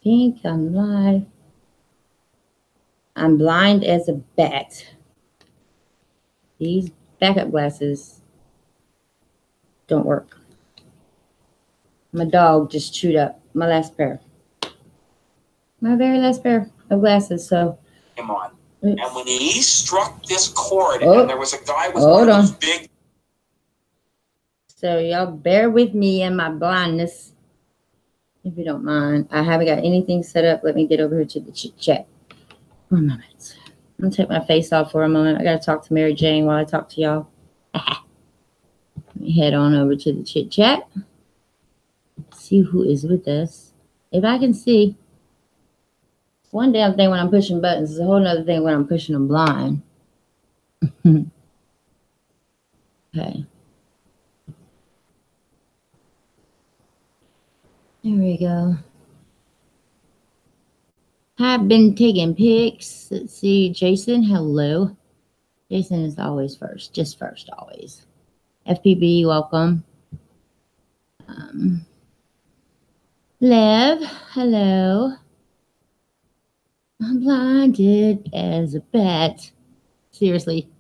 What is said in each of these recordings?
pink. I'm blind. I'm blind as a bat. These backup glasses don't work. My dog just chewed up my last pair. My very last pair of glasses, so. Him on. And when he struck this chord, and there was a guy with one of those big. So y'all bear with me and my blindness, if you don't mind. I haven't got anything set up. Let me get over here to the chit chat. 1 moment. I'm gonna take my face off for a moment. I gotta talk to Mary Jane while I talk to y'all. Let me head on over to the chit chat. See who is with us. If I can see. One damn thing when I'm pushing buttons is a whole nother thing when I'm pushing them blind. Okay. There we go. I've been taking pics. Let's see. Jason, hello. Jason is always first. Just first, always. FPB, welcome. Lev, hello. I'm blinded as a bat. Seriously.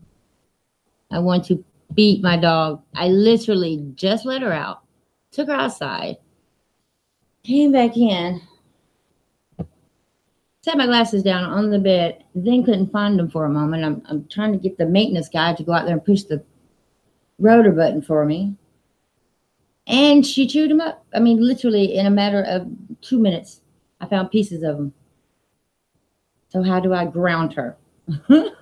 I want to beat my dog. I literally just let her out. Took her outside. Came back in. Set my glasses down on the bed. Then couldn't find them for a moment. I'm trying to get the maintenance guy to go out there and push the rotor button for me. And she chewed them up. I mean, literally in a matter of 2 minutes, I found pieces of them. So how do I ground her? Damn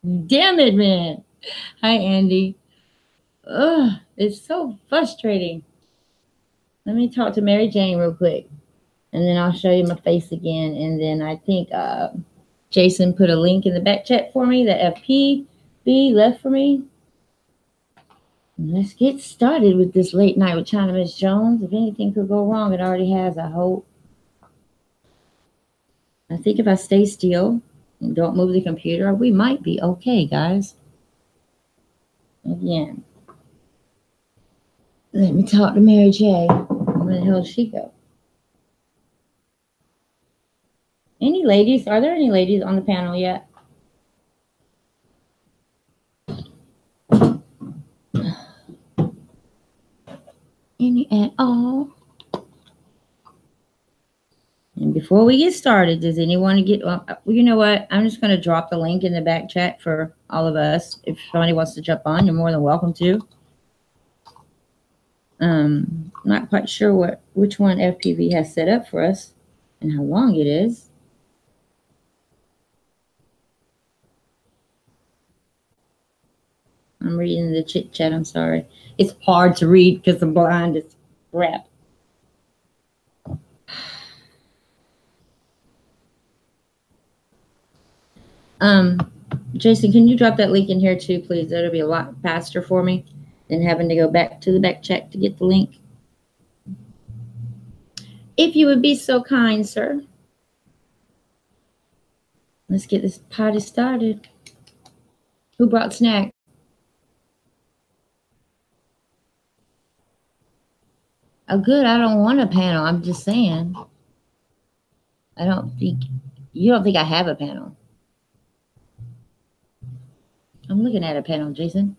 it, man. Hi, Andy. Ugh, it's so frustrating. Let me talk to Mary Jane real quick. And then I'll show you my face again. And then I think Jason put a link in the back chat for me that FPB left for me. Let's get started with this late night with ChinaMrsJones. If anything could go wrong, it already has, I hope. I think if I stay still and don't move the computer, we might be okay, guys. Again. Let me talk to Mary J. Where the hell did she go? Any ladies? Are there any ladies on the panel yet? Any at all? And before we get started, does anyone get, well, you know what? I'm just going to drop the link in the back chat for all of us. If somebody wants to jump on, you're more than welcome to. Not quite sure which one FPV has set up for us and how long it is. I'm reading the chit chat. I'm sorry. It's hard to read because I'm blind as crap. Jason, can you drop that link in here too, please? That'll be a lot faster for me than having to go back to the back check to get the link. If you would be so kind, sir. Let's get this party started. Who brought snack? Oh, good. I don't want a panel. I'm just saying. You don't think I have a panel. I'm looking at a panel, Jason.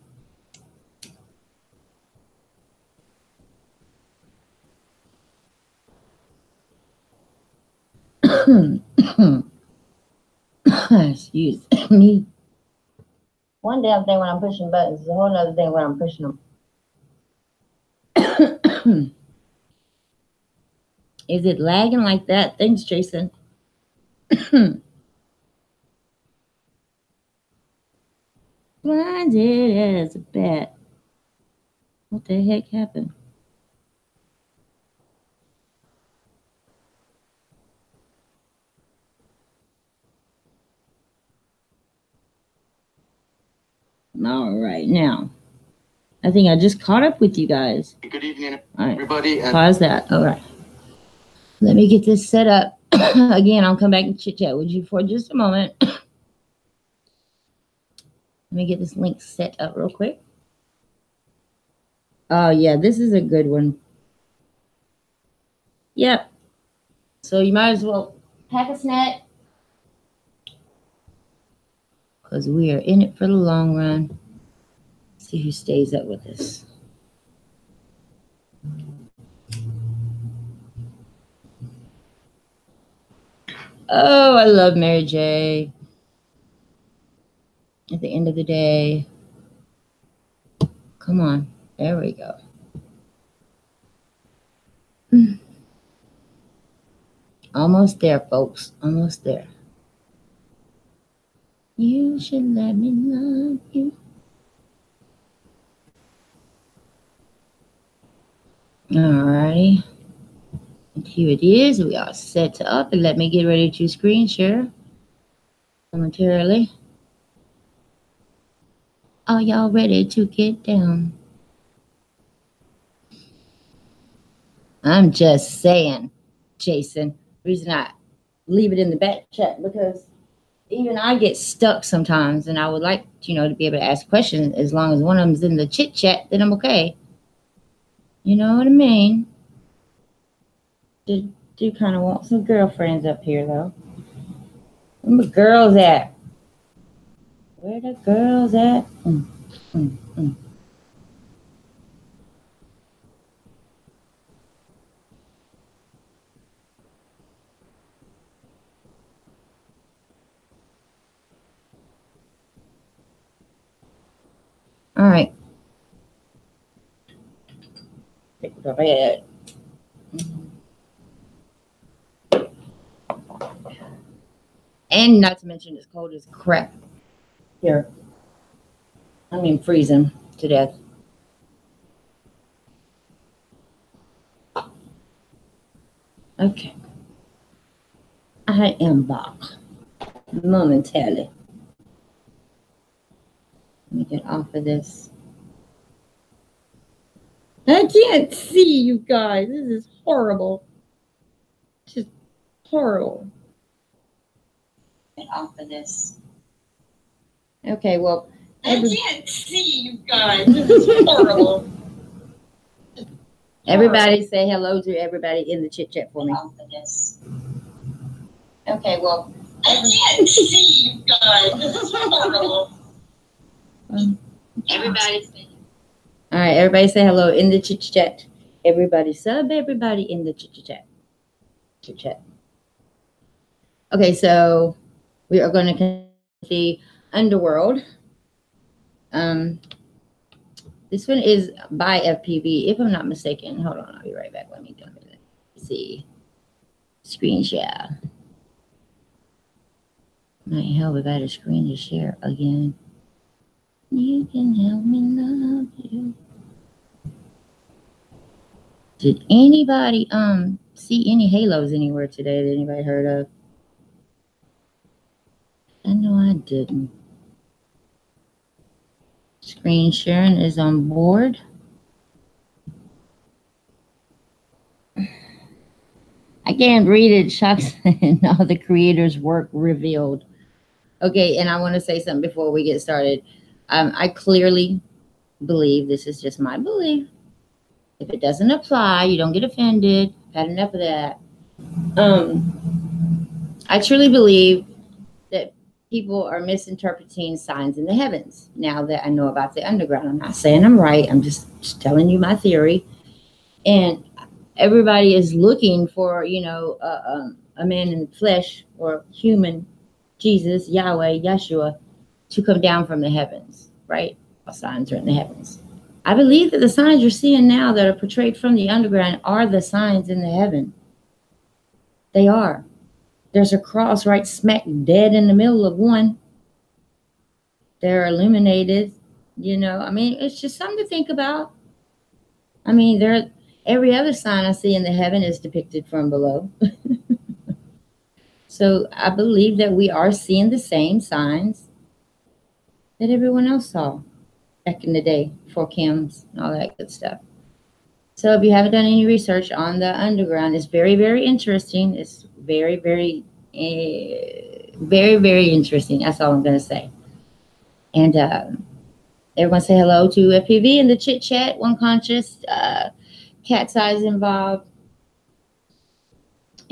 Excuse me. One damn thing when I'm pushing buttons is a whole other thing when I'm pushing them. Is it lagging like that? Thanks, Jason. Blinded as a bat. What the heck happened? All right, now. I think I just caught up with you guys. Good evening, all right. Everybody. Pause that. All right. Let me get this set up. Again, I'll come back and chit-chat with you for just a moment. Let me get this link set up real quick. Oh, yeah, this is a good one. Yep. So you might as well pack a snack, because we are in it for the long run. See who stays up with us. Oh, I love Mary J. At the end of the day, come on, there we go. Almost there, folks. Almost there. You should let me love you. Alrighty. And here it is. We are set up, and let me get ready to screen share momentarily. Are y'all ready to get down? I'm just saying, Jason. The reason I leave it in the back chat, because even I get stuck sometimes, and I would like, to be able to ask questions. As long as one of them's in the chit chat, then I'm okay. You know what I mean? Do kind of want some girlfriends up here, though. Where the girls at? Where the girls at? All right. Pick it up ahead. And not to mention, it's cold as crap here. I mean, freezing to death. Okay. I am back momentarily. Let me get off of this. I can't see you guys. This is horrible. Just horrible. Get off of this. Okay, well. I can't see you guys. This is horrible. Everybody say hello to everybody in the chit chat for me. Off of this. Okay, well. I can't see you guys. This is horrible. Everybody say. All right, everybody say hello in the chit chat. Everybody sub everybody in the chit chat. Chit chat. Okay, so we are going to see Underworld. This one is by FPV, if I'm not mistaken. Hold on, I'll be right back. Let me see. Screen share. Might help if I had a screen to share again. You can help me love you. Did anybody see any halos anywhere today that anybody heard of? I know I didn't. Screen sharing is on board. I can't read it. Shocks and all the creators' work revealed. Okay, and I want to say something before we get started. I clearly believe, this is just my belief. If it doesn't apply, you don't get offended. I've had enough of that. I truly believe that people are misinterpreting signs in the heavens. Now that I know about the underground, I'm not saying I'm right. I'm just telling you my theory. And everybody is looking for, a man in the flesh, or human, Jesus, Yahweh, Yeshua, to come down from the heavens, right? All signs are in the heavens. I believe that the signs you're seeing now that are portrayed from the underground are the signs in the heaven. They are. There's a cross right smack dead in the middle of one. They're illuminated, I mean, it's just something to think about. I mean, every other sign I see in the heaven is depicted from below. So I believe that we are seeing the same signs that everyone else saw back in the day, before chems and all that good stuff. So if you haven't done any research on the underground, it's very, very interesting. It's very, very, very, very interesting. That's all I'm going to say. And everyone say hello to FPV in the chit chat. One Conscious, Cat's Eyes involved.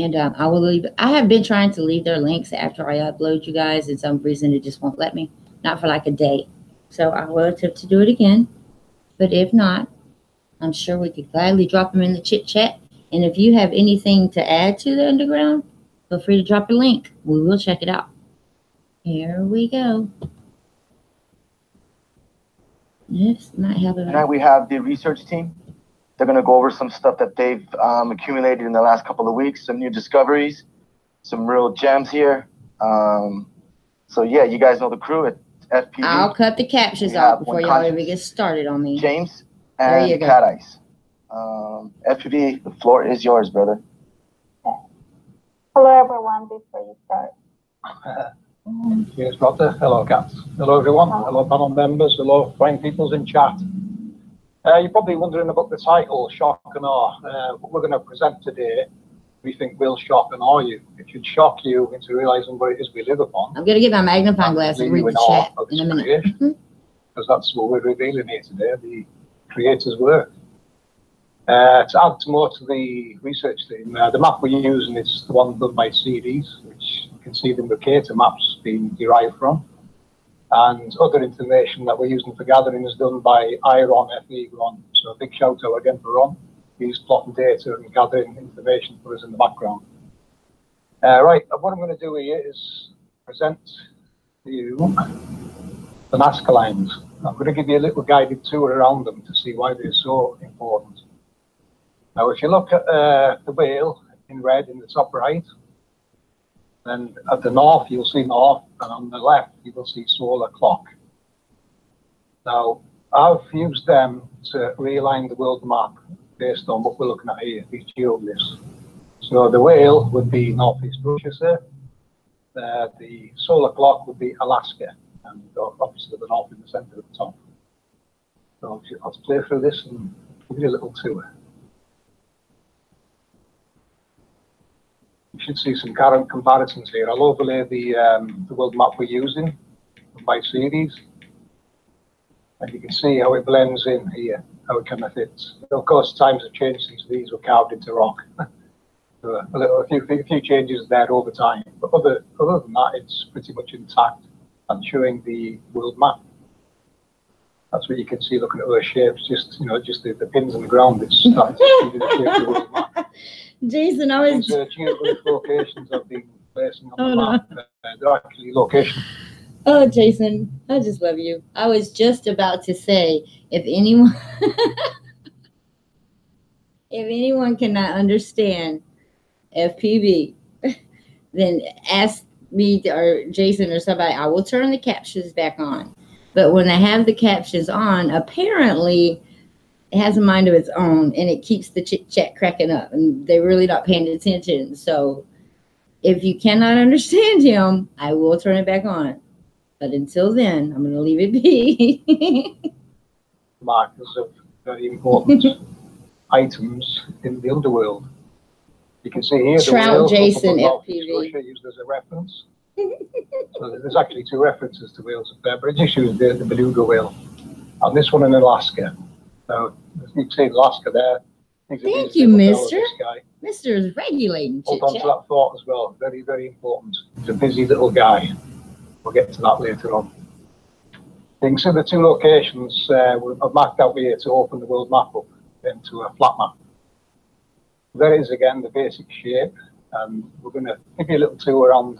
And I will leave. I have been trying to leave their links after I upload, you guys. And some reason it just won't let me. Not for like a day. So I will attempt to do it again. But if not, I'm sure we could gladly drop them in the chit chat. And if you have anything to add to the underground, feel free to drop a link. We will check it out. Here we go. This might have a... Tonight we have the research team. They're going to go over some stuff that they've accumulated in the last couple of weeks, some new discoveries, some real gems here. So yeah, you guys know the crew at FPV. I'll cut the captions off before y'all even get started on me. James and Cat Ice. FPV, the floor is yours, brother. Hello everyone, before you start. Cheers, Roger. Hello, Kat. Hello, everyone. Hello, panel members. Hello, fine peoples in chat. You're probably wondering about the title, Shock and Awe. What we're going to present today, we think will shock and awe you. It should shock you into realizing what it is we live upon. I'm going to get my magnifying glass and read the chat in a minute. Because that's what we're revealing here today, the creator's work. To add more to the research team, the map we're using is the one done by CDs, which you can see the Mercator maps being derived from. And other information that we're using for gathering is done by Ron, FE Ron. So a big shout out again for Ron. He's plotting data and gathering information for us in the background. Right, what I'm going to do here is present to you the Nazca lines. I'm going to give you a little guided tour around them to see why they're so important. Now, if you look at the whale in red in the top right, then at the north, you'll see north, and on the left, you will see solar clock. Now, I've used them to realign the world map based on what we're looking at here, these geoglyphs. So the whale would be northeast Russia, sir. The solar clock would be Alaska, and obviously the north in the center at the top. So let's play through this and give you a little tour. You should see some current comparisons here. I'll overlay the world map we're using by series. And you can see how it blends in here, how it kind of fits. Of course, times have changed since these were carved into rock. So a few changes there over time. But other than that, it's pretty much intact and showing the world map. That's what you can see looking at those shapes, just the pins on the ground. It's starting to see the shape of the world map. Jason, I was... These geographic locations have been placing on the map. They're actually locations. Oh, Jason, I just love you. I was just about to say, if anyone... if anyone cannot understand FPV, then ask me or Jason or somebody. I will turn the captions back on. But when I have the captions on, apparently... it has a mind of its own, and it keeps the chit chat cracking up, and they're really not paying attention. So if you cannot understand him, I will turn it back on. But until then, I'm going to leave it be. Markers of very important items in the underworld. You can see here Trout Jason FPV Russia used as a reference. So there's actually two references to whales up there, but I just used the beluga whale, and this one in Alaska. So you can see Alaska there. Thank you, Mister. Mister is regulating. Hold on to that thought as well. Very, very important. He's a busy little guy. We'll get to that later on. You can see the two locations I've marked out here to open the world map up into a flat map. There is again the basic shape, and we're going to give you a little tour around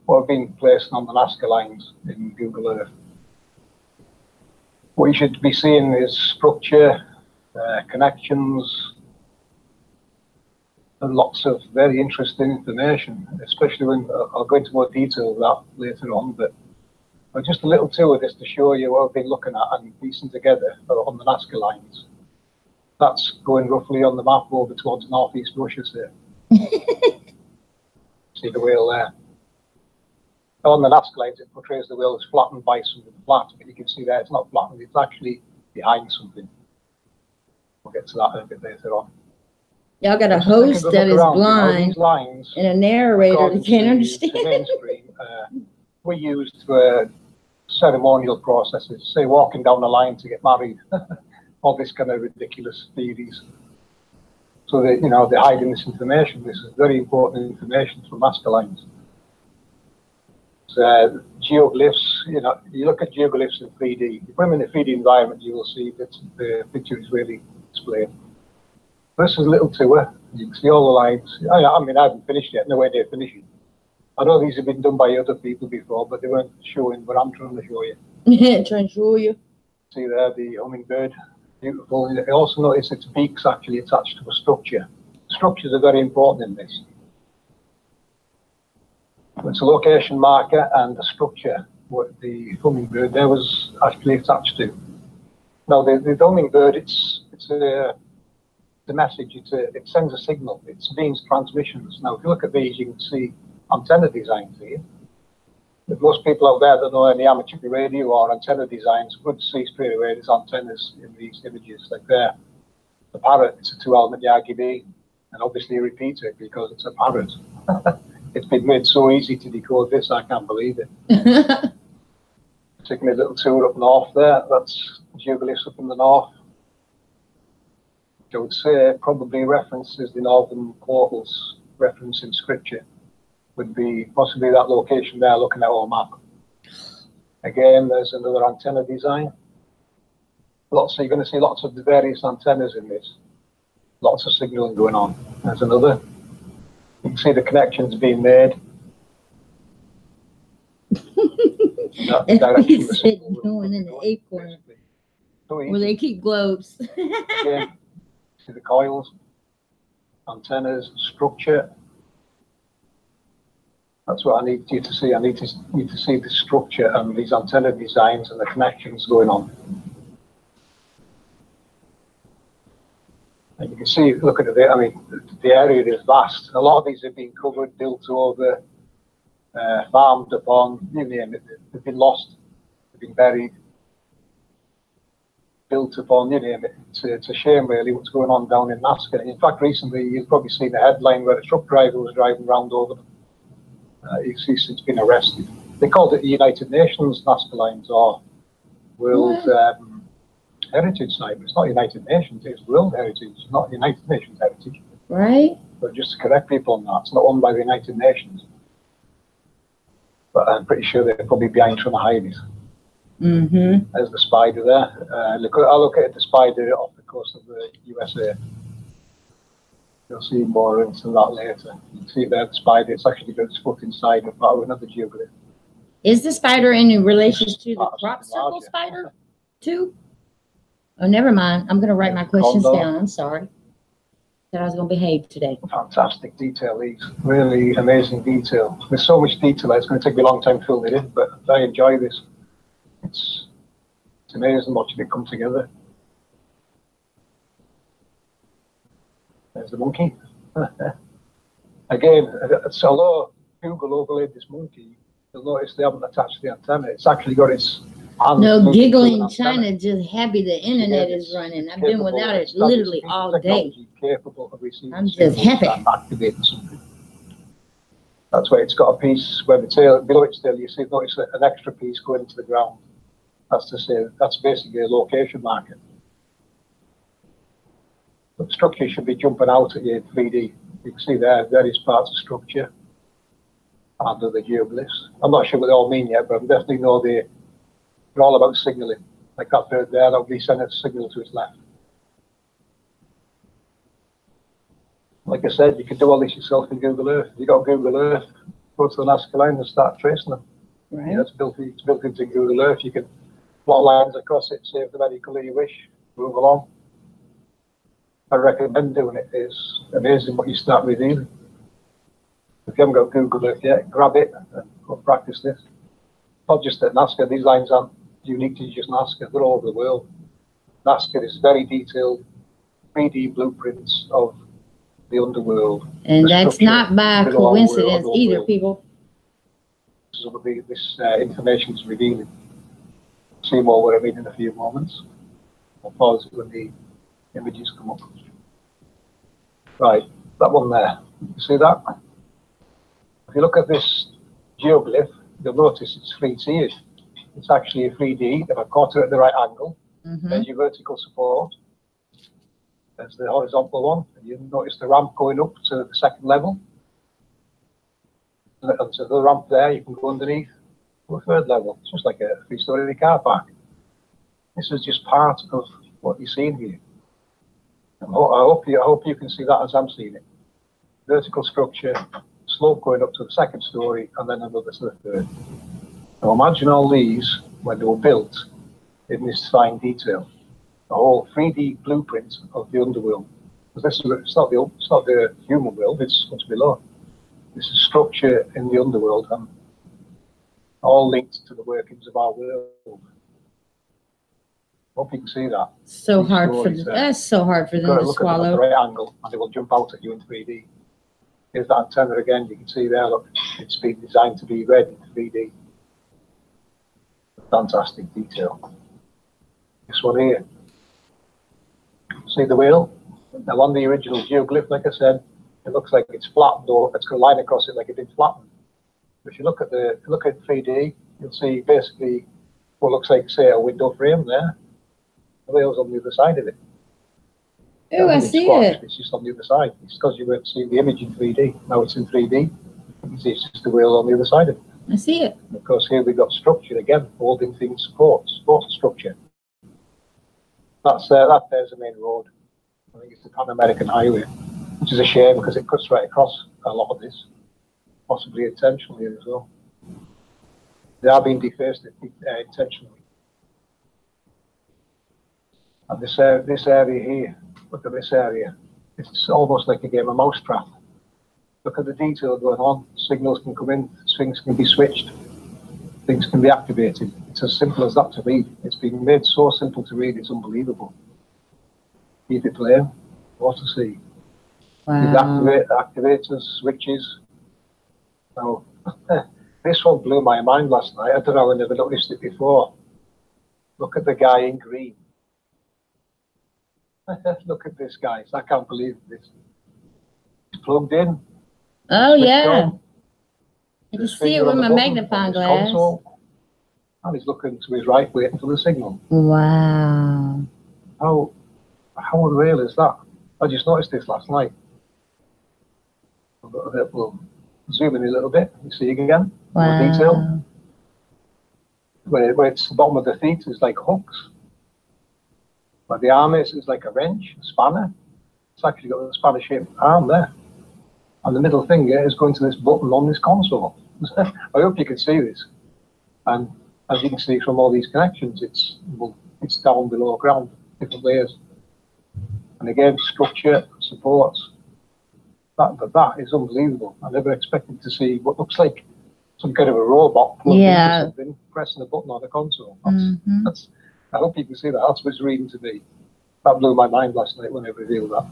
what have been placed on the Nazca lines in Google Earth. What you should be seeing is structure, connections, and lots of very interesting information, especially when I'll go into more detail of that later on, but just a little tour of this to show you what I've been looking at and piecing together on the Nazca lines. That's going roughly on the map over towards northeast Russia, sir. See the whale there. On the Nazca lines, it portrays the whale as flattened by something flat, but you can see there it's not flattened, it's actually behind something. We'll get to that a bit later on. Y'all got a host that is blind and a narrator that can't understand. Mainstream, we used for ceremonial processes, say walking down the line to get married, all this kind of ridiculous theories. So they, you know, they're hiding this information. This is very important information for master lines. So geoglyphs, you know, you look at geoglyphs in 3D. You put them in a 3D environment, you will see that the picture is really displayed. This is a little tour. You can see all the lines. I mean, I haven't finished yet. No way they're finishing. I know these have been done by other people before, but they weren't showing what I'm trying to show you. Trying to show you. See there, the hummingbird. Beautiful. I also notice its beak's actually attached to a structure. Structures are very important in this. It's a location marker and a structure what the hummingbird there was actually attached to. Now the hummingbird, it's a message. It sends a signal. It means transmissions. Now if you look at these, you can see antenna designs here. But most people out there that know any amateur radio or antenna designs would see straight away there's antennas in these images. Like there, the parrot, it's a 2-element RGB, and obviously a repeater because it's a parrot. It's been made so easy to decode this, I can't believe it. Taking a little tour up north there, that's geoglyphs up in the north. I would say probably references the northern portals reference in scripture would be possibly that location there looking at our map. Again, there's another antenna design. You're going to see lots of the various antennas in this. Lots of signaling going on. There's another. You can see the connections being made. He's going in the acorn where they keep globes. Again, see the coils, antennas, structure. That's what I need you to see. I need to see the structure and these antenna designs and the connections going on. And you can see, look at it, I mean, the area is vast. A lot of these have been covered, built over, farmed upon, you name it. They've been lost, they've been buried, built upon, you name it. It's a shame, really, what's going on down in Nazca. In fact, recently, you've probably seen a headline where a truck driver was driving around over them. He's since been arrested. They called it the United Nations Nazca Lines or World Heritage Site. It's not United Nations, it's World Heritage, not United Nations Heritage. Right. But just to correct people on that, it's not owned by the United Nations. But I'm pretty sure they're probably behind trying to hide it. Mm-hmm. There's the spider there. I located the spider off the coast of the USA. You'll see more into that later. You can see there the spider, it's actually got its foot inside of another geoglyph. Is the spider in relation to the crop circle spider too? Oh, never mind. I'm going to write my questions down. I'm sorry. Said I was going to behave today. Fantastic detail, these. Really amazing detail. There's so much detail. It's going to take me a long time to fill it in, but I enjoy this. It's amazing watching it come together. There's the monkey. Again, so although Google overlaid this monkey, you'll notice they haven't attached the antenna. It's actually got its hand. No, giggling China, just happy the internet is running. I've been without it literally all day. Capable of receiving I'm just happy. Activating something. That's why it's got a piece where the tail, below its tail, you see, notice an extra piece going into the ground. That's to say, that's basically a location marker. But the structure should be jumping out at you in 3D. You can see there various parts of structure under the geoglyphs. I'm not sure what they all mean yet, but I definitely know they're all about signaling. Like that bird there, that'll be sending a signal to its left. Like I said, you can do all this yourself in Google Earth. If you got Google Earth, go to the Nazca line and start tracing them. Right. Yeah, it's built into Google Earth. You can plot lines across it, save them any colour you wish, move along. I recommend doing it. It's amazing what you start revealing. If you haven't got Google Earth yet, grab it and go practice this. Not just at Nazca, these lines aren't unique to just Nazca, they're all over the world. Nazca is very detailed 3D blueprints of the underworld. And that's not by coincidence either, people. This is what this information is revealing. See more what I mean in a few moments. I'll pause it when the images come up. Right, that one there. You see that? If you look at this geoglyph, you'll notice it's 3-tiered. It's actually a 3D. If I caught it at the right angle, there's your vertical support. There's the horizontal one. You notice the ramp going up to the second level. And so the ramp there, you can go underneath to a third level. It's just like a 3-story car park. This is just part of what you're seeing here. I hope you can see that as I'm seeing it. Vertical structure, slope going up to the second story, and then another to the third. Now imagine all these when they were built in this fine detail. The whole 3D blueprint of the underworld. Because it's not the human world, it's what's below. This is structure in the underworld and all linked to the workings of our world. Hope you can see that. So hard for them. That's so hard for them to swallow. At the right angle, and they will jump out at you in 3D. Here's that antenna again. You can see there. Look, it's been designed to be read in 3D. Fantastic detail. This one here. See the wheel? Now on the original geoglyph, like I said, it looks like it's flattened, or it's got a line across it like it did flatten. If you look at 3D, you'll see basically what looks like, say, a window frame there. The wheel's on the other side of it. Oh, I see it. It's just on the other side. It's because you weren't seeing the image in 3D. Now it's in 3D. You can see it's just the wheel on the other side of it. I see it. And of course, here we've got structure again, holding things support structure. There's the main road. I think it's the Pan-American Highway, which is a shame because it cuts right across a lot of this, possibly intentionally as well. They are being deforested intentionally. And this area here, look at this area. It's almost like a game of mousetrap. Look at the detail going on. Signals can come in, things can be switched, things can be activated. It's as simple as that to read. It's been made so simple to read, it's unbelievable. Keep it playing, what to see. Wow. Activators, switches. Now, this one blew my mind last night. I don't know, I never noticed it before. Look at the guy in green. Look at this, guys. I can't believe this. He's plugged in. Oh, yeah. On. I can see it with my magnifying glass. Console, and he's looking to his right, waiting for the signal. Wow. How unreal is that? I just noticed this last night. We'll zoom in a little bit. You see again. Wow. The detail. Where it's the bottom of the feet is like hooks. Where the arm is like a wrench, a spanner. It's actually got a spanner-shaped arm there. And the middle finger is going to this button on this console. I hope you can see this. And as you can see from all these connections, it's down below ground, different layers. And again, structure, supports. That is unbelievable. I never expected to see what looks like some kind of a robot plugged into something, pressing a button on the console. I hope you can see that. That's what's reading to me. That blew my mind last night when I revealed that.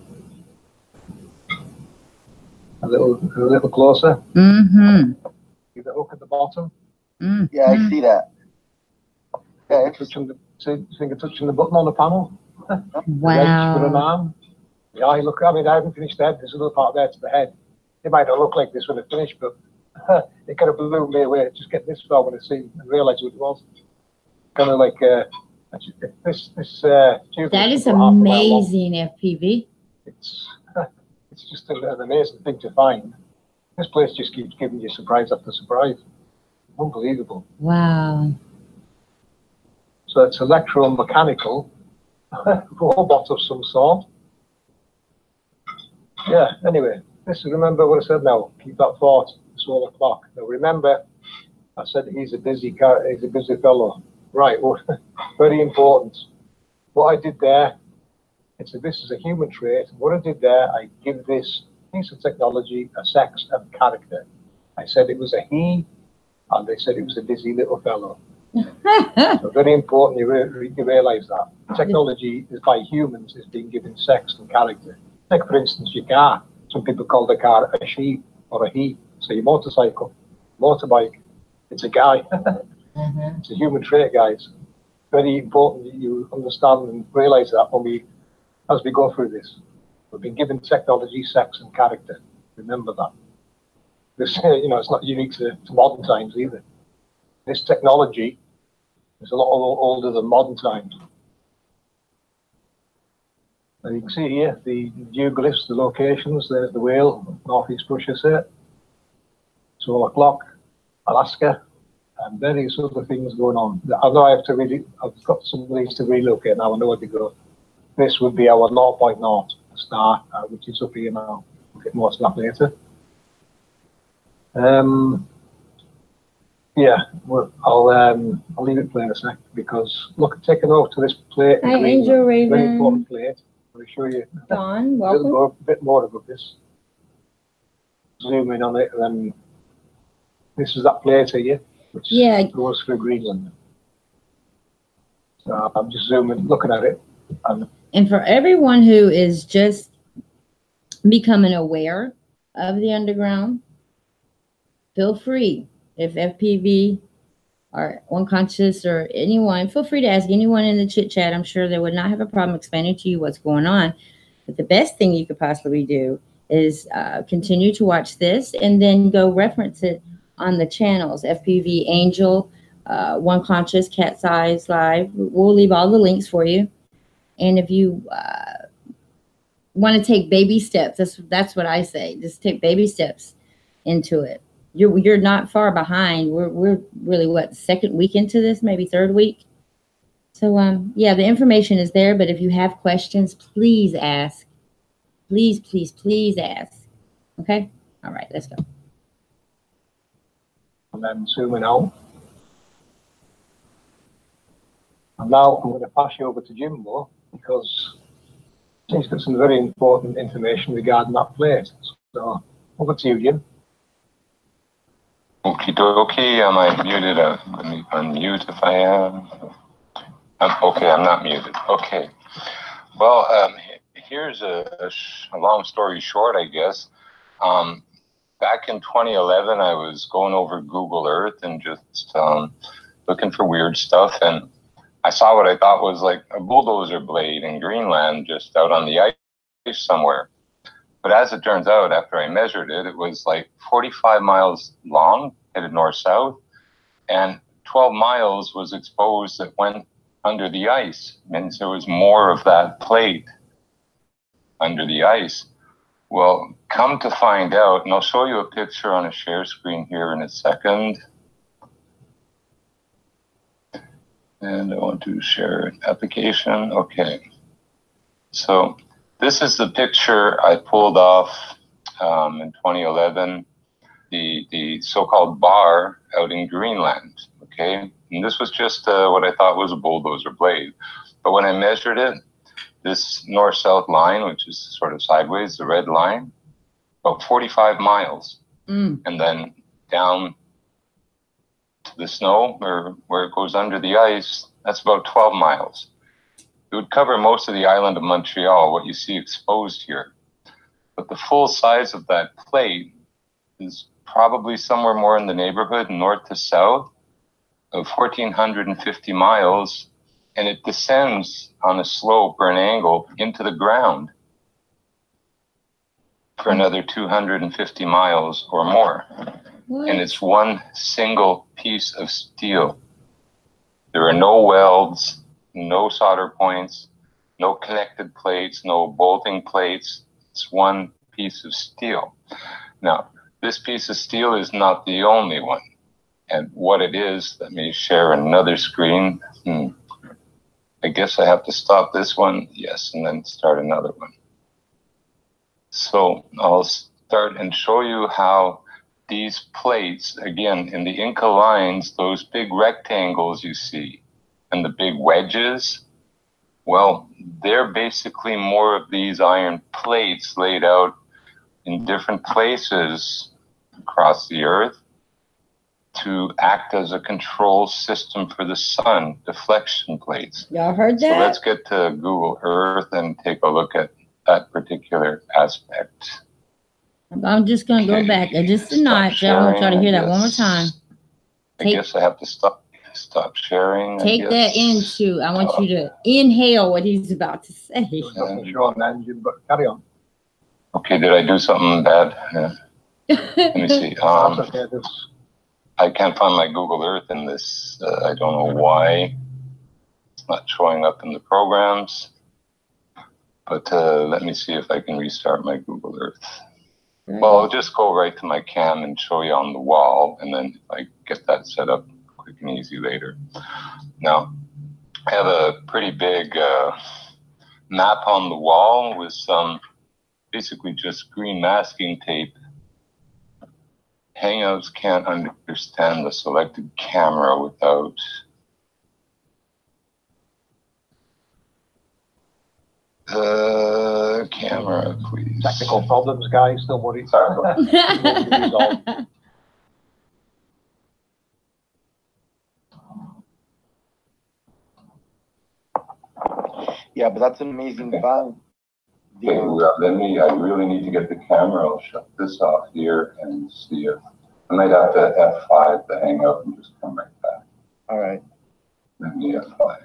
A little closer. See the hook at the bottom? Yeah, I see that. Yeah, finger touching the button on the panel. Wow. For an arm. Yeah, look, I mean, I haven't finished the head. There's another part there to the head. It might not look like this when it's finished, but it kind of blew me away. Just get this far when I seen and realised what it was. Kind of like this. That is amazing, FPV. It's just an amazing thing to find. This place just keeps giving you surprise after surprise. Unbelievable. Wow. So it's electromechanical robot of some sort. Yeah, anyway, remember what I said now. Keep that thought. It's 12 o'clock. Now remember, I said he's a busy fellow. Right, well, very important. What I did there, this is a human trait. What I did there, I give this piece of technology a sex and character. I said it was a he, and they said it was a busy little fellow. So very important you realise that. Technology is by humans is being given sex and character. Like for instance your car. Some people call the car a she or a he. So your motorcycle, motorbike, it's a guy. It's a human trait, guys. Very important that you understand and realise that as we go through this. We've been given technology, sex and character. Remember that. This, it's not unique to modern times either. This technology is a lot older than modern times. And you can see here the geoglyphs, the locations. There's the whale, Northeast Russia set, Solar Clock, Alaska, and various other things going on. I know I have to really, I've got some of these to relocate now. I know where to go. This would be our 0.0 star, which is up here now. We'll get more to that later. Yeah, well, I'll leave it playing a sec because look, taking over to this plate. Hi, Angel Raven. Very important plate. I'll show you. Dawn, welcome. A bit more about this. Zoom in on it, and then this is that plate here, which goes through Greenland. So I'm just zooming, looking at it. And for everyone who is just becoming aware of the underground, feel free. If FPV or Unconscious or anyone, feel free to ask anyone in the chit chat. I'm sure they would not have a problem explaining to you what's going on. But the best thing you could possibly do is continue to watch this and then go reference it on the channels. FPV Angel, Unconscious, Cat's Eyes Live. We'll leave all the links for you. And if you want to take baby steps, that's what I say. Just take baby steps into it. You're not far behind. We're really what, second week into this, maybe third week. So yeah, the information is there. But if you have questions, please ask. Please, please, please ask. Okay. All right. Let's go. And then zooming out. And now I'm going to pass you over to Jimbo because he's got some very important information regarding that plate. So over to you, Jim. Okie dokie, am I muted? Let me unmute if I am. Okay, I'm not muted. Okay. Well, here's a long story short, I guess. Back in 2011, I was going over Google Earth and just looking for weird stuff. And I saw what I thought was like a bulldozer blade in Greenland just out on the ice somewhere. But as it turns out, after I measured it, it was like 45 miles long, headed north-south, and 12 miles was exposed that went under the ice. Means there was more of that plate under the ice. Well, come to find out, and I'll show you a picture on a share screen here in a second. And I want to share an application. Okay. So this is the picture I pulled off in 2011, the so-called bar out in Greenland, okay? And this was just what I thought was a bulldozer blade. But when I measured it, this north-south line, which is sort of sideways, the red line, about 45 miles. And then down to the snow, or where it goes under the ice, that's about 12 miles. It would cover most of the island of Montreal, what you see exposed here. But the full size of that plate is probably somewhere more in the neighborhood, north to south, of 1,450 miles, and it descends on a slope or an angle into the ground for another 250 miles or more. What? And it's one single piece of steel. There are no welds, no solder points, no connected plates, no bolting plates. It's one piece of steel. Now, this piece of steel is not the only one. And what it is, let me share another screen. I guess I have to stop this one. Yes, and then start another one. So I'll start and show you how these plates, again, in the Inca lines, those big rectangles you see, and the big wedges, well, they're basically more of these iron plates laid out in different places across the earth to act as a control system for the sun, deflection plates. Y'all heard that? So let's get to Google Earth and take a look at that particular aspect. I'm just going to go back just a notch. I want y'all to hear that one more time. I guess I have to stop sharing. Take that into, I want you to inhale what he's about to say. But carry on. Okay, did I do something bad? Yeah. Let me see. I can't find my Google Earth in this. I don't know why. It's not showing up in the programs. But let me see if I can restart my Google Earth. Well, I'll just go right to my cam and show you on the wall, and then I get that set up quick and easy later. Now, I have a pretty big map on the wall with some basically just green masking tape. Hangouts can't understand the selected camera without... camera, please. Technical problems, guys. Don't worry. Sorry. Yeah, but that's an amazing find. Okay, I really need to get the camera. I'll shut this off here and see if I might have to F5 the Hangout and just come right back. All right. Let me F5.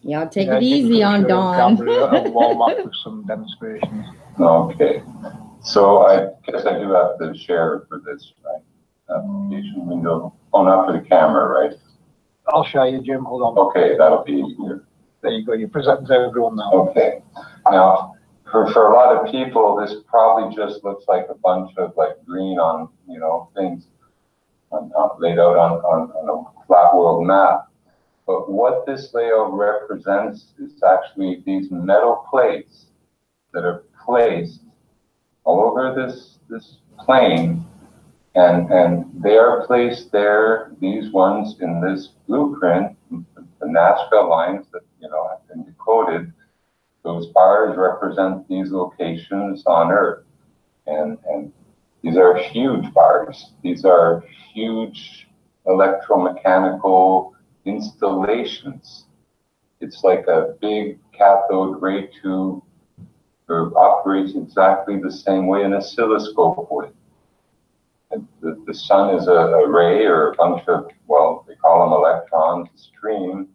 Y'all take it easy on Dawn. I'll warm up with some demonstrations. Okay, so I guess I do have to share for this, right? Application window. Oh, not for the camera, right? I'll show you, Jim. Hold on. Okay, that'll be easier. There you go. You're presenting to everyone now. Okay. Now, for a lot of people, this probably just looks like a bunch of like green on, you know, things laid out on a flat world map. But what this layout represents is actually these metal plates that are placed all over this plane, and they are placed there, these ones in this blueprint, the Nazca lines that, you know, have been decoded. Those bars represent these locations on Earth, and these are huge bars. These are huge electromechanical installations. It's like a big cathode ray tube that operates exactly the same way an oscilloscope would. And the sun is a ray or a bunch of, well, they call them electrons, a stream,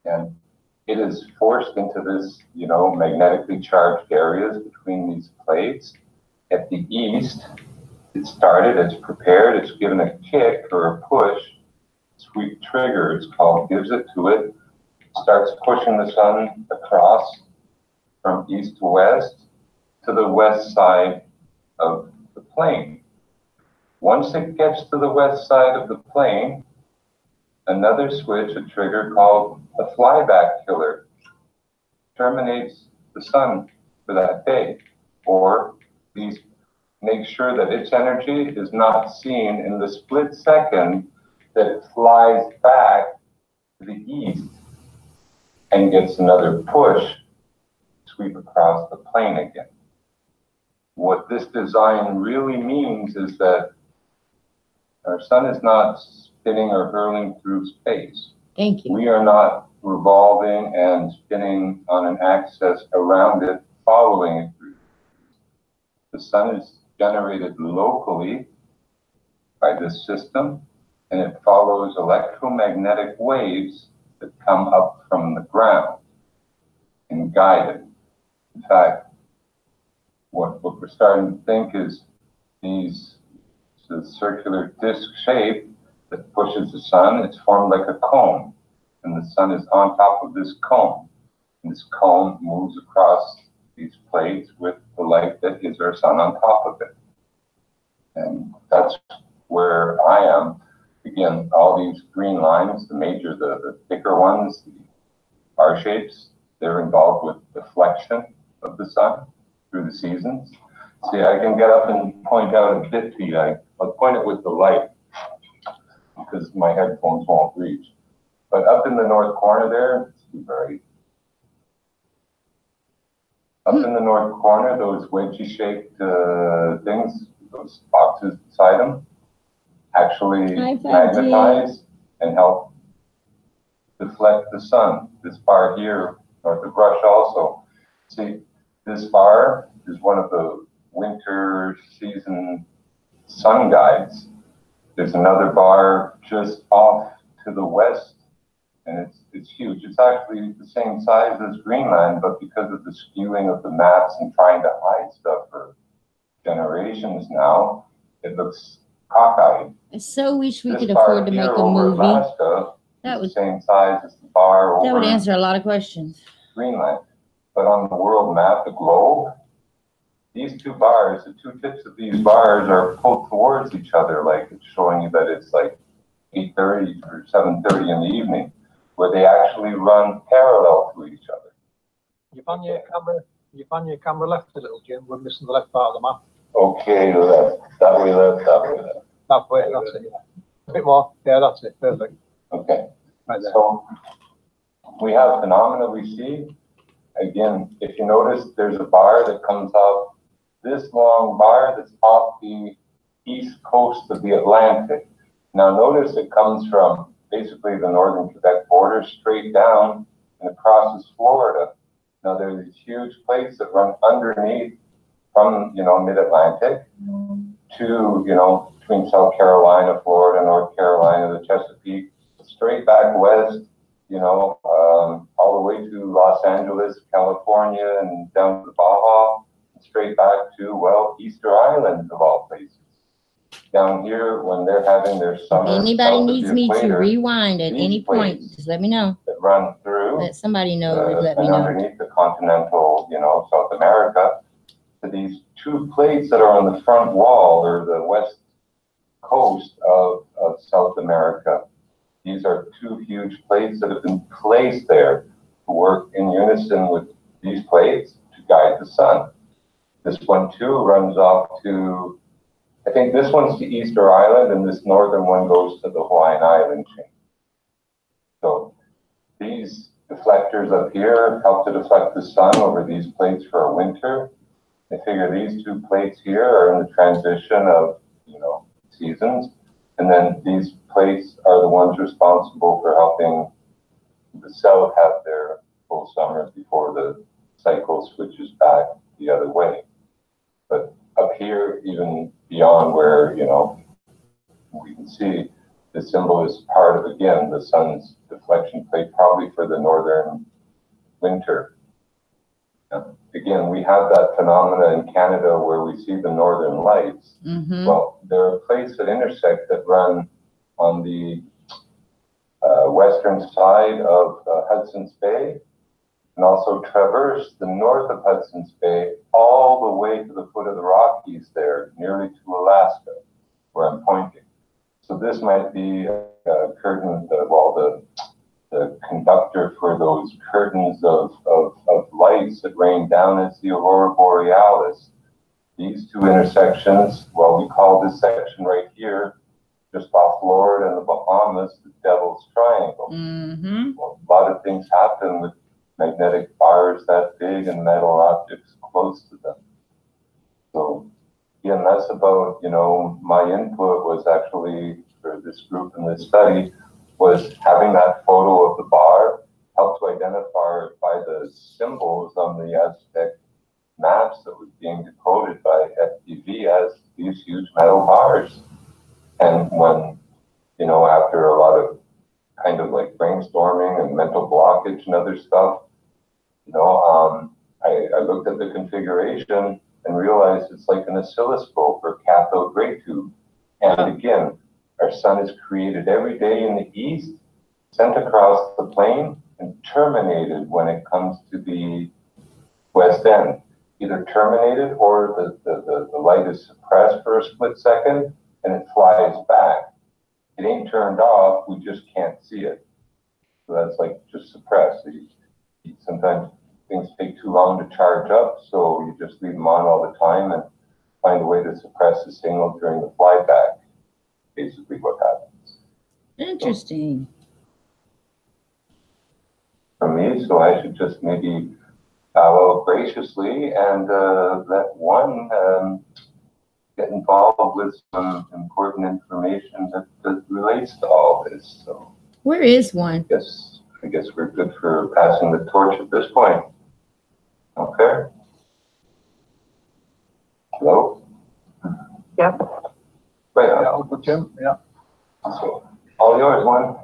and it is forced into this, you know, magnetically charged areas between these plates. At the east, it's started, it's prepared, it's given a kick or a push. Sweet trigger, it's called, gives it to it, starts pushing the sun across from east to west to the west side of the plane. Once it gets to the west side of the plane, another switch, a trigger called a flyback killer, terminates the sun for that day, or these make sure that its energy is not seen in the split second that it flies back to the east and gets another push to sweep across the plane again. What this design really means is that our sun is not spinning or hurling through space. Thank you. We are not revolving and spinning on an axis around it, following it through. The sun is generated locally by this system, and it follows electromagnetic waves that come up from the ground and guide it. In fact, what we're starting to think is the circular disc shape that pushes the sun, it's formed like a cone, and the sun is on top of this cone. And this cone moves across these plates with the light that is our sun on top of it. And that's where I am. Again, all these green lines, the thicker ones, the R shapes, they're involved with deflection of the sun through the seasons. See, I can get up and point out a bit to you. I'll point it with the light because my headphones won't reach. But up in the north corner there, it's too bright. Up in the north corner, those wedgie-shaped things, those boxes beside them, actually magnetize and help deflect the sun. This bar here, or the brush also. See, this bar is one of the winter season sun guides. There's another bar just off to the west, and it's huge. It's actually the same size as Greenland, but because of the skewing of the maps and trying to hide stuff for generations now, it looks cockeyed. I so wish we This could bar afford to here make a over movie. Alaska That is would the same size as the bar that would over answer a lot of questions. Greenland. But on the world map, the globe, these two bars, the two tips of these bars are pulled towards each other, like it's showing you that it's like 8:30 or 7:30 in the evening, where they actually run parallel to each other. You pan your camera left a little, Jim. We're missing the left part of the map. Okay, left, that way left, that way left. That way, that's it. Yeah. A bit more. Yeah, that's it. Perfect. Okay. Right there. So we have phenomena we see. Again, if you notice, there's a bar that comes off this long bar that's off the east coast of the Atlantic. Now notice it comes from basically the northern Quebec border straight down and it crosses Florida. Now there's these huge plates that run underneath from, mid-Atlantic to, between South Carolina, Florida, North Carolina, the Chesapeake, straight back west, all the way to Los Angeles, California, and down to the Baja, and straight back to, Easter Island of all places. Down here, when they're having their summer, If anybody needs me to rewind at any point, just let me know. That run through. Let somebody know. Let me and know. underneath the continental, South America, to these two plates that are on the front wall or the west coast of South America. These are two huge plates that have been placed there to work in unison with these plates to guide the sun. This one too runs off to, I think this one's to Easter Island and this northern one goes to the Hawaiian Island chain. So these deflectors up here help to deflect the sun over these plates for a winter. I figure these two plates here are in the transition of, seasons. And then these plates are the ones responsible for helping the south have their full summer before the cycle switches back the other way. But up here, even beyond where, we can see the symbol is part of, again, the sun's deflection plate, probably for the northern winter. Again, we have that phenomena in Canada where we see the northern lights. Mm-hmm. Well, there are plates that intersect that run on the western side of Hudson's Bay and also traverse the north of Hudson's Bay all the way to the foot of the Rockies there, nearly to Alaska, where I'm pointing. So this might be a curtain, the conductor for those curtains of lights that rain down as the aurora borealis. These two intersections, we call this section right here, just off Florida and the Bahamas, the Devil's Triangle. Mm-hmm. Well, a lot of things happen with magnetic bars that big and metal objects close to them. So again, that's about, my input was actually for this group in this study was having that photo of the bar helped to identify by the symbols on the Aztec maps that was being decoded by FPV as these huge metal bars. And when, after a lot of kind of like brainstorming and mental blockage and other stuff, I looked at the configuration and realized it's like an oscilloscope or cathode ray tube. And again, our sun is created every day in the east, sent across the plane, and terminated when it comes to the west end. Either terminated or the light is suppressed for a split second and it flies back. It ain't turned off, we just can't see it. So that's like just suppressed. Sometimes things take too long to charge up, so you just leave them on all the time and find a way to suppress the signal during the flyback. Basically what happens. Interesting. For me, so I should just maybe bow graciously and let one get involved with some important information that relates to all this. So where is one? I guess we're good for passing the torch at this point. Okay. Hello? Yep. Right. Yeah, Uncle Jim. Yeah. So all yours, one.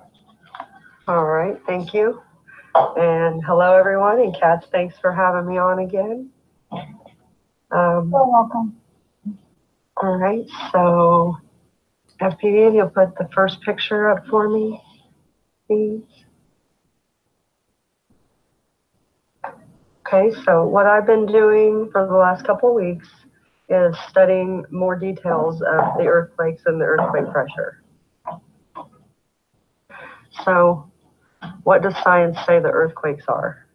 All right, thank you. And hello, everyone. And Katz, thanks for having me on again. You're welcome. All right, so FPV, if you'll put the first picture up for me, please. Okay, so what I've been doing for the last couple of weeks is studying more details of the earthquakes and the earthquake pressure. So what does science say the earthquakes are?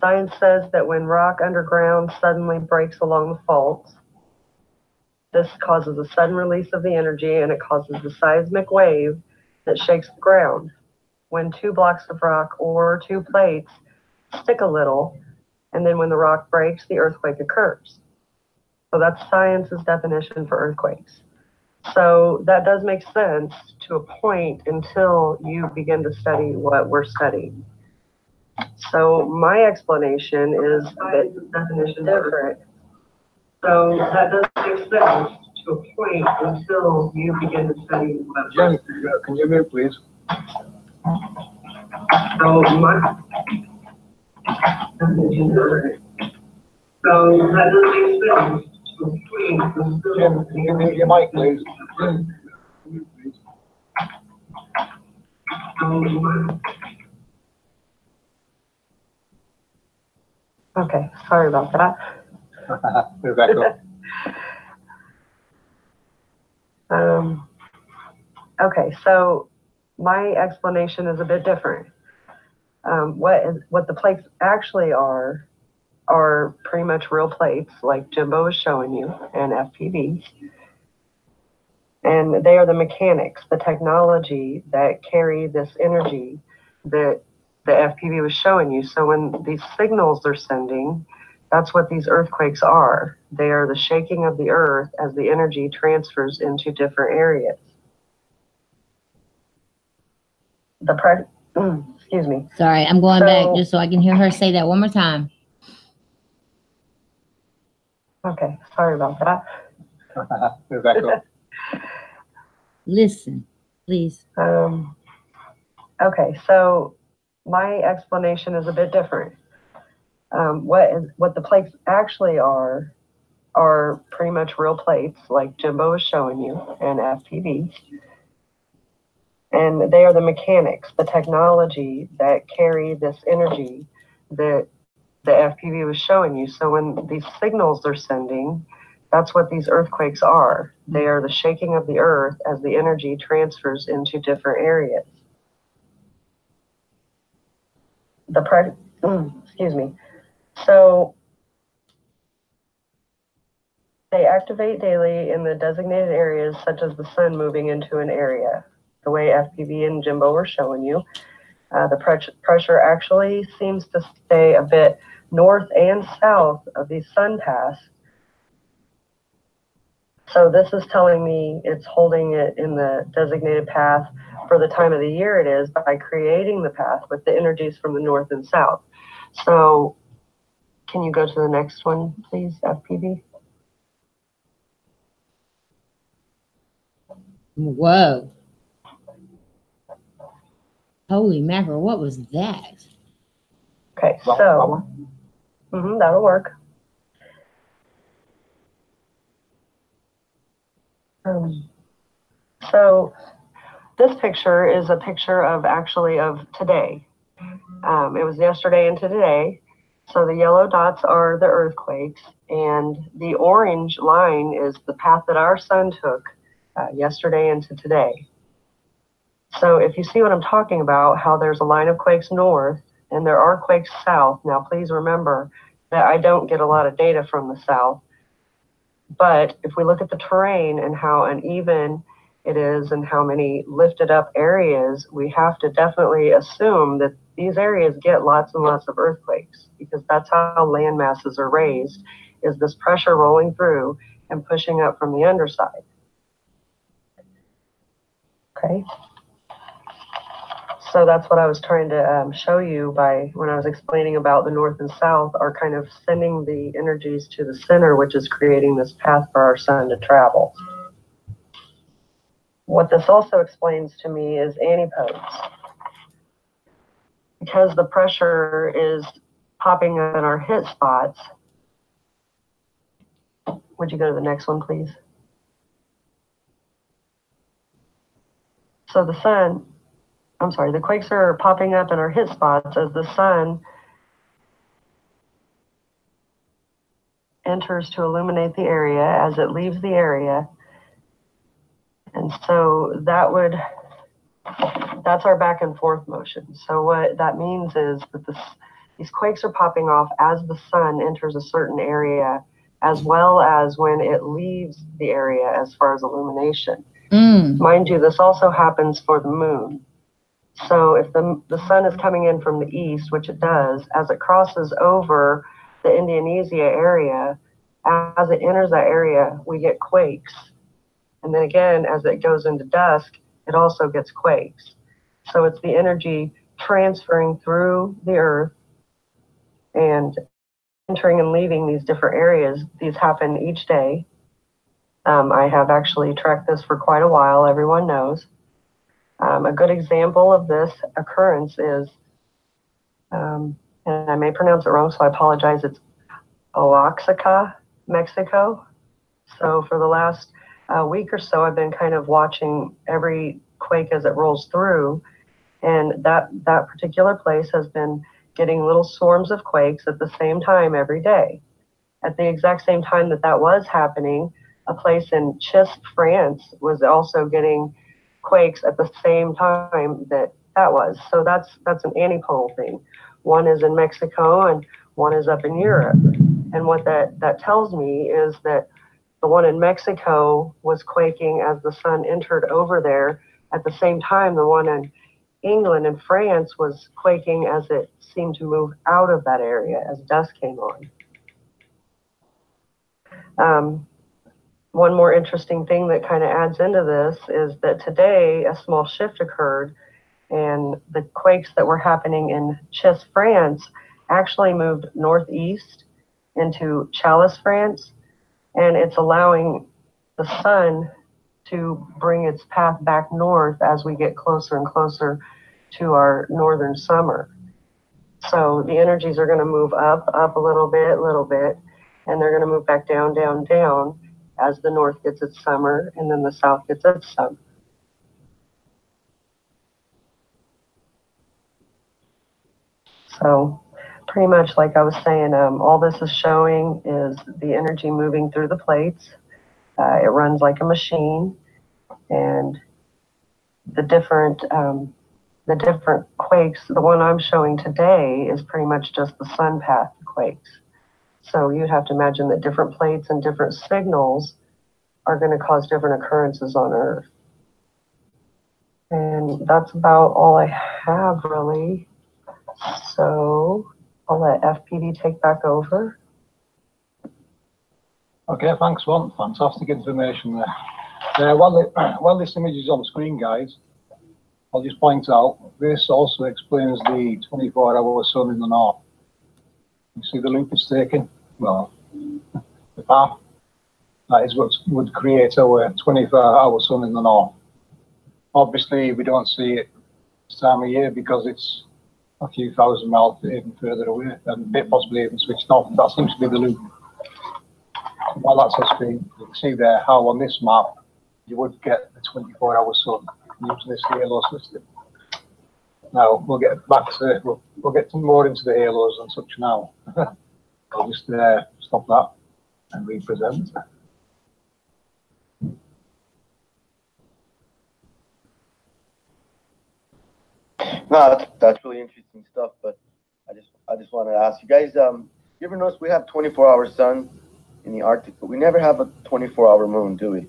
Science says that when rock underground suddenly breaks along the faults, this causes a sudden release of the energy and it causes a seismic wave that shakes the ground. When two blocks of rock or two plates stick a little, and then when the rock breaks, the earthquake occurs. So that's science's definition for earthquakes. So that does make sense to a point until you begin to study what we're studying. So my explanation is that the definition is different. So that does make sense to a point until you begin to study what Jen, can you move, please? So my definition is different. So that does make sense to a point until Jen, can you move your mic, please? Okay, sorry about that. Rebecca. Okay, so my explanation is a bit different. What the plates actually are pretty much real plates, like Jimbo was showing you, and FPV. And they are the mechanics, the technology that carry this energy that the FPV was showing you. So when these signals they're sending, that's what these earthquakes are. They are the shaking of the earth as the energy transfers into different areas. Excuse me. Sorry, I'm going back just so I can hear her say that one more time. Okay, sorry about that. Rebecca. Listen, please. Okay, so my explanation is a bit different. What the plates actually are pretty much real plates, like Jimbo was showing you, and FPV. And they are the mechanics, the technology that carry this energy that the FPV was showing you. So when these signals they're sending, that's what these earthquakes are. They are the shaking of the earth as the energy transfers into different areas. Excuse me. So they activate daily in the designated areas, such as the sun moving into an area. The way FPV and Jimbo were showing you, the pressure actually seems to stay a bit north and south of these sun paths. So this is telling me it's holding it in the designated path for the time of the year it is by creating the path with the energies from the north and south. So can you go to the next one, please, FPV? Whoa. Holy mackerel, what was that? Okay, so that'll work. So this picture is a picture of today. It was yesterday and today. So the yellow dots are the earthquakes, and the orange line is the path that our sun took yesterday into today. So if you see what I'm talking about, how there's a line of quakes north and there are quakes south. Now, please remember that I don't get a lot of data from the south. But if we look at the terrain and how uneven it is and how many lifted up areas, we have to definitely assume that these areas get lots and lots of earthquakes, because that's how land masses are raised, is this pressure rolling through and pushing up from the underside. Okay. So that's what I was trying to show you by when I was explaining about the north and south are kind of sending the energies to the center, which is creating this path for our sun to travel. What this also explains to me is antipodes. Because the pressure is popping up in our hit spots. Would you go to the next one, please? So the quakes are popping up in our hit spots as the sun enters to illuminate the area as it leaves the area. And so that's our back and forth motion. So what that means is that these quakes are popping off as the sun enters a certain area, as well as when it leaves the area as far as illumination. Mind you, this also happens for the moon. So if the sun is coming in from the east, which it does, as it crosses over the Indonesia area, as it enters that area, we get quakes. And then again, as it goes into dusk, it also gets quakes. So it's the energy transferring through the earth and entering and leaving these different areas. These happen each day. I have actually tracked this for quite a while, everyone knows. A good example of this occurrence is, and I may pronounce it wrong, so I apologize, it's Oaxaca, Mexico. So for the last week or so, I've been kind of watching every quake as it rolls through, and that particular place has been getting little swarms of quakes at the same time every day. At the exact same time that was happening, a place in Chis, France was also getting quakes at the same time that was. So that's an antipole thing. One is in Mexico and one is up in Europe. And what that tells me is that the one in Mexico was quaking as the sun entered over there. At the same time, the one in England and France was quaking as it seemed to move out of that area as dusk came on. One more interesting thing that kind of adds into this is that today a small shift occurred, and the quakes that were happening in Chis, France actually moved northeast into Chalice, France, and it's allowing the sun to bring its path back north as we get closer and closer to our northern summer. So the energies are going to move up a little bit, and they're going to move back down, down, down as the north gets its summer and then the south gets its summer. So pretty much like I was saying, all this is showing is the energy moving through the plates. It runs like a machine, and the different quakes, the one I'm showing today is pretty much just the sun path quakes. So you'd have to imagine that different plates and different signals are going to cause different occurrences on Earth. And that's about all I have, really. So I'll let FPD take back over. Okay, thanks, Ron. Fantastic information there. While this image is on screen, guys, I'll just point out, this also explains the 24-hour sun in the north. You see the loop it's taking? Well, the path. That is what would create our 24-hour sun in the north. Obviously, we don't see it this time of year because it's a few thousand miles even further away, and possibly even switched off. That seems to be the loop. While that's on screen, you can see there how on this map you would get the 24-hour sun using this halo system. Now we'll get back to we'll get more into the halos and such now. I'll just stop that and represent. No, that's really interesting stuff. But I just want to ask you guys, you ever notice we have 24-hour sun in the Arctic, but we never have a 24-hour moon, do we?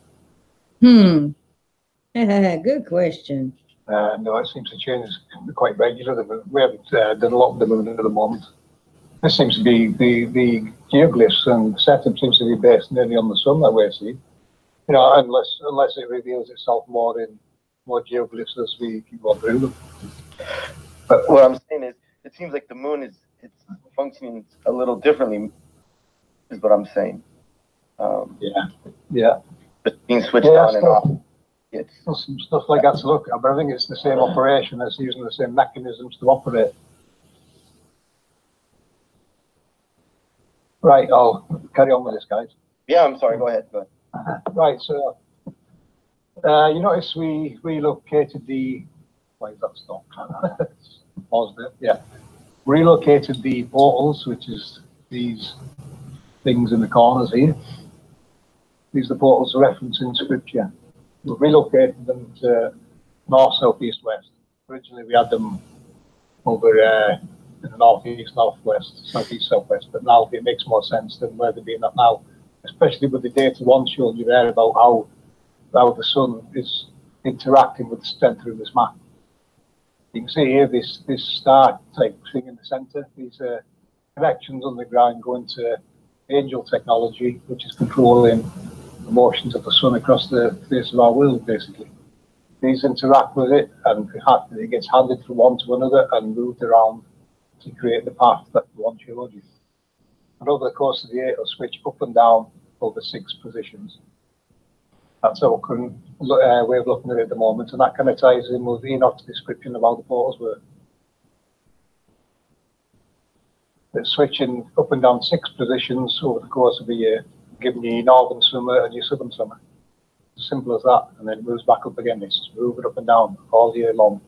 Good question. No, it seems to change quite regularly. We haven't done a lot of the moon at the moment. This seems to be the geoglyphs and setup seems to be based nearly on the sun that we see. You know, unless it reveals itself more in more geoglyphs as we keep on through them. But what I'm saying is, it seems like the moon it's functioning a little differently, is what I'm saying. Yeah. It's being switched on and off. It's some stuff like that to look at, but I think it's the same operation. It's using the same mechanisms to operate. Right, I'll carry on with this, guys. Yeah, I'm sorry. Go ahead. Right, so You notice we relocated the. Why is that stopped? Pause there. Yeah. Relocated the portals, which is these things in the corners here. These are the portals referenced in scripture. We've relocated them to north, south, east, west. Originally we had them over in the north, east, northwest, south, east, southwest, but now it makes more sense than where they're being at now, especially with the data one showing you there about how the sun is interacting with the center of this map. You can see here this star type thing in the center. These are connections on the ground going to angel technology, which is controlling the motions of the sun across the face of our world, basically. These interact with it, and it gets handed from one to another and moved around to create the path that the one showed you. And over the course of the year, it'll switch up and down over 6 positions. That's our current way of looking at it at the moment, and that kind of ties in with Enoch's description of how the portals work. It's switching up and down 6 positions over the course of a year, giving you your northern summer and your southern summer. As simple as that, and then it moves back up again. It's moving up and down all year long.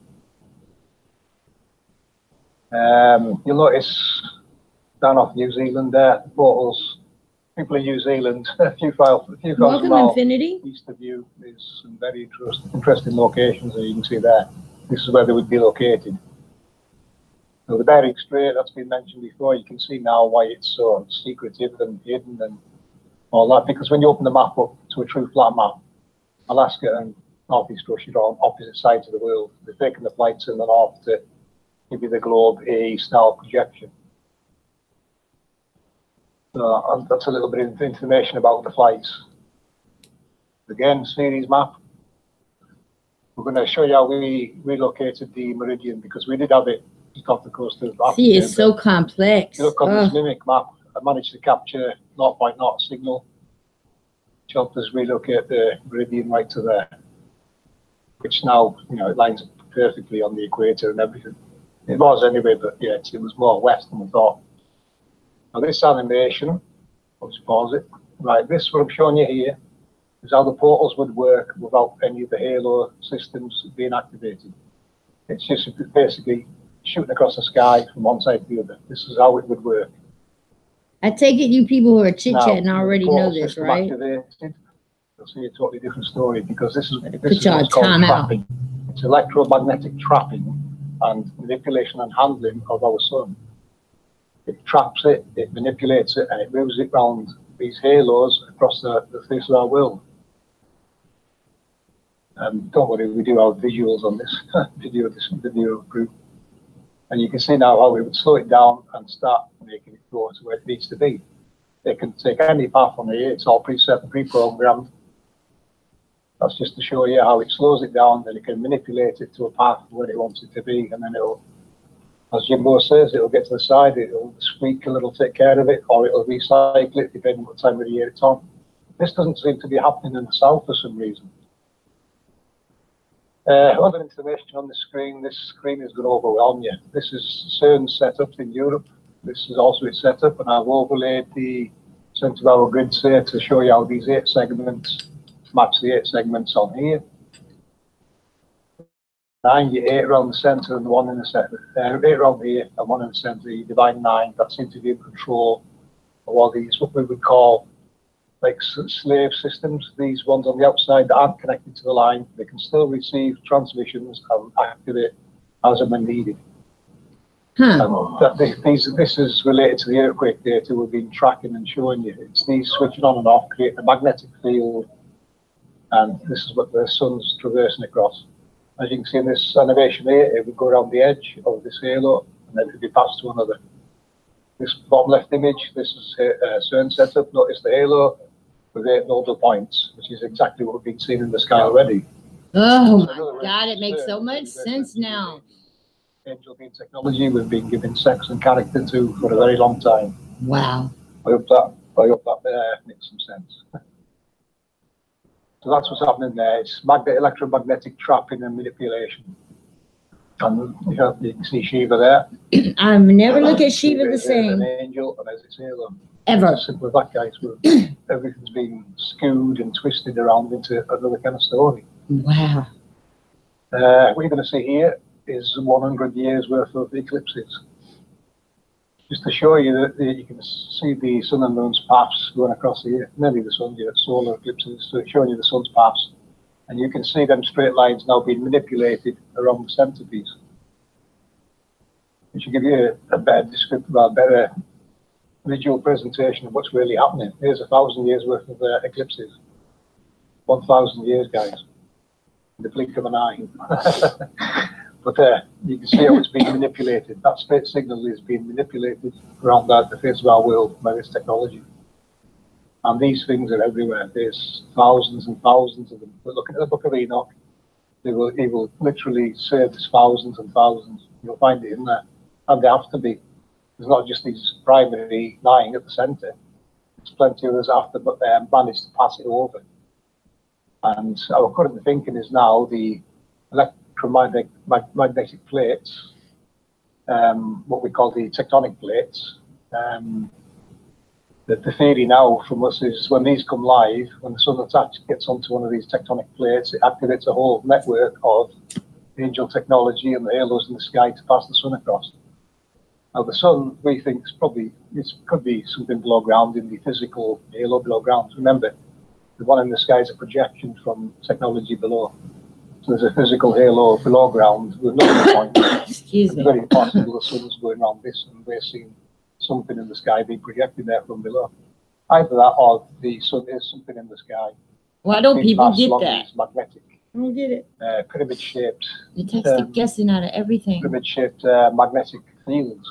You'll notice down off New Zealand there, the portals. People in New Zealand, a few thousand miles east of you, is some very interesting locations that you can see there. This is where they would be located. So the Bering Strait, that's been mentioned before, you can see now why it's so secretive and hidden and all that, because when you open the map up to a true flat map, Alaska and Northeast Russia are on opposite sides of the world. They're taking the flights in the north to give you the globe A style projection. So that's a little bit of information about the flights. Again, series map. We're going to show you how we relocated the meridian, because we did have it just off the coast of Africa. See, it's so complex. You look on this mimic map, I managed to capture 0.0 signal, which helped us relocate the meridian right to there, which now, you know, it lines up perfectly on the equator and everything. It was anyway, but yeah, it was more west than we thought. Now this animation, I'll just pause it. Right, this what I'm showing you here is how the portals would work without any of the halo systems being activated. It's just basically shooting across the sky from one side to the other. This is how it would work. I take it you people who are chit-chatting already know this, right? Activated, you'll see a totally different story, because this is what's called trapping. It's electromagnetic trapping and manipulation and handling of our sun. It traps it, it manipulates it, and it moves it around these halos across the face of our world. Don't worry, we do have visuals on this video group. And you can see now how we would slow it down and start making it go to where it needs to be. It can take any path on here, it's all preset and pre-programmed. That's just to show you how it slows it down, then it can manipulate it to a path where it wants it to be, and then it'll, as Jimbo says, it'll get to the side, it'll squeak a little, take care of it, or it'll recycle it, depending on what time of the year it's on. This doesn't seem to be happening in the south for some reason. Other information on the screen, this screen is going to overwhelm you. This is CERN's setup in Europe. This is also its setup, and I've overlaid the center of our grids here to show you how these 8 segments match the 8 segments on here. 9, you 8 around the center and 1 in the center. 8 around here and 1 in the center. You divide 9. That seems to be in control of all these, what we would call like slave systems. These ones on the outside that aren't connected to the line, they can still receive transmissions and activate as and when needed. This is related to the earthquake data we've been tracking and showing you. It's these switching on and off, creating a magnetic field, and this is what the sun's traversing across. As you can see in this animation here, it would go around the edge of this halo, and then it would be passed to another. This bottom left image, this is CERN setup. Notice the halo with 8 nodal points, which is exactly what we've been seeing in the sky already. Oh my God, it makes so much sense now. Angel being technology we've been giving sex and character to for a very long time. Wow. I hope that makes some sense. So that's what's happening there. It's electromagnetic trapping and manipulation. And you can see Shiva there. I never look at Shiva the same. An angel, and as its halo. Ever. It's simple as that, guys. Everything's been skewed and twisted around into another kind of story. Wow. What you're going to see here is 100 years worth of eclipses. Just to show you that you can see the sun and moon's paths going across the year. Nearly the sun, solar eclipses, so showing you the sun's paths. And you can see them straight lines now being manipulated around the centerpiece. It should give you a better description, a better visual presentation of what's really happening. Here's 1,000 years worth of eclipses. 1,000 years, guys. In the blink of an eye. But you can see how it's being manipulated. That state signal is being manipulated around the face of our world by this technology. And these things are everywhere. There's thousands and thousands of them. But look at the Book of Enoch. He will literally say there's thousands and thousands. You'll find it in there. And they have to be. There's not just these primary lying at the centre. There's plenty of others after, but they managed to pass it over. And our current thinking is now the electromagnetic plates, what we call the tectonic plates. The theory now from us is when these come live, when the sun gets onto one of these tectonic plates, it activates a whole network of angel technology and the halos in the sky to pass the sun across. Now the sun, we think, could be something below ground in the physical halo below ground. Remember, the one in the sky is a projection from technology below. So there's a physical halo below ground with no point. Excuse me. It's very possible the sun's going around this and we're seeing something in the sky being projected there from below. Either that or the sun is something in the sky. Why don't people get that? It's magnetic. I don't get it. Pyramid shaped. You text guessing out of everything. Pyramid shaped magnetic fields.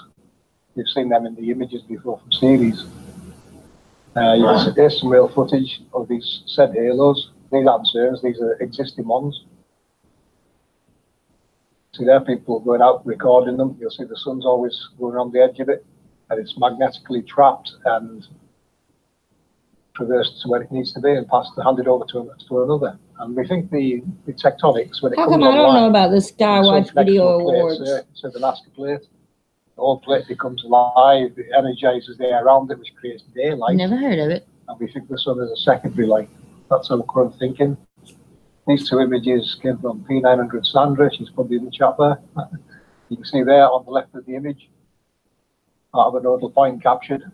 You've seen them in the images before from series. There's some real footage of these said halos. These aren't servers, these are existing ones. See there, people going out recording them. You'll see the sun's always going around the edge of it, and it's magnetically trapped and traversed to where it needs to be and handed over to another. And we think the tectonics, when it comes online... How come I don't know about the Skywatch Video Awards? So the Nazca plate. The whole plate becomes alive, it energizes the air around it, which creates daylight. Never heard of it. And we think the sun is a secondary light. That's our current thinking. These two images came from P900 Sandra. She's probably in the chat there. You can see there on the left of the image, part of a nodal point captured.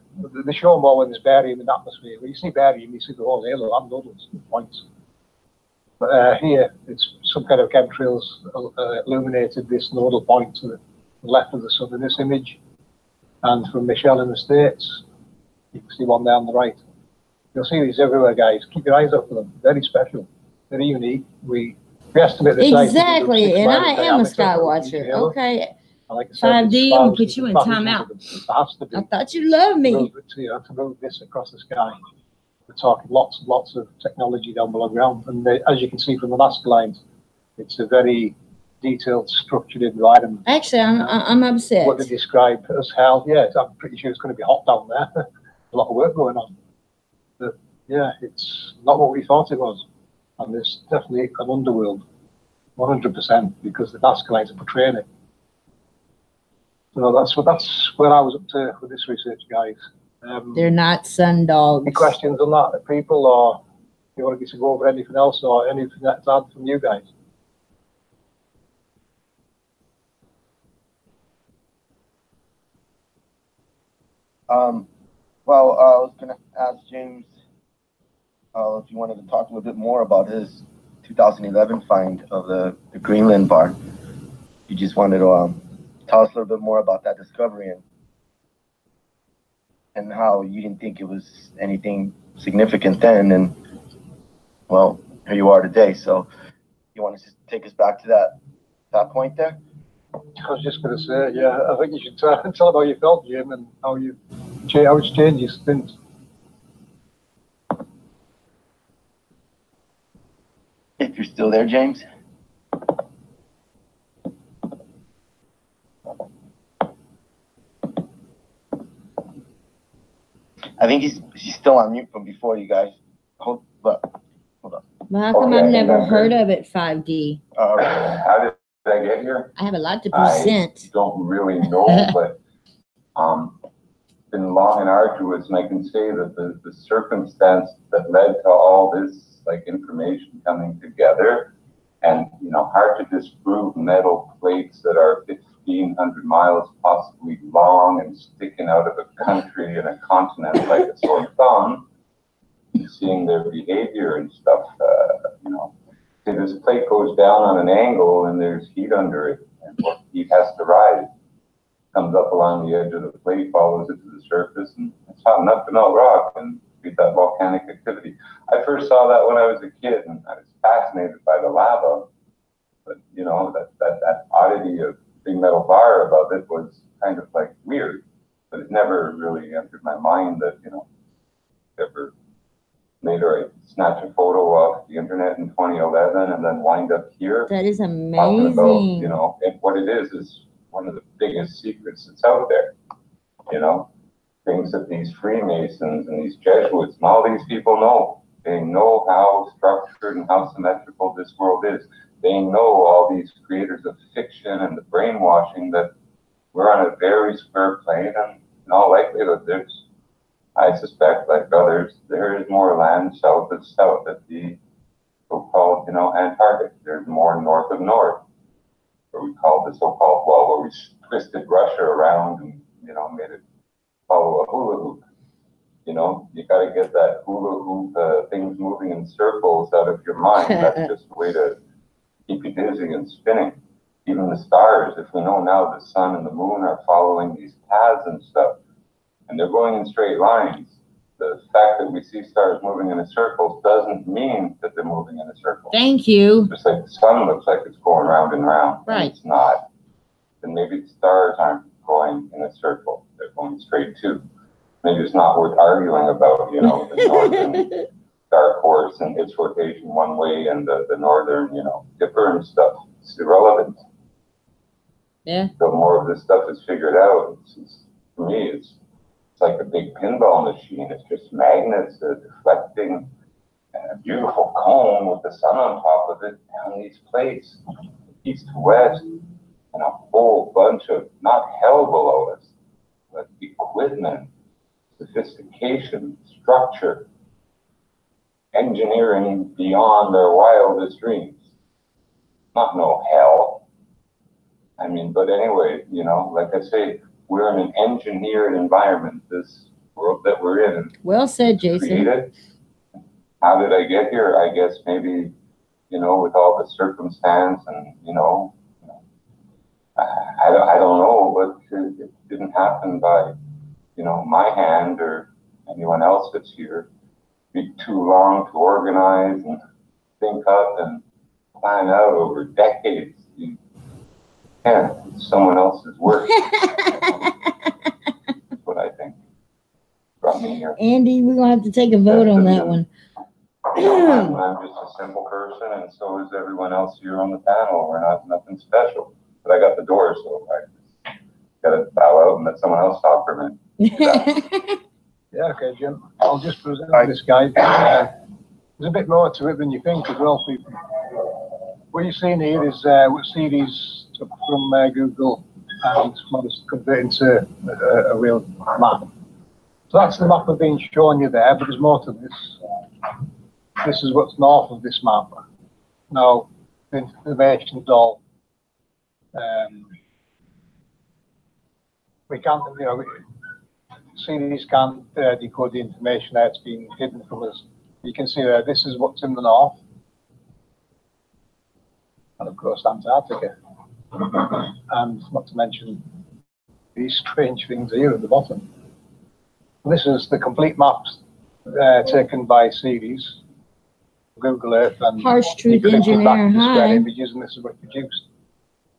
They show more when there's barium in the atmosphere. When you see barium, you see the whole halo and nodals, points. But here, it's some kind of chemtrails illuminated this nodal point to the left of the sun in this image. And from Michelle in the States, you can see one there on the right. You'll see these everywhere, guys. Keep your eyes out for them. Very special, very unique. We estimate the size. Exactly, and I am a Skywatcher. Okay. Like I said, 5D, I'm gonna put you in timeout. I thought you loved me. To move this across the sky. We're talking lots and lots of technology down below ground. And as you can see from the Nazca lines, it's a very detailed, structured environment. Actually, I'm upset. What they describe as hell, yeah, I'm pretty sure it's going to be hot down there. A lot of work going on. But yeah, it's not what we thought it was. And there's definitely an underworld, 100%, because the Nazca lines are portraying it. So that's where I was up to with this research, guys. They're not sun dogs. Any questions on that, people, or you want me to go over anything else, or anything that's added from you guys? Well, I was going to ask James if you wanted to talk a little bit more about his 2011 find of the Greenland bar. You just wanted to tell us a little bit more about that discovery and how you didn't think it was anything significant then, and well, here you are today. So you want to just take us back to that point there? I was just going to say, yeah, I think you should tell them how you felt, Jim, and how it's changed since. If you're still there, James. I think he's still on mute from before, you guys. Hold on. Well, how come I've never heard of it, 5D? How did I get here? I have a lot to present. I don't really know, but it's been long and arduous, and I can say that the circumstance that led to all this information coming together And, you know, hard to disprove metal plates that are 1,500 miles possibly long and sticking out of a country and a continent like a sore thumb, and seeing their behavior and stuff, you know. See, this plate goes down on an angle and there's heat under it, and what heat has to rise. Comes up along the edge of the plate, follows it to the surface, and it's hot enough to melt rock and create that volcanic activity. I first saw that when I was a kid, and I was fascinated by the lava. But you know, that oddity of big metal bar above it was kind of like weird. But it never really entered my mind that, you know, ever later I snatch a photo off the internet in 2011 and then wind up here. That is Talking amazing. about, you know, and what it is one of the biggest secrets that's out there, you know, things that these Freemasons and these Jesuits and all these people know. They know how structured and how symmetrical this world is. They know all these creators of fiction and the brainwashing that we're on a very square plane, and in all likelihood there's, I suspect, like others, there is more land south of south at the so-called, you know, Antarctic. There's more north of north, where we call the so-called, well, where we twisted Russia around and, you know, made it follow a hula hoop. You know, you got to get that hula hoop, things moving in circles out of your mind. That's just a way to keep you dizzy and spinning. Even the stars, if we know now the sun and the moon are following these paths and stuff, and they're going in straight lines, the fact that we see stars moving in a circle doesn't mean that they're moving in a circle. Thank you. Just like the sun looks like it's going round and round. Right. And it's not. Then maybe the stars aren't going in a circle. They're going straight too. Maybe it's not worth arguing about, you know, the northern dark horse and its rotation one way and the northern, you know, dipper and stuff. It's irrelevant. Yeah. The more of this stuff is figured out, it's for me, it's like a big pinball machine. It's just magnets deflecting and a beautiful cone with the sun on top of it down these plates, east to west, and a whole bunch of, not hell below us, but equipment, sophistication, structure, engineering beyond their wildest dreams. Not no hell. I mean, but anyway, you know, like I say, we're in an engineered environment, this world that we're in. Well said, Jason. Created. How did I get here? I guess maybe, you know, with all the circumstance and, you know, I don't know, but it didn't happen by, you know, my hand or anyone else that's here. It'd be too long to organize and think up and plan out over decades. Yeah, it's someone else's work. That's what I think brought me here. Andy, we're going to have to take a vote on that one. You know, I'm just a simple person, and so is everyone else here on the panel. We're not nothing special. But I got the door, so I got to bow out and let someone else talk for a minute. Yeah, okay, Jim. I'll just present this guy. There's a bit more to it than you think as well, people. What you're seeing here is what CDs took from Google and managed to convert into a real map. So that's the map I've been showing you there, but there's more to this. This is what's north of this map. Now, the information's all we can't, you know, CDs can't decode the information that's been hidden from us. You can see there, this is what's in the north. And of course, Antarctica. And not to mention these strange things here at the bottom. This is the complete maps taken by CDs, Google Earth, and Harsh Truth Engineer, hi. images, and this is what produced.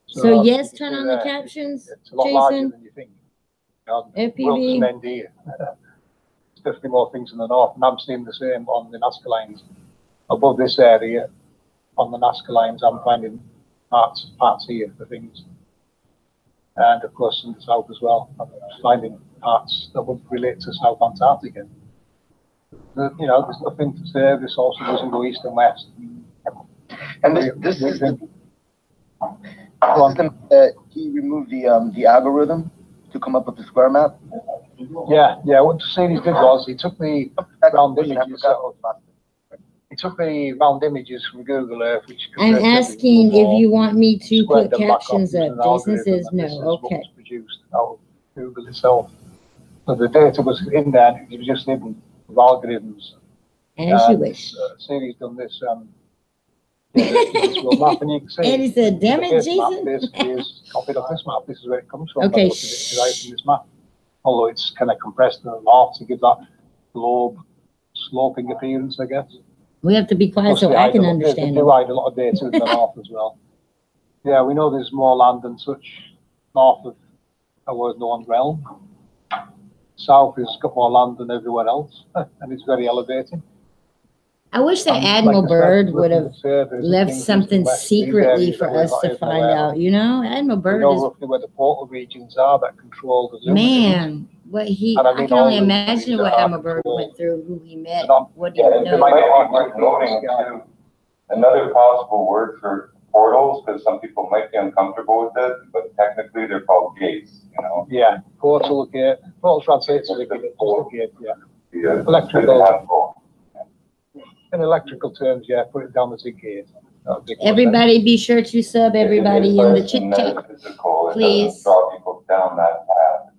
So yes, turn on the captions, it's a lot larger Jason. than you think. You know, FPV. Wilkes here. There's definitely more things in the north, and I'm seeing the same on the Nazca lines. Above this area, on the Nazca lines, I'm finding parts here for things. And of course in the south as well, I'm finding parts that would relate to South Antarctica. But, you know, there's nothing to say this also doesn't go east and west. And this is he removed the algorithm to come up with the square map. Yeah. What Mercedes did was he took the ground images. took the round images from Google Earth, which I'm asking if you want me to put captions up. Jason says no. Okay. Produced out of Google itself. So the data was in there. It was just hidden with algorithms. As you wish. Siri's done this. This world map, and you can see. And he said, "Damn it, Jason!" Map basically is copied off this map. This is where it comes from. Okay. This map, although it's kind of compressed in half to give that globe sloping appearance, I guess. We have to be quiet so I can understand. They hide a lot of data in the north as well. Yeah, we know there's more land and such north of our known realm. South has got more land than everywhere else, and it's very elevated. I wish that Admiral Byrd would have left something secretly for us to find out. You know, Admiral Byrd is roughly where the portal regions are that control the man. What he, I can only imagine what Admiral Byrd went through, who he met, what he knows. It might be worth noting too. Another possible word for portals, because some people might be uncomfortable with it, but technically they're called gates. You know. Yeah, portal gate. Portal translates to the gate. Yeah. Electrical. In electrical terms, yeah, put it down as a gate. Everybody be sure to sub everybody in the chit chat, please. Draw people down that path.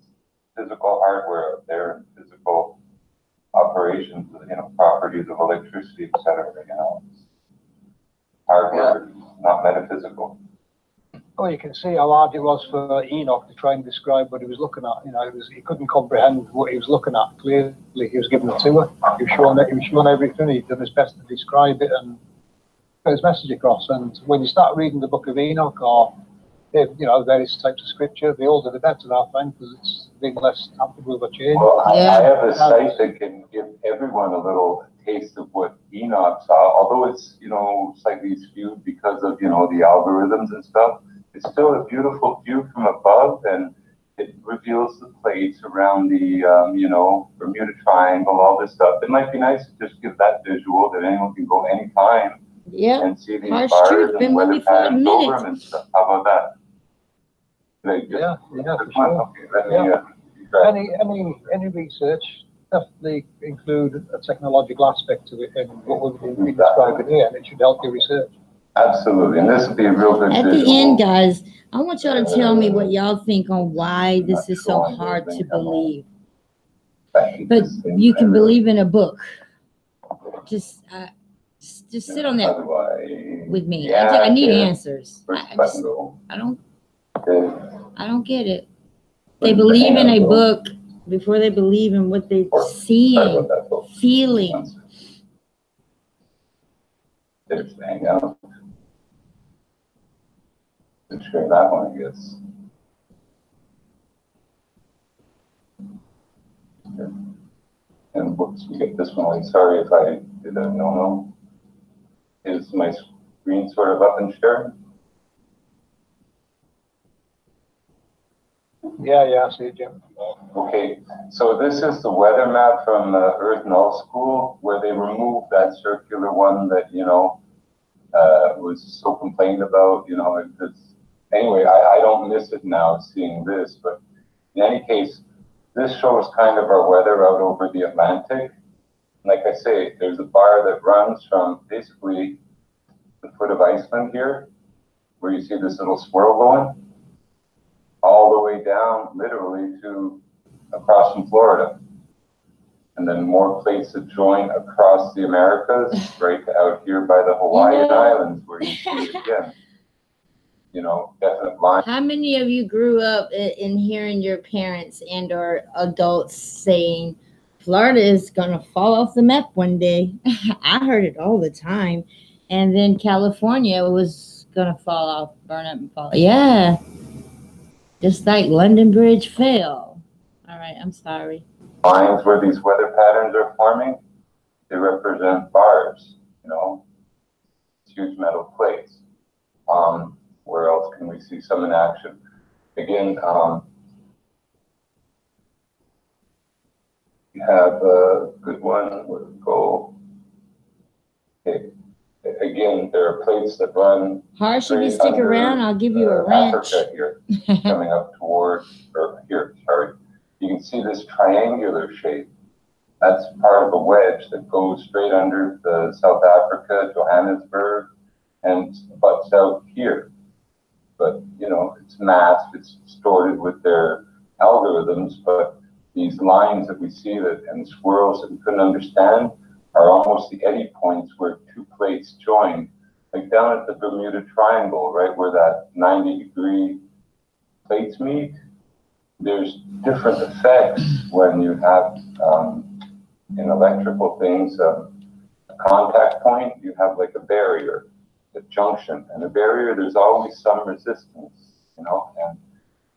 Physical hardware up there, physical operations, you know, properties of electricity, etc. You know, hardware, not metaphysical. Well, you can see how hard it was for Enoch to try and describe what he was looking at. You know, he couldn't comprehend what he was looking at. Clearly, he was given a tour. He was shown everything. He'd done his best to describe it and put his message across. And when you start reading the Book of Enoch or, you know, various types of scripture, the older the better, I find, because it's being less tampered with or changed. Well, I have a site that can give everyone a little taste of what Enoch saw, although it's, you know, slightly skewed because of, you know, the algorithms and stuff. It's still a beautiful view from above, and it reveals the plates around the, you know, Bermuda Triangle, all this stuff. It might be nice to just give that visual that anyone can go anytime and see these bars and weather patterns over them and stuff. How about that? Yeah, for sure. Okay, any research definitely include a technological aspect to it in what we've been describing here, and it should help your research. Absolutely, and this would be a real good At the end, guys, I want y'all to tell me what y'all think on why this is so hard to believe. But you can believe in a book. Just sit on that with me. I need answers. I don't get it. They believe in a book before they believe in what they're seeing, feeling. Just hang out. Share that one, I guess. Okay. And whoops, we get this one. Sorry if I did a no. Is my screen sort of up and shared? Yeah, I see it, Jim. Okay, so this is the weather map from Earth Null School, where they removed that circular one that, you know, was so complained about, you know, anyway, I don't miss it now seeing this, but in any case, this shows kind of our weather out over the Atlantic. Like I say, there's a bar that runs from basically the foot of Iceland here, where you see this little swirl going, all the way down, literally, to across from Florida. And then more plates that join across the Americas, right out here by the Hawaiian Islands, where you see it again. You know, definite line. How many of you grew up in hearing your parents and or adults saying, Florida is going to fall off the map one day? I heard it all the time. And then California was going to fall off, burn up and fall. Yeah. Just like London Bridge fell. All right, I'm sorry. Lines where these weather patterns are forming, they represent bars, you know, huge metal plates. Where else can we see some in action? Again, you have a good one. Where we go? Okay. Again, there are plates that run. Harsh, if you stick around, I'll give you a wrench. Africa here, coming up toward, or here, sorry. You can see this triangular shape That's part of a wedge that goes straight under the South Africa, Johannesburg, and butts out here. But, you know, it's masked, it's distorted with their algorithms, but these lines that we see that and swirls that we couldn't understand are almost the eddy points where two plates join. Like down at the Bermuda Triangle, right where that 90-degree plates meet, there's different effects when you have in electrical things, a contact point, you have like a barrier, a junction, and a barrier, there's always some resistance, you know, and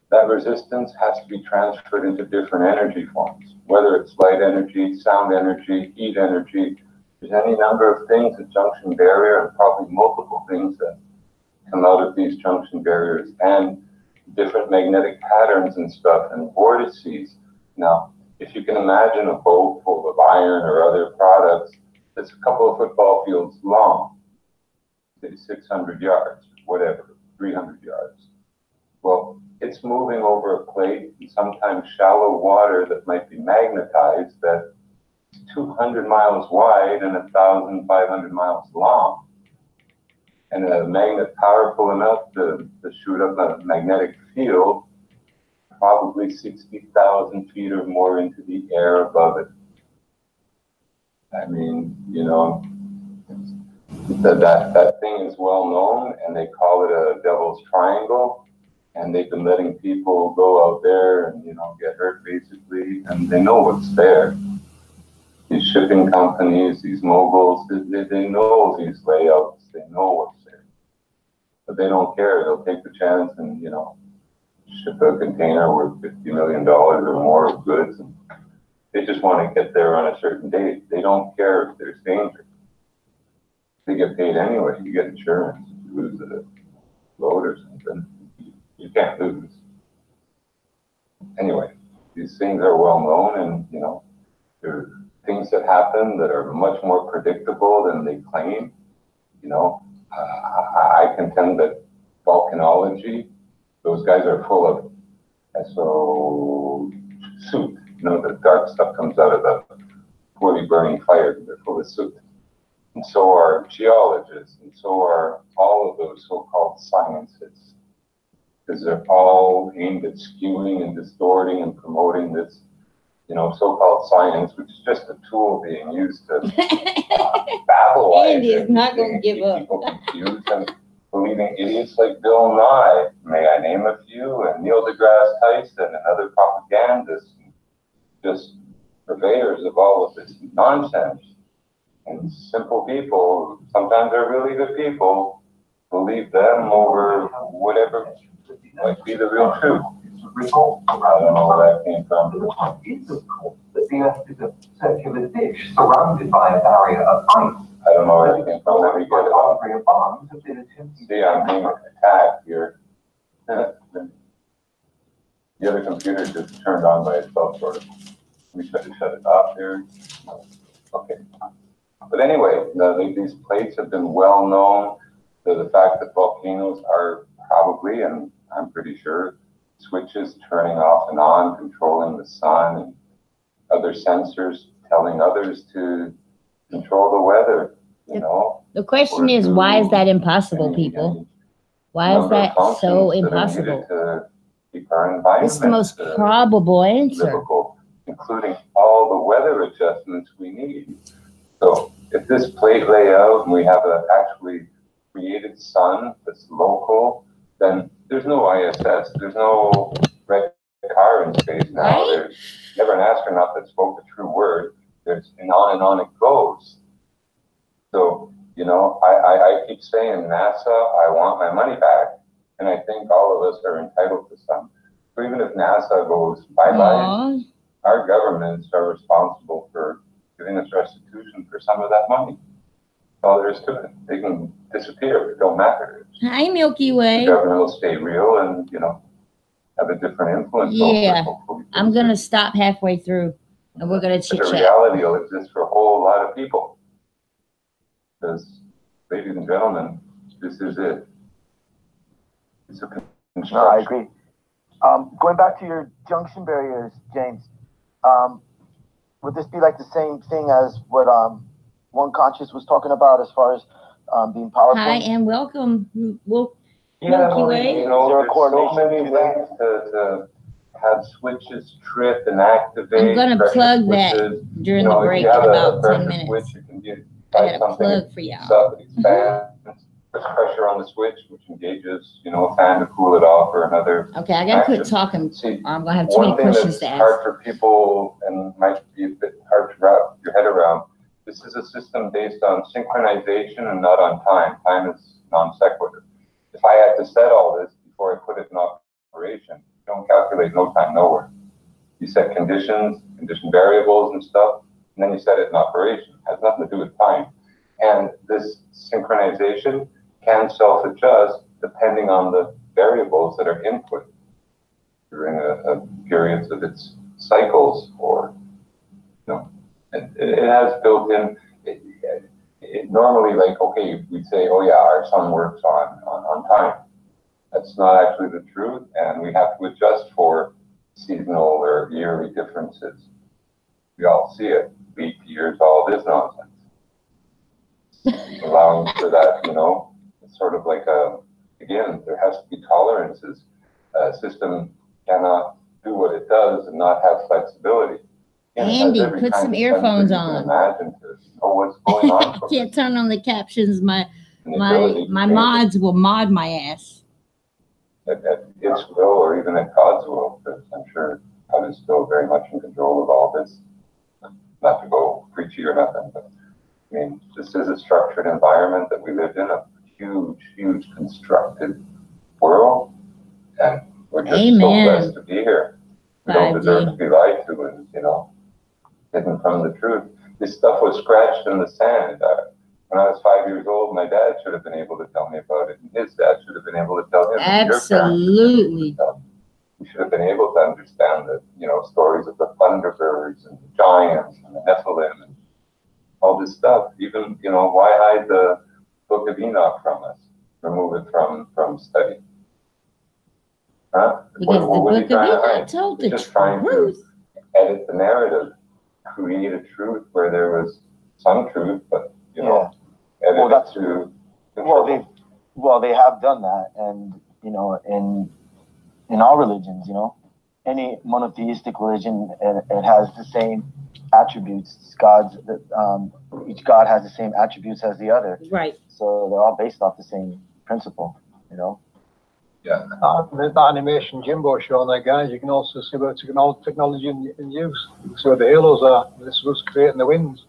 that resistance has to be transferred into different energy forms, whether it's light energy, sound energy, heat energy. There's any number of things, a junction barrier, and probably multiple things that come out of these junction barriers, and different magnetic patterns and stuff, and vortices. Now, if you can imagine a boat full of iron or other products that's a couple of football fields long, say 600 yards, whatever, 300 yards. Well, it's moving over a plate, and sometimes shallow water that might be magnetized, that 200 miles wide and 1,500 miles long. And a magnet powerful enough to shoot up a magnetic field, probably 60,000 feet or more into the air above it. I mean, you know, that thing is well known, and they call it a devil's triangle, and they've been letting people go out there and, you know, get hurt basically, and they know what's there. These shipping companies, these moguls, they know these layouts, they know what's there. But they don't care, they'll take the chance and, you know, ship a container worth $50 million or more of goods, and they just want to get there on a certain date. They don't care if there's danger. They get paid anyway. You get insurance. If you lose a load or something, you can't lose. Anyway, these things are well known, and, you know, there are things that happen that are much more predictable than they claim. You know, I contend that volcanology, those guys are full of soot. You know, the dark stuff comes out of the poorly burning fire. They're full of soot. And so are geologists, and so are all of those so-called sciences, because they're all aimed at skewing and distorting and promoting this, you know, so-called science, which is just a tool being used to babble. Andy is not going to give up. People confused and believing idiots like Bill Nye, may I name a few, and Neil deGrasse Tyson and other propagandists, just purveyors of all of this nonsense. And simple people, sometimes they're really good people, believe them over whatever might be the real truth. I don't know where that came from. The point is, of course, that the Earth is a circular dish surrounded by a barrier of ice. I don't know where that came from. Let me get it on. See, I'm being attacked here. The other computer just turned on by itself, sort of. We should shut it off here. Okay. But anyway, these plates have been well known. The fact that volcanoes are probably, and I'm pretty sure, switches turning off and on, controlling the sun, and other sensors telling others to control the weather, you know. The question is, why is that impossible, people? Why is that so impossible? To keep our environment, it's the most probable answer. Livable, including all the weather adjustments we need. So if this plate layout and we have an actually created sun that's local, then there's no ISS, there's no red car in space now. Right? There's never an astronaut that spoke a true word. There's and on it goes. So, you know, I keep saying, NASA, I want my money back. And I think all of us are entitled to some. So even if NASA goes bye-bye, our governments are responsible for giving us restitution for some of that money. All there is to it. They can disappear. It don't matter. Hi, Milky Way. The government will stay real and, you know, have a different influence. Yeah. I'm going to stop halfway through and we're going to chit-chat. The reality will exist for a whole lot of people. Because, ladies and gentlemen, this is it. It's a construction. No, I agree. Going back to your junction barriers, James, would this be like the same thing as what One Conscious was talking about as far as being powerful? Hi and welcome. Well, Yeah, Milky Way. you know, Is there a there's so correlation many to that? ways to have switches trip and activate. I'm gonna pressure plug switches. that during You know, the break if you in have about a 10 pressure minutes. switch, you can get I by got a something plug for y'all. stuff that expands, puts pressure on the switch, which engages, you know, a fan to cool it off or another. Okay, I gotta quit action. talking. See, I'm gonna have too many one thing questions that's to hard ask. for people and might be a bit hard to wrap your head around. This is a system based on synchronization and not on time. Time is non sequitur. If I had to set all this before I put it in operation, you don't calculate no time nowhere. You set conditions, condition variables and stuff, and then you set it in operation. It has nothing to do with time. And this synchronization can self-adjust depending on the variables that are input during a periods of its cycles, or, you know, it has built in, it normally, like, okay, we'd say, oh yeah, our sun works on time. That's not actually the truth, and we have to adjust for seasonal or yearly differences. We all see it, leap years, all this nonsense. Allowing for that, you know, it's sort of like again, there has to be tolerances. A system cannot do what it does and not have flexibility. Andy, put some earphones on. Imagine to know what's going on. I can't turn on the captions. My mods will mod my ass. At its will, or even at God's will, because I'm sure God is still very much in control of all this. Not to go preachy or nothing, but I mean, this is a structured environment that we live in, a huge constructed world, and we're just so blessed to be here. We don't deserve to be lied to and, you know, hidden from the truth. This stuff was scratched in the sand. When I was 5 years old, my dad should have been able to tell me about it, and his dad should have been able to tell him. Absolutely. We should have been able to understand the, you know, stories of the Thunderbirds and the giants and the Nephilim and all this stuff. Even, you know, why hide the Book of Enoch from us? Remove it from study. Huh? Because the Book of Enoch told the truth. Trying to edit the narrative, create a truth where there was some truth, but, you know, well, that's true. Well, they have done that, and, you know, in all religions, you know, any monotheistic religion, it has the same attributes. Each god has the same attributes as the other. Right. So they're all based off the same principle, you know. Yeah. That animation Jimbo showing there, guys, you can also see where technology in use. See where the halos are. This was creating the winds.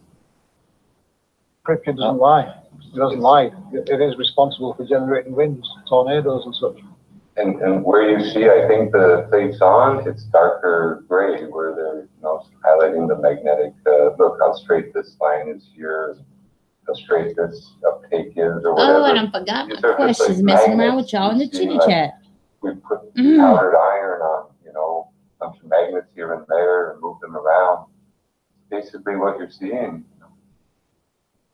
Pripyat doesn't lie. It doesn't lie. It is responsible for generating winds, tornadoes and such. And where you see, I think the plates on, it's darker gray, where they're, you know, highlighting the magnetic. Look how straight this line is here, how straight this uptake is, or whatever. Oh, and I forgot my questions, like messing around with y'all in the chitty chat. We put powdered iron on, you know, a bunch of magnets here and there, and move them around. Basically, what you're seeing,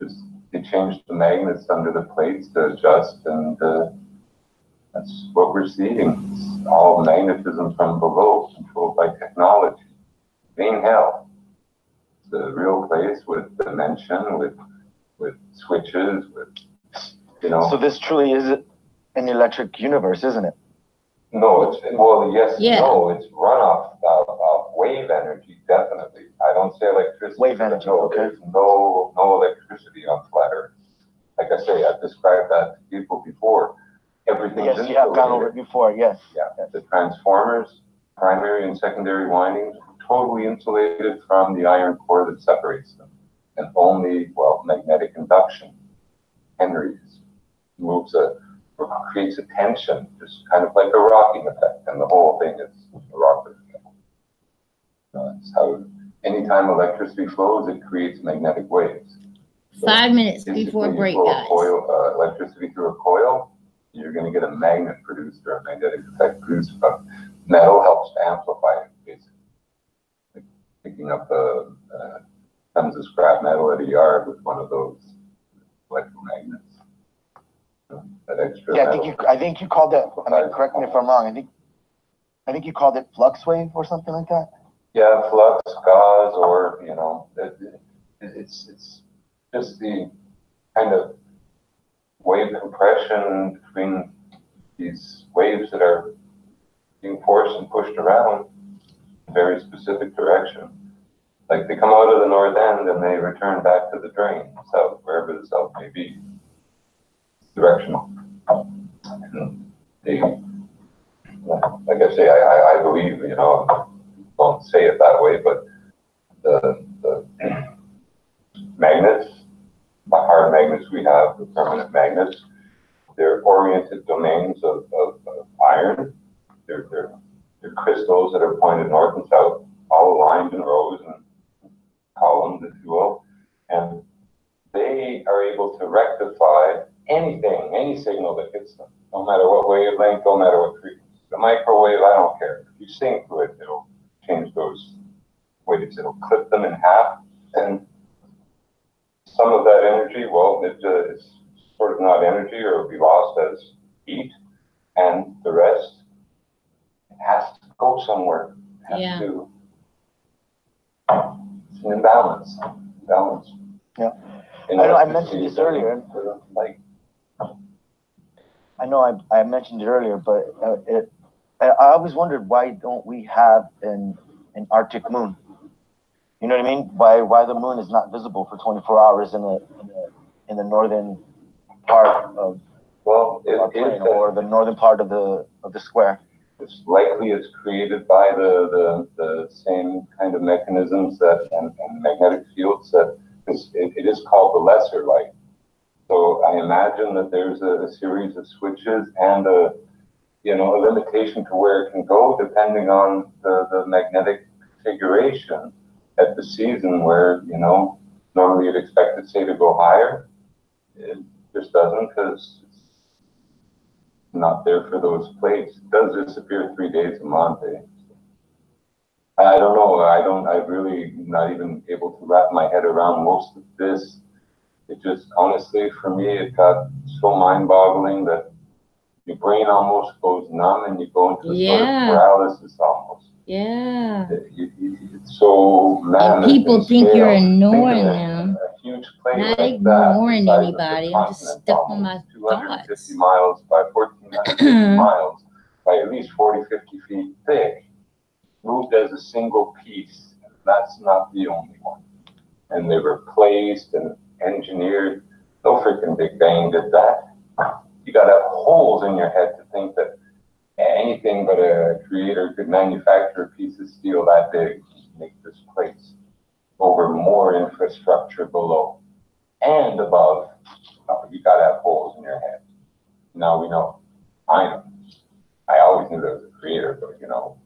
just they change the magnets under the plates to adjust, and that's what we're seeing. It's all magnetism from below, controlled by technology. Being hell. It's a real place with dimension, with switches, with, you know. So this truly is an electric universe, isn't it? No, it's, well, yes, no, it's runoff of wave energy, definitely. I don't say electricity. Wave energy, no, okay. There's no electricity on flat Earth. Like I say, I've described that to people before. Everything. Yes, you have gone over it before, yes. Yeah, the transformers, primary and secondary windings, totally insulated from the iron core that separates them. And only, well, magnetic induction, Henry's, moves creates a tension, just kind of like a rocking effect, and the whole thing is a rocket effect. That's how, anytime electricity flows, it creates magnetic waves. So 5 minutes before break, guys. Electricity through a coil, you're going to get a magnet produced, or a magnetic effect produced from metal. Helps to amplify it, basically. Like picking up tons of scrap metal at a yard with one of those electromagnets. That extra metal. I think you called that, I mean, correct me if I'm wrong, I think you called it flux wave or something like that? Yeah, flux, gauze, or, you know, it's just the kind of wave compression between these waves that are being forced and pushed around in a very specific direction. Like they come out of the north end and they return back to the drain, south, wherever the south may be. It's directional. And they, like I say, I believe, you know, I won't say it that way, but the magnets, the hard magnets we have, the permanent magnets, they're oriented domains of iron. They're crystals that are pointed north and south, all aligned in rows and columns, if you will. And they are able to rectify anything, any signal that hits them, no matter what wavelength, no matter what frequency. The microwave, I don't care. If you sing through it, it'll change those waves. It'll clip them in half. And some of that energy, well, it's sort of not energy, or it'll be lost as heat. And the rest has to go somewhere. It has to. It's an imbalance. Balance. Yeah. I mentioned this earlier. Like, I know I mentioned it earlier, but I always wondered, why don't we have an Arctic moon? You know what I mean? Why the moon is not visible for 24 hours in the northern part of our plane, or the northern part of the square? It's likely it's created by the same kind of mechanisms that and magnetic fields that it is called the lesser light. So I imagine that there's a series of switches and a limitation to where it can go depending on the magnetic configuration at the season, where, you know, normally you'd expect it, say, to go higher. It just doesn't, because it's not there for those plates. It does disappear 3 days a month. I don't know. I'm really not even able to wrap my head around most of this. It just, honestly, for me, it got so mind-boggling that your brain almost goes numb and you go into a sort of paralysis almost. Yeah. It's so mammoth. And people think you're ignoring them. A huge plane not like ignoring that, anybody. I'm just stuck on my 250 thoughts. miles by 1,450 miles by at least 40, 50 feet thick, moved as a single piece. That's not the only one. And they were placed and engineered. No freaking Big Bang did that. You got to have holes in your head to think that anything but a creator could manufacture a piece of steel that big and make this place over more infrastructure below and above. You got to have holes in your head. Now we know. I know. I always knew there was a creator, but, you know,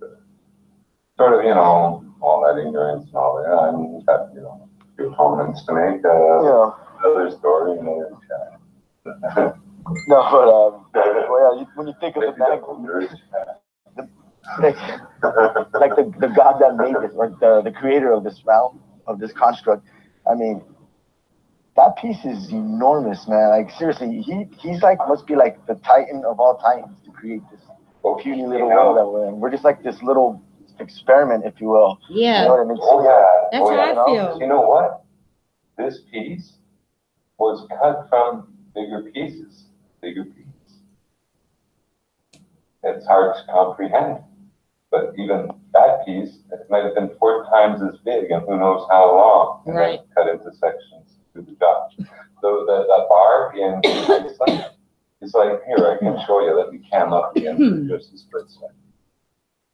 sort of, you know, all that ignorance and all that. I mean, you got, you know, a few comments to make. Another story, another chat. No, but well, when you think of the magnet, like the God that made this, or the creator of this realm, of this construct, I mean, that piece is enormous, man. Like, seriously, he's like, must be like the titan of all titans to create this puny little world that we're in. We're just like this little experiment, if you will. Yeah. You know what I mean? Oh, yeah. That's how I feel. You know what? This piece was cut from bigger pieces. It's hard to comprehend. But even that piece, it might have been 4 times as big, and who knows how long. And right. Cut into sections to the job. So the bar in Iceland, it's like, here, I can show you. Let me cam up again for just a split second.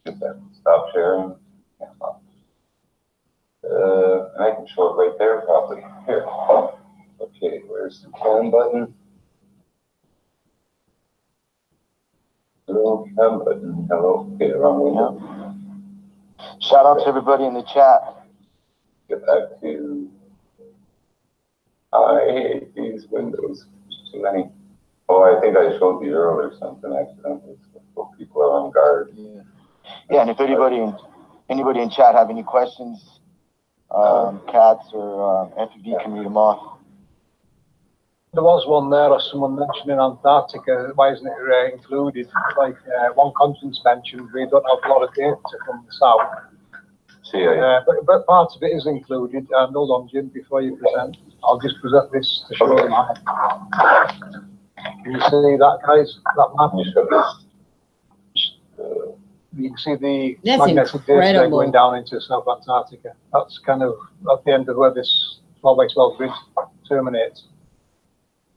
Just that. Stop sharing. Cam up. And I can show it right there, probably. Here. Okay, where's the cam button? Hello, cam button. Hello. Okay, wrong window. Shout out to everybody in the chat. Get back to. I hate these windows. There's too many. Oh, I think I showed the URL or something accidentally, so people are on guard. Yeah, and if anybody in chat have any questions, Cats or FB can read them off. There was one there, or someone mentioning Antarctica. Why isn't it included? Like one conference mentioned, we don't have a lot of data from the south. See, but part of it is included. Hold on, Jim, before you present. I'll just present this to show them. Can you see that, guys? That map? You can see the magnetic disk going down into South Antarctica. That's kind of at the end of where this 12x12 grid terminates.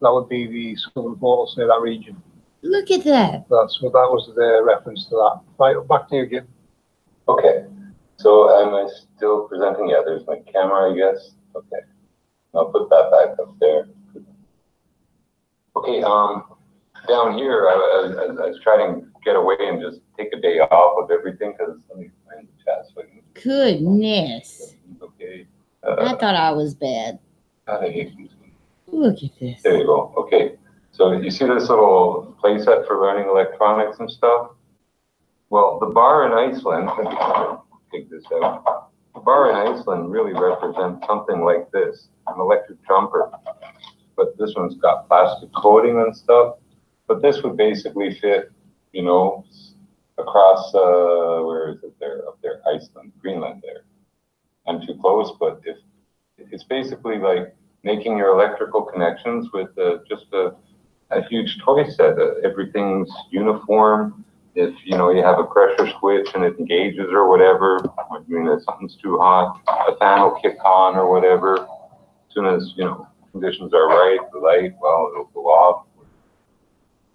That would be the southern portal, say, that region. Look at that. That's what that was the reference to that. Right, back to you, Jim. Okay. So am I still presenting? Yeah, there's my camera, I guess. Okay. I'll put that back up there. Okay, down here, I was trying to get away and just take a day off of everything because let me find the chat so I can. Goodness. Okay. I thought I was bad. God, I hate these. Look at this. There you go. Okay. So you see this little playset for learning electronics and stuff? Well, the bar in Iceland, let me take this out. The bar in Iceland really represents something like this, an electric jumper. But this one's got plastic coating and stuff. But this would basically fit, you know, across, where is it there? Up there, Iceland, Greenland there. I'm too close, but if it's basically like making your electrical connections with just a huge toy set. Everything's uniform. If, you know, you have a pressure switch and it engages or whatever, I mean, if something's too hot, a fan will kick on or whatever. As soon as, you know, conditions are right, the light, well, it'll go off.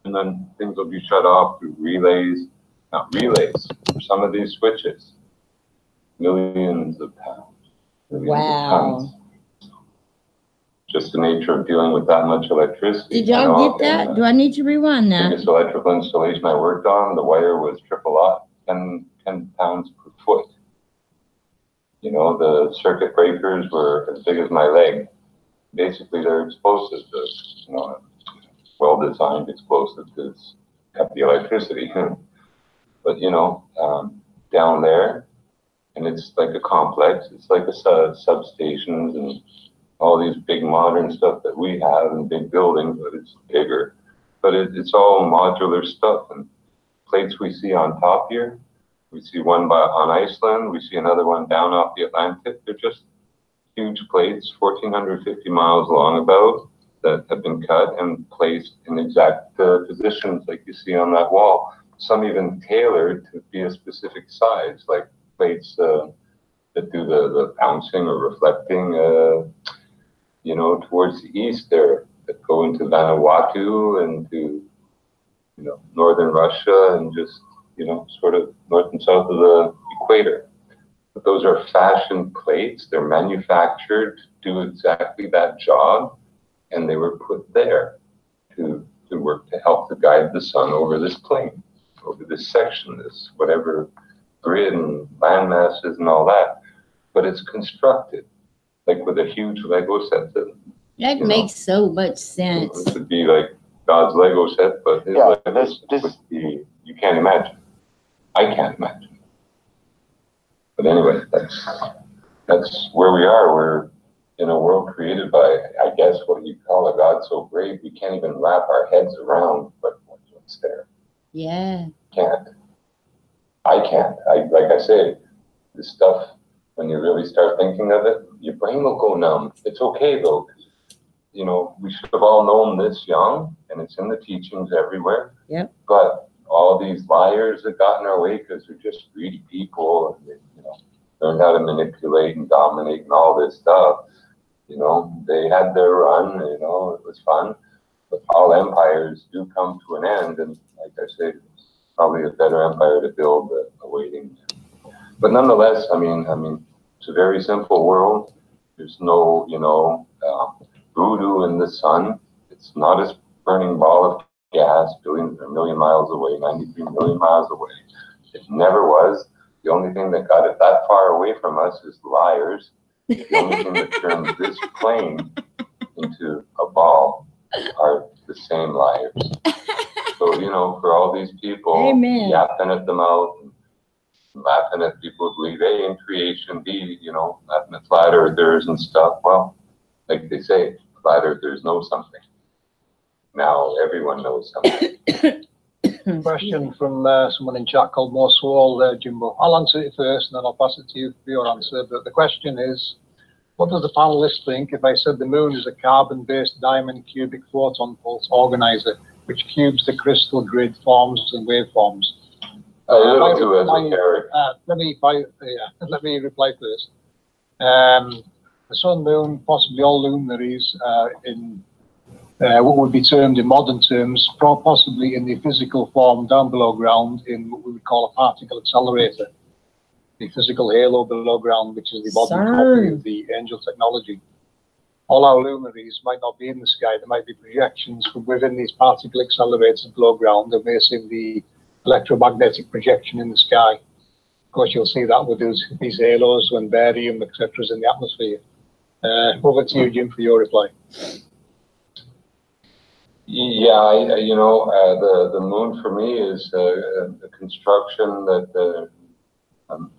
And then things will be shut off through relays. Not relays, for some of these switches. Millions of pounds. Millions of tons. Just the nature of dealing with that much electricity. Did y'all get that? Do I need to rewind that? The biggest electrical installation I worked on, the wire was triple lot, 10 pounds per foot. You know, the circuit breakers were as big as my leg. Basically, they're explosive. You know, well-designed explosive to cut the electricity. But, you know, down there, and it's like a complex. It's like a substations and all these big modern stuff that we have in big buildings, but it's bigger. But it's all modular stuff. And plates we see on top here, we see one on Iceland, we see another one down off the Atlantic. They're just huge plates, 1,450 miles long about, that have been cut and placed in exact positions like you see on that wall. Some even tailored to be a specific size, like plates that do the bouncing or reflecting, you know, towards the east there, that go into Vanuatu and to, you know, northern Russia and just, you know, sort of north and south of the equator. But those are fashioned plates. They're manufactured to do exactly that job, and they were put there to work to help to guide the sun over this plane, over this section, this whatever grid and land masses and all that. But it's constructed like with a huge Lego set. That makes so much sense. This would be like God's Lego set, but his Lego set would be, you can't imagine. I can't imagine. But anyway, that's where we are. We're in a world created by, I guess, what you call a God so great, we can't even wrap our heads around what's there. Yeah. Can't. I can't. Like I say, this stuff, when you really start thinking of it, your brain will go numb. It's okay though, because, you know, we should have all known this young, and it's in the teachings everywhere. Yep. But all these liars that got in our way because they're just greedy people, and they, you know, learned how to manipulate and dominate and all this stuff. You know, they had their run. You know, it was fun. But all empires do come to an end, and like I said, it's probably a better empire to build awaiting. But nonetheless, I mean, it's a very simple world. There's no, you know, voodoo in the sun. It's not a burning ball of gas, billions or a million miles away, 93 million miles away. It never was. The only thing that got it that far away from us is liars. The only thing that turns this plane into a ball are the same liars. So, you know, for all these people yapping at the mouth, laughing at people who believe A in creation, B, you know, laughing at flat earthers and stuff. Well, like they say, flat earthers know something. Now everyone knows something. Question from someone in chat called More Swall there, Jimbo. I'll answer it first and then I'll pass it to you for your answer. But the question is, what does the panelist think if I said the moon is a carbon-based diamond cubic photon pulse organizer, which cubes the crystal grid forms and waveforms? Let me reply first. The sun, moon, possibly all luminaries in what would be termed in modern terms, possibly in the physical form down below ground in what we would call a particle accelerator, the physical halo below ground, which is the modern copy of the angel technology. All our luminaries might not be in the sky. There might be projections from within these particle accelerators below ground that may see the electromagnetic projection in the sky. Of course, you'll see that with these halos when barium, etc., is in the atmosphere. Over to you, Jim, for your reply. Yeah, the moon for me is a construction that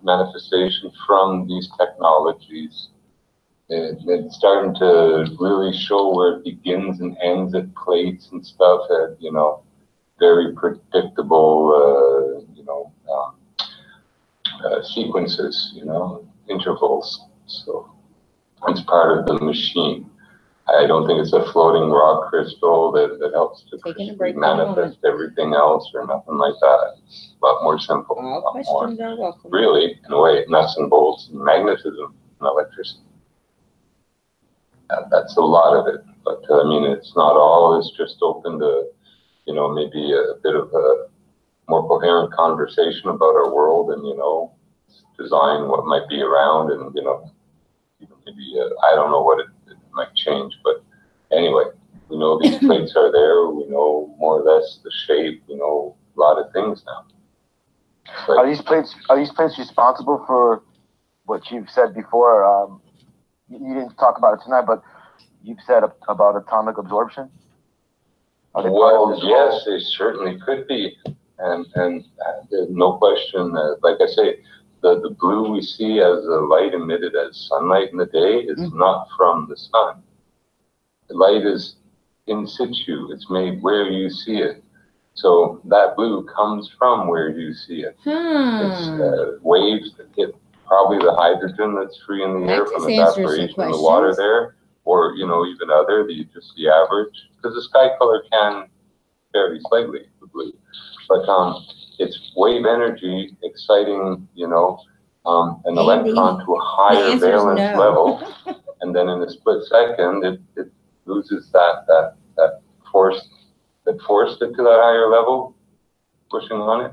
manifestation from these technologies. It's starting to really show where it begins and ends at plates and stuff at, very predictable, sequences, intervals. So it's part of the machine. I don't think it's a floating rock crystal that helps to manifest everything else or nothing like that. It's a lot more simple. All questions are welcome. Really, in a way, nuts and bolts and magnetism and electricity. That's a lot of it. But it's not all. It's just open to, maybe a bit of a more coherent conversation about our world and, design what might be around and, maybe, I don't know what it might change, but anyway, we know these plates are there. We know more or less the shape. We know a lot of things now. But Are these plates responsible for what you've said before? You didn't talk about it tonight, but you've said about atomic absorption. Well, yes, they certainly could be, and there's no question. Like I say, the blue we see as the light emitted as sunlight in the day is not from the sun. The light is in situ. It's made where you see it. So that blue comes from where you see it. It's waves that hit probably the hydrogen that's free in the air from evaporation in the water there, or even other, just the average, because the sky color can vary slightly, the blue, but it's wave energy exciting, an electron to a higher valence level, and then in a split second, it loses that force that forced it to that higher level, pushing on it,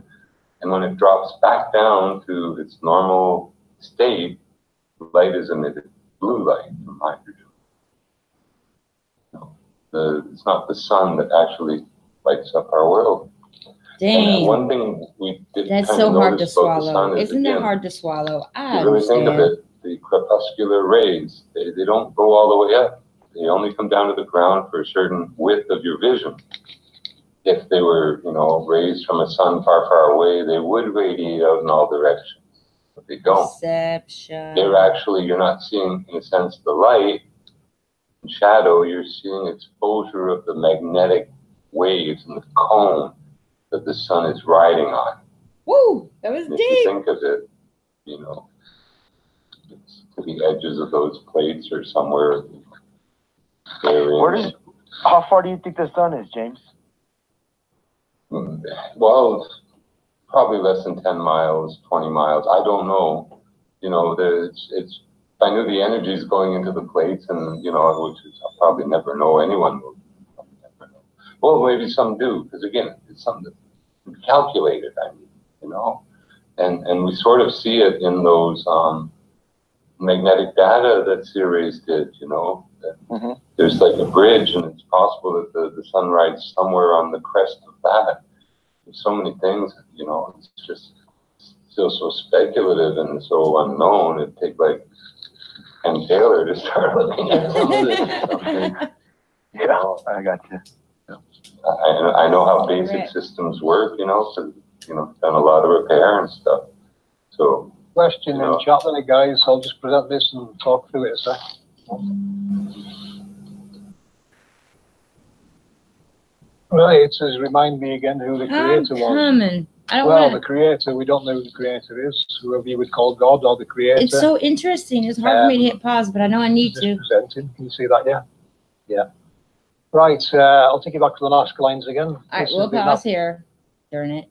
and when it drops back down to its normal state, light is emitted, blue light from hydrogen. It's not the sun that actually lights up our world. Dang. And one thing we did That's kind so of hard to notice about the swallow. sun is, Isn't again, that hard to swallow? I you really think of it, the crepuscular rays, they don't go all the way up. They only come down to the ground for a certain width of your vision. If they were, rays from a sun far, far away, they would radiate out in all directions. But they don't. Perception. They're actually, you're not seeing, in a sense, the light. In shadow, you're seeing exposure of the magnetic waves and the cone that the sun is riding on. Woo! That was And deep. if you think of it, it's to the edges of those plates or somewhere. How far do you think the sun is, James? Well, probably less than 10 miles, 20 miles. I don't know. It's. If I knew the energy is going into the plates, and which is, I'll probably never know. Anyone will probably never know. Well, maybe some do, because again, it's something that can be calculated. And we sort of see it in those magnetic data that Ceres did. That there's like a bridge, and it's possible that the sun rides somewhere on the crest of that. There's so many things. It's just still so speculative and so unknown. It'd take like Ken Taylor to start looking at some of this stuff. Yeah, I got you. I know how basic systems work, because done a lot of repair and stuff. So question in chat there, guys. I'll just present this and talk through it a sec. Right, it says remind me again who the creator was. Coming. I don't Well, wanna... the creator, we don't know who the creator is. Whoever you would call God or the creator. It's so interesting. It's hard for me to hit pause, but I know I need to. Presenting. Can you see that? Yeah. Yeah. Right. I'll take you back to the last lines again. All right, we'll pause here. Darn it.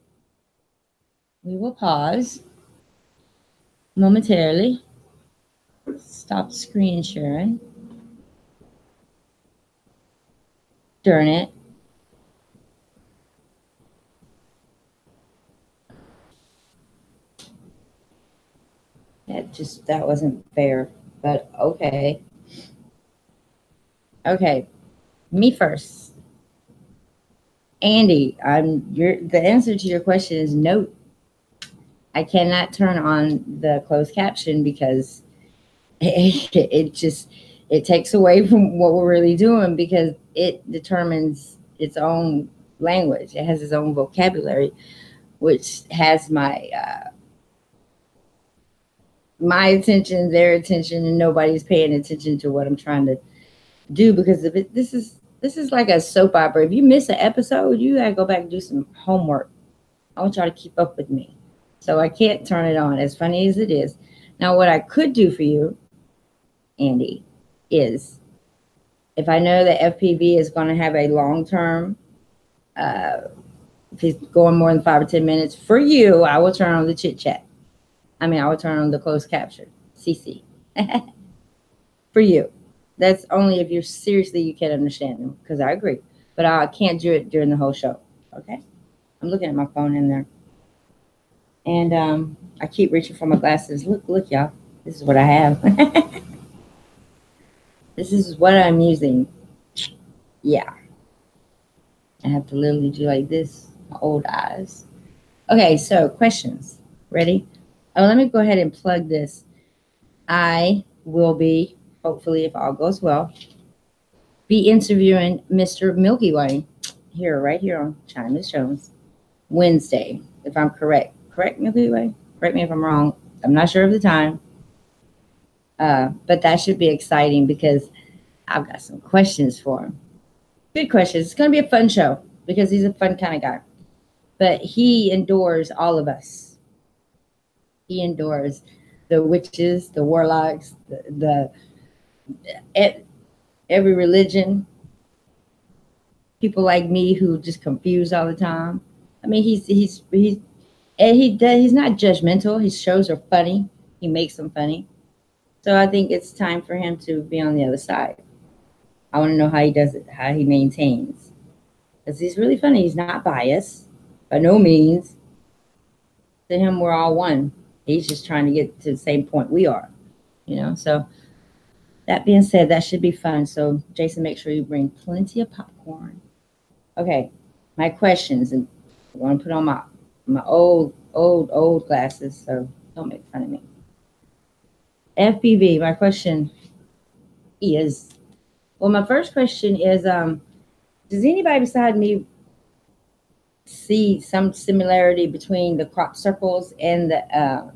We will pause momentarily. Stop screen sharing. Darn it. That wasn't fair, but okay. Okay, me first. Andy, the answer to your question is no. I cannot turn on the closed caption because it takes away from what we're really doing, because it determines its own language. It has its own vocabulary, which has my attention, their attention, and nobody's paying attention to what I'm trying to do, because this is like a soap opera. If you miss an episode, you gotta go back and do some homework. I want y'all to keep up with me. So I can't turn it on, as funny as it is. Now, what I could do for you, Andy, is if I know that FPV is going to have a long-term, if he's going more than 5 or 10 minutes, for you, I will turn on the chit chat. I will turn on the closed caption, CC. For you. That's only if you can't understand them, because I agree. But I can't do it during the whole show. Okay? I'm looking at my phone in there. And I keep reaching for my glasses. Look, y'all. This is what I have. This is what I'm using. Yeah. I have to literally do like this. My old eyes. Okay, so questions. Ready? Oh, let me go ahead and plug this. I will be, hopefully, if all goes well, be interviewing Mr. Milky Way right here on ChinaMrsJones Wednesday, if I'm correct. Correct, Milky Way? Correct me if I'm wrong. I'm not sure of the time. But that should be exciting, because I've got some questions for him. Good questions. It's going to be a fun show, because he's a fun kind of guy. But he endures all of us. He endures the witches, the warlocks, every religion. People like me who just confused all the time. He's not judgmental. His shows are funny. He makes them funny. So I think it's time for him to be on the other side. I want to know how he does it, how he maintains. Because he's really funny. He's not biased by no means. To him, we're all one. He's just trying to get to the same point we are. So that being said, that should be fun. So Jason, make sure you bring plenty of popcorn. Okay, my questions. And I want to put on my old glasses, so don't make fun of me. FPV, my question is, well, my first question is, does anybody beside me see some similarity between the crop circles and the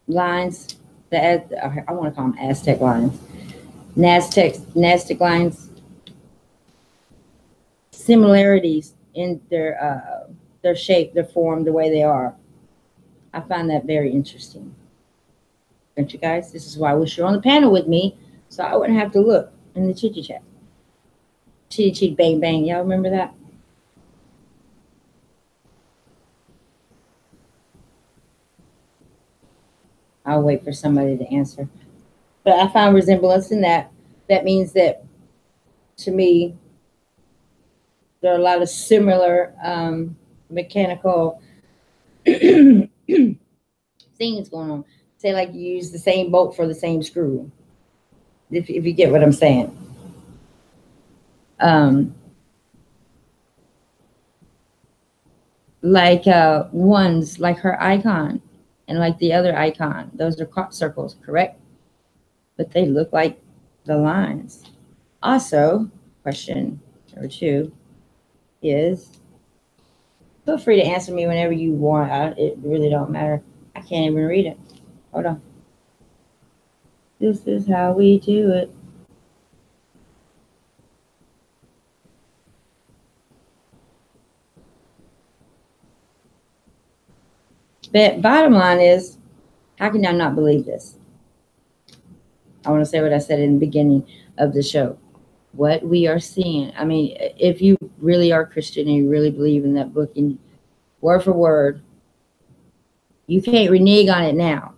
lines? I want to call them Aztec lines. Naztec lines. Similarities in their shape, their form, the way they are. I find that very interesting. Don't you guys? This is why I wish you were on the panel with me, so I wouldn't have to look in the chitty chat. Chitty chitty bang bang. Y'all remember that? I'll wait for somebody to answer. But I found resemblance in that. That means that, to me, there are a lot of similar mechanical things going on. Say like you use the same bolt for the same screw. If you get what I'm saying. Like one's like her icon, and like the other icon. Those are crop circles, correct? But they look like the lines. Also, question number 2 is, feel free to answer me whenever you want. It really don't matter. I can't even read it. Hold on. This is how we do it. But bottom line is, how can y'all not believe this? I want to say what I said in the beginning of the show. What we are seeing. I mean, if you really are Christian and you really believe in that book and word for word, you can't renege on it now.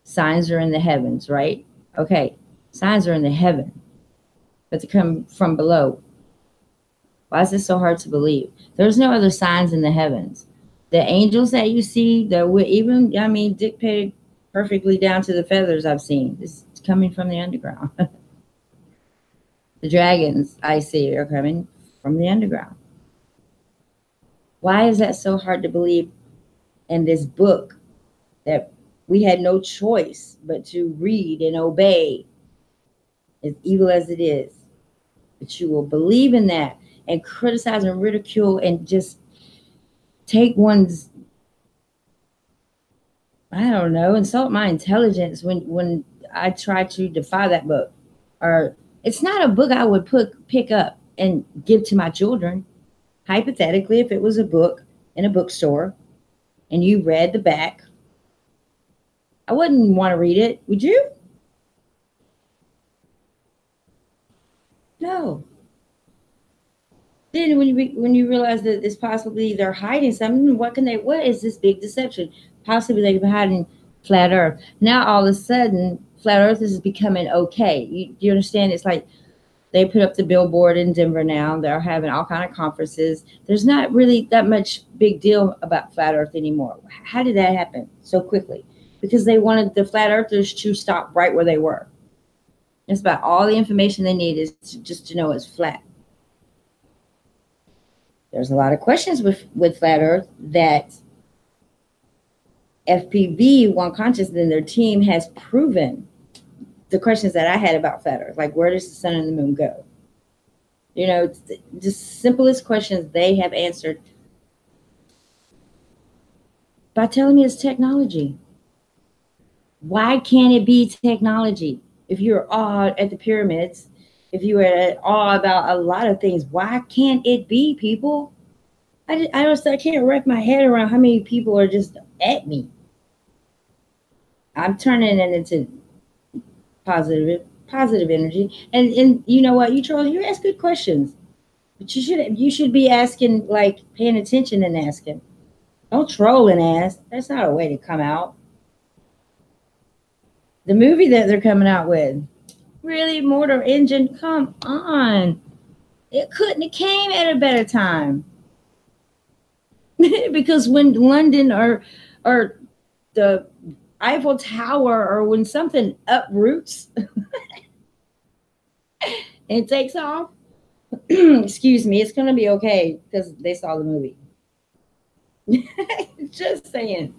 Signs are in the heavens, right? Okay, signs are in the heaven, but to come from below. Why is this so hard to believe? There's no other signs in the heavens. The angels that you see, that would even, I mean, dictated perfectly down to the feathers I've seen. This is coming from the underground. The dragons I see are coming from the underground. Why is that so hard to believe in this book that we had no choice but to read and obey, as evil as it is? But you will believe in that and criticize and ridicule and just take one's, I don't know, insult my intelligence when I try to defy that book. Or it's not a book I would pick up and give to my children. Hypothetically, if it was a book in a bookstore and you read the back, I wouldn't want to read it. Would you? No. Then when you realize that it's possibly they're hiding something, what is this big deception? Possibly they've been hiding flat earth. Now all of a sudden, flat earth is becoming okay. You understand? It's like they put up the billboard in Denver now. They're having all kind of conferences. There's not really that much big deal about flat earth anymore. How did that happen so quickly? Because they wanted the flat earthers to stop right where they were. It's about all the information they need is just to know it's flat. There's a lot of questions with flat earth that FPV, One Conscious, and their team has proven the questions that I had about flat earth, like where does the sun and the moon go? You know, the simplest questions they have answered by telling me it's technology. Why can't it be technology? If you're awed at the pyramids, if you were at awe about a lot of things, why can't it be, people? I can't wrap my head around how many people are just at me. I'm turning it into positive energy. And you know what, you trolls, you ask good questions. But you should be asking, like paying attention and asking. Don't troll and ask. That's not a way to come out. The movie that they're coming out with, really, Mortar Engine, come on. It couldn't have came at a better time. Because when London or the Eiffel Tower, or when something uproots and takes off, excuse me, it's going to be okay because they saw the movie. Just saying.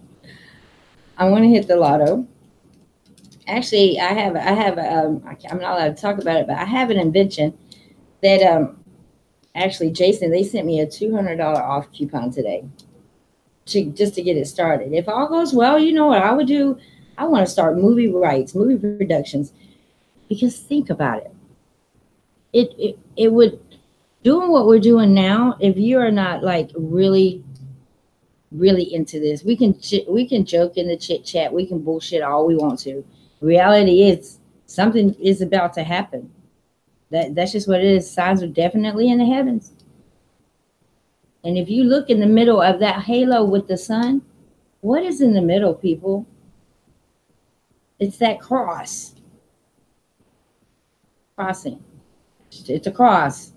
I want to hit the lotto. Actually, I'm not allowed to talk about it, but I have an invention that actually, Jason, they sent me a $200 off coupon today just to get it started. If all goes well, you know what I would do? I want to start movie rights, movie productions, because think about it. It would, doing what we're doing now, if you are not like really into this, we can joke in the chit chat, we can bullshit all we want to. Reality is something is about to happen. That's just what it is. Signs are definitely in the heavens. And if you look in the middle of that halo with the sun, what is in the middle, people? It's that cross. Crossing. It's a cross.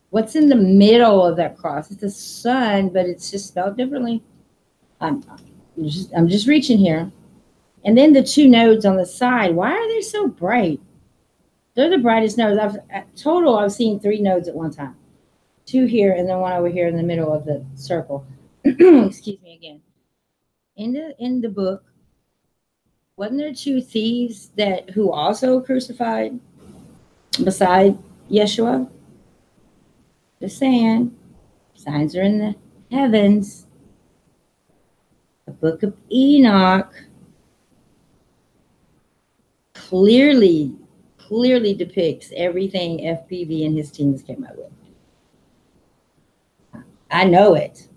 What's in the middle of that cross? It's the sun, but it's just spelled differently. I'm just reaching here. And then the two nodes on the side, why are they so bright? They're the brightest nodes. I've seen 3 nodes at one time. 2 here and then 1 over here in the middle of the circle. Excuse me again. In the book, wasn't there 2 thieves who also crucified beside Yeshua? Just saying, signs are in the heavens. The book of Enoch clearly depicts everything FPV and his teams came up with. I know it.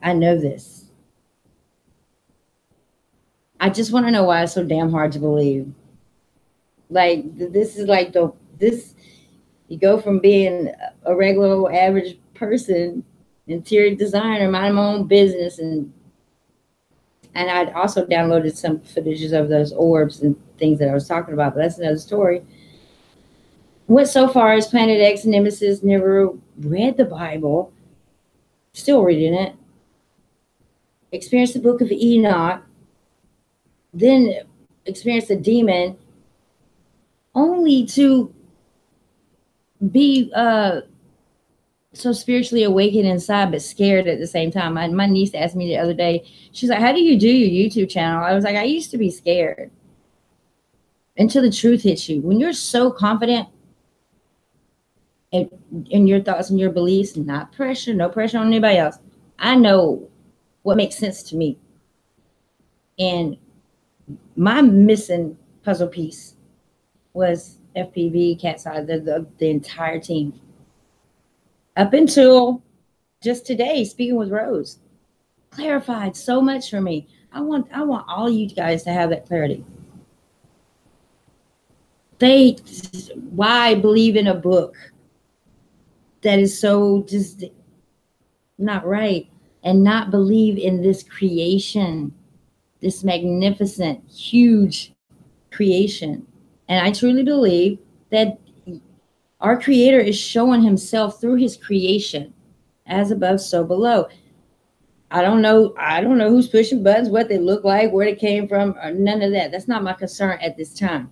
I know this. I just want to know why it's so damn hard to believe. Like, this is like you go from being a regular old average person, interior designer, minding my own business, and I also downloaded some footages of those orbs and things that I was talking about, but that's another story. Went so far as Planet X Nemesis, never read the Bible, still reading it. Experienced the book of Enoch, then experienced a demon, only to be so spiritually awakened inside, but scared at the same time. My niece asked me the other day, she's like, how do you do your YouTube channel? I was like, I used to be scared until the truth hits you. When you're so confident in your thoughts and your beliefs, not pressure, no pressure on anybody else. I know what makes sense to me. And my missing puzzle piece was FPV, Cat's Eye, the entire team. Up until just today, speaking with Rose, clarified so much for me. I want all you guys to have that clarity. Why believe in a book that is so just not right, and not believe in this creation, this magnificent, huge creation? And I truly believe that our Creator is showing himself through his creation, as above, so below. I don't know who's pushing buttons, what they look like, where they came from, or none of that. That's not my concern at this time.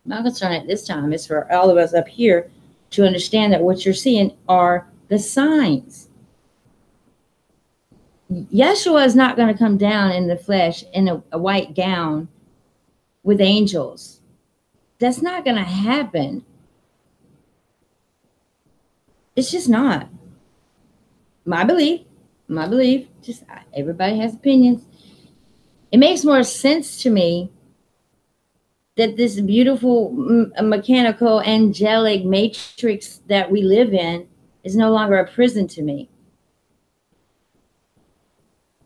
My concern at this time is for all of us up here to understand that what you're seeing are the signs. Yeshua is not going to come down in the flesh in a white gown with angels. That's not going to happen. It's just not. My belief, just everybody has opinions. It makes more sense to me that this beautiful mechanical angelic matrix that we live in is no longer a prison to me.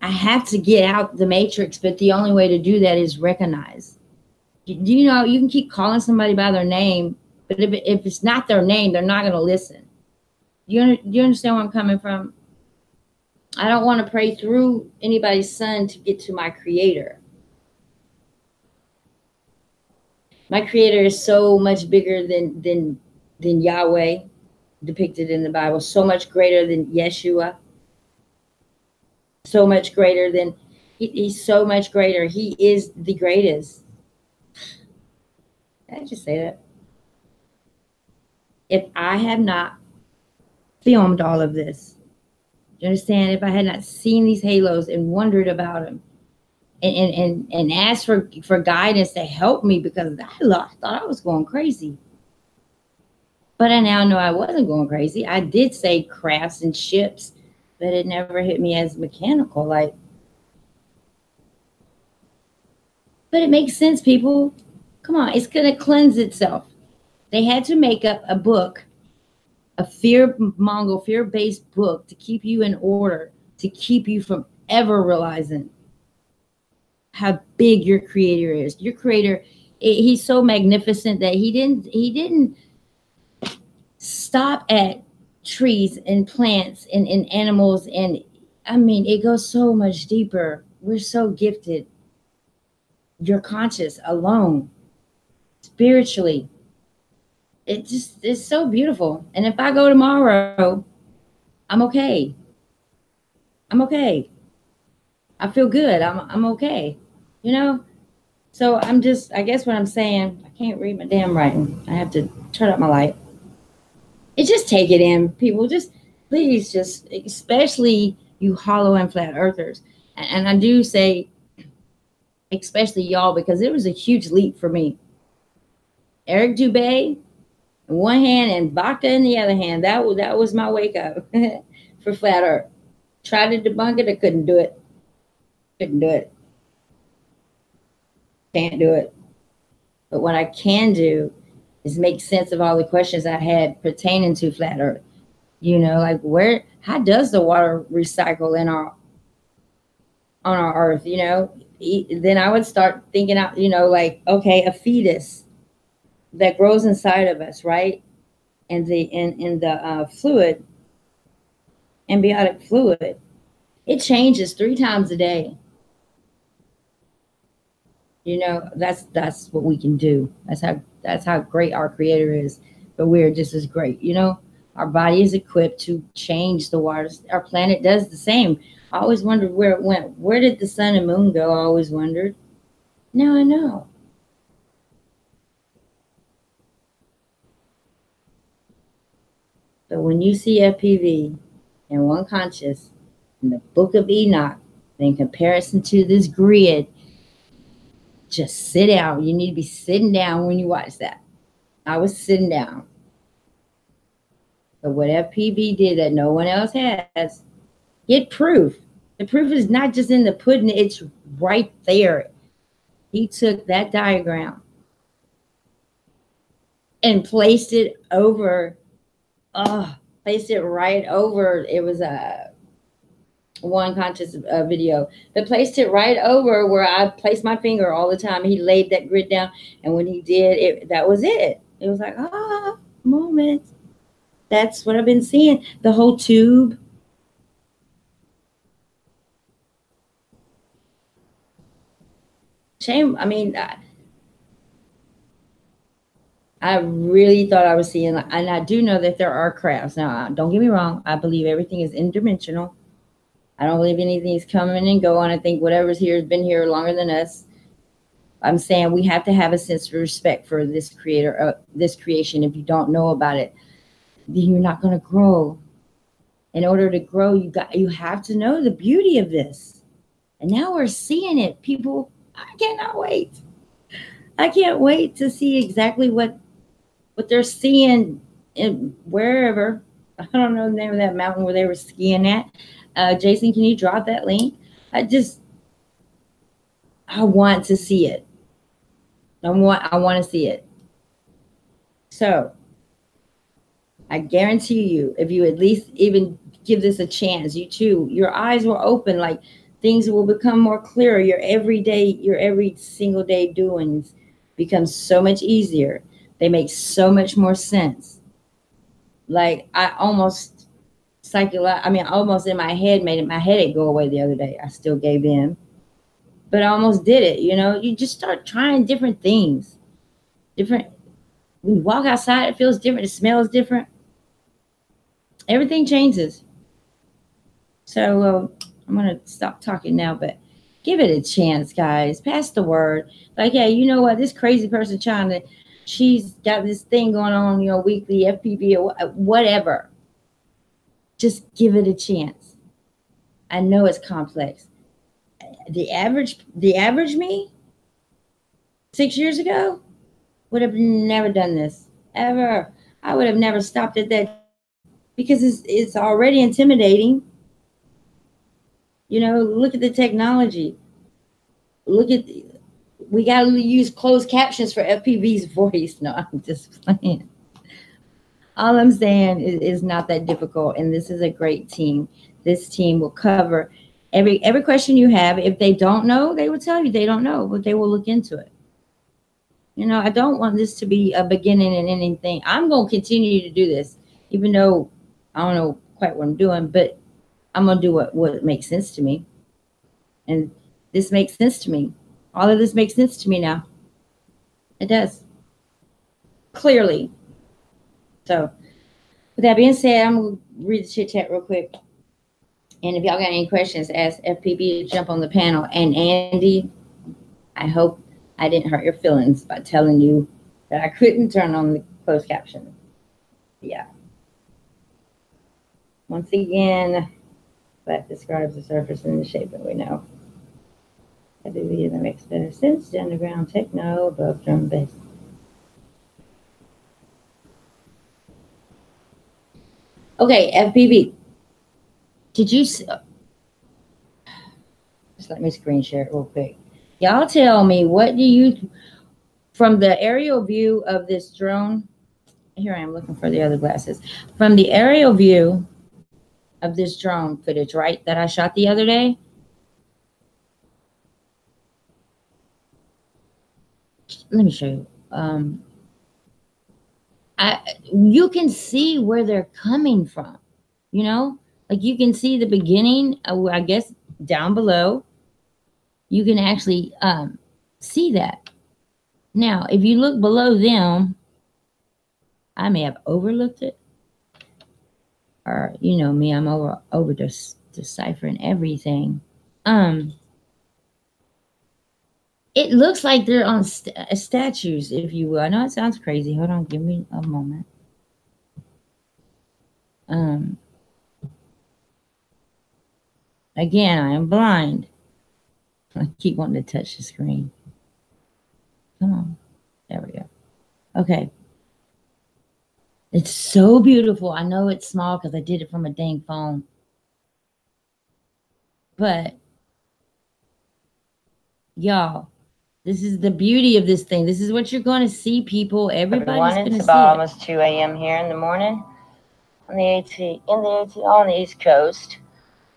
I have to get out the matrix, but the only way to do that is recognize. You know, you can keep calling somebody by their name, but if it's not their name, they're not going to listen. You understand where I'm coming from? I don't want to pray through anybody's son to get to my Creator. My Creator is so much bigger than Yahweh depicted in the Bible, so much greater than Yeshua, so much greater than, he's so much greater. He is the greatest. Did I just say that? If I have not filmed all of this, you understand? If I had not seen these halos and wondered about them and asked for guidance to help me, because I thought I was going crazy. But I now know I wasn't going crazy. I did say crafts and ships, but it never hit me as mechanical. Like, but it makes sense, people. Come on, it's going to cleanse itself. They had to make up a book, a fear-based book to keep you in order, to keep you from ever realizing how big your Creator is. Your Creator, he's so magnificent that he didn't stop at trees and plants and animals. And I mean, it goes so much deeper. We're so gifted. You're conscious alone, spiritually. It's so beautiful. And if I go tomorrow, I'm okay. I'm okay. I feel good. I'm okay. You know? So I guess what I'm saying, I can't read my damn writing. I have to turn up my light. Just take it in, people. Just please, just especially you hollow and flat earthers. And I do say, especially y'all, because it was a huge leap for me. Eric Dubé in one hand and Baka in the other hand. That was my wake up for flat earth. Tried to debunk it, I couldn't do it. Couldn't do it. Can't do it. But what I can do is make sense of all the questions I had pertaining to flat earth. You know, like how does the water recycle on our earth? You know, then I would start thinking out, you know, like, okay, a fetus that grows inside of us, right? And in the fluid, embryonic fluid, it changes 3 times a day. You know, that's what we can do. That's how great our creator is. But we're just as great, you know. Our body is equipped to change the waters. Our planet does the same. I always wondered where it went. Where did the sun and moon go? I always wondered. Now I know. But when you see FPV and one conscious in the book of Enoch, in comparison to this grid, just sit down. You need to be sitting down when you watch that. I was sitting down. But what FPV did that no one else has, it proof. The proof is not just in the pudding, it's right there. He took that diagram and placed it over, placed it right over. It was a one conscious video, but placed it right over where I place my finger all the time. He laid that grid down, and when he did it, that was it. It was like, moment. That's what I've been seeing. The whole tube. Shame. I mean, I really thought I was seeing, and I do know that there are crafts. Now, don't get me wrong. I believe everything is interdimensional. I don't believe anything is coming and going. I think whatever's here has been here longer than us. I'm saying we have to have a sense of respect for this creator, this creation. If you don't know about it, then you're not going to grow. In order to grow, you have to know the beauty of this. And now we're seeing it, people. I cannot wait. I can't wait to see exactly what they're seeing in wherever. I don't know the name of that mountain where they were skiing at. Jason, can you drop that link? I want to see it. I want to see it. So I guarantee you, if you at least even give this a chance, you too, your eyes will open, like things will become more clear. Your every single day doings becomes so much easier. They make so much more sense. Like I almost almost in my head made my headache go away the other day. I still gave in, but I almost did it. You know, you just start trying different things. When you walk outside, it feels different. It smells different. Everything changes. So I'm going to stop talking now, but give it a chance, guys. Pass the word. Like, hey, you know what? This crazy person China, she's got this thing going on, you know, weekly, FPV, or whatever. Just give it a chance. I know it's complex. The average me 6 years ago would have never done this, ever. I would have never stopped at that because it's already intimidating. You know, look at the technology. We got to use closed captions for FPV's voice. No, I'm just playing. All I'm saying is not that difficult, and this is a great team. This team will cover every question you have. If they don't know, they will tell you they don't know, but they will look into it. You know, I don't want this to be a beginning and ending thing. I'm going to continue to do this, even though I don't know quite what I'm doing, but I'm going to do what makes sense to me. And this makes sense to me. All of this makes sense to me now. It does. Clearly. So, with that being said, I'm going to read the chit chat real quick. And if y'all got any questions, ask FPB to jump on the panel. And Andy, I hope I didn't hurt your feelings by telling you that I couldn't turn on the closed caption. Yeah. Once again, that describes the surface and the shape that we know. FPV that makes better sense. The underground techno above drum bass. Okay, FPV. Did you just let me screen share it real quick. Y'all tell me, what do you, from the aerial view of this drone, here I am looking for the other glasses. From the aerial view of this drone footage, right, that I shot the other day, let me show you. You can see where they're coming from, you know, like you can see the beginning, I guess down below, you can actually see that. Now, if you look below them, I may have overlooked it, or you know me, I'm over deciphering everything. It looks like they're on statues, if you will. I know it sounds crazy. Hold on, give me a moment. Again, I am blind. I keep wanting to touch the screen. Come on. There we go. Okay. It's so beautiful. I know it's small because I did it from a dang phone. But, y'all, this is the beauty of this thing. This is what you're going to see, people. Everybody's going to see it. It's about almost 2 a.m. here in the morning on the East Coast.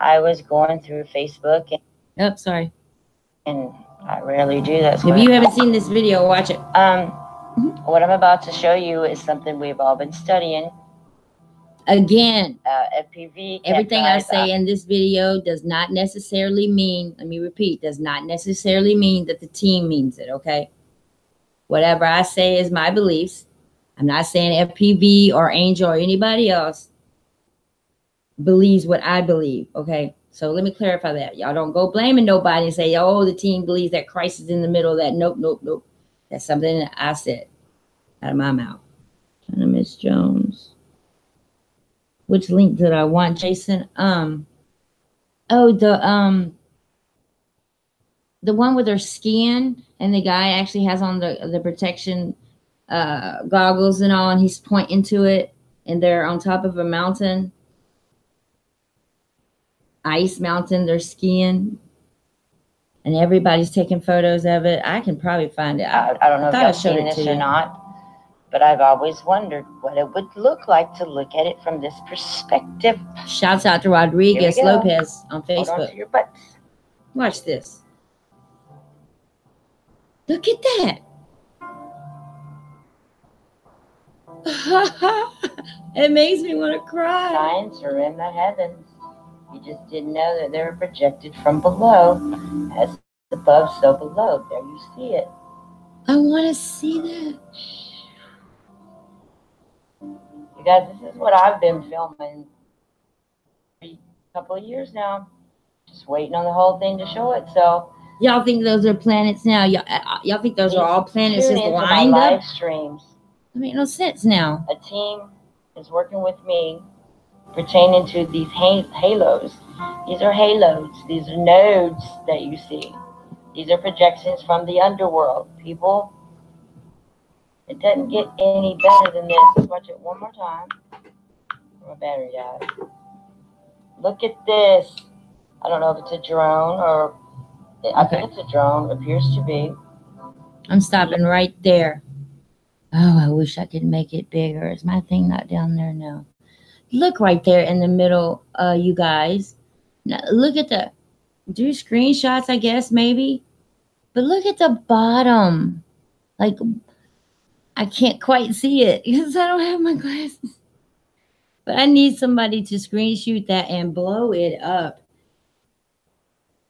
I was going through Facebook. Sorry. And I rarely do that. If you haven't seen this video, watch it. What I'm about to show you is something we've all been studying. Again, FPV. Everything I say in this video does not necessarily mean, let me repeat, does not necessarily mean that the team means it, okay? Whatever I say is my beliefs. I'm not saying FPV or Angel or anybody else believes what I believe, okay? So let me clarify that. Y'all don't go blaming nobody and say, oh, the team believes that Christ is in the middle of that. Nope, nope, nope. That's something that I said out of my mouth. ChinaMrsJones. Which link did I want, Jason? The one with her skin, and the guy actually has on the protection goggles and all, and he's pointing to it, and they're on top of a mountain. Ice mountain, they're skiing, and everybody's taking photos of it. I can probably find it. I don't know if y'all seen this or not, but I've always wondered what it would look like to look at it from this perspective. Shouts out to Rodriguez Lopez on Facebook. Hold on to your butts. Watch this. Look at that. It makes me want to cry. Signs are in the heavens. You just didn't know that they were projected from below. As above, so below. There you see it. I want to see that. You guys, this is what I've been filming for a couple of years now. Just waiting on the whole thing to show itself. Y'all think those are planets now? Y'all think those are all planets just lined up? Live streams. That makes no sense now. A team is working with me pertaining to these halos. These are halos. These are nodes that you see. These are projections from the underworld. People, it doesn't get any better than this. Let's watch it one more time. My battery died. Look at this. I don't know if it's a drone or... I think it's a drone. It appears to be. I'm stopping right there. Oh, I wish I could make it bigger. Is my thing not down there? No. Look right there in the middle, you guys. Now, look at the... Do screenshots, I guess, maybe. But look at the bottom. Like, I can't quite see it because I don't have my glasses. But I need somebody to screenshot that and blow it up.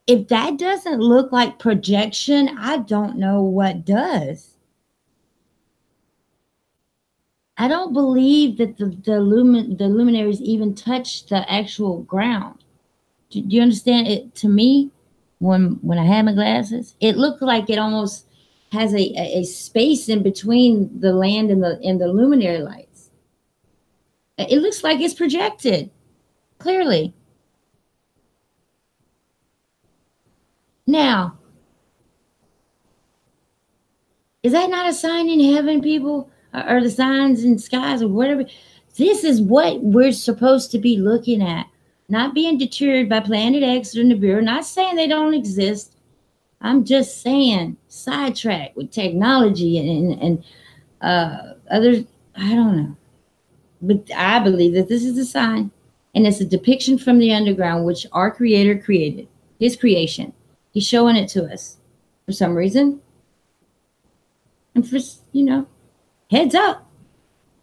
If that doesn't look like projection, I don't know what does. I don't believe that the luminaries even touch the actual ground. Do you understand it? To me, when I had my glasses, it looked like it almost has a space in between the land and the luminary lights. It looks like it's projected, clearly. Now, is that not a sign in heaven, people? Or the signs in skies or whatever? This is what we're supposed to be looking at. Not being deterred by Planet X or Nibiru. Not saying they don't exist. I'm just saying sidetrack with technology and others. I don't know. But I believe that this is a sign. And it's a depiction from the underground, which our Creator created. His creation. He's showing it to us for some reason. And for, you know, heads up.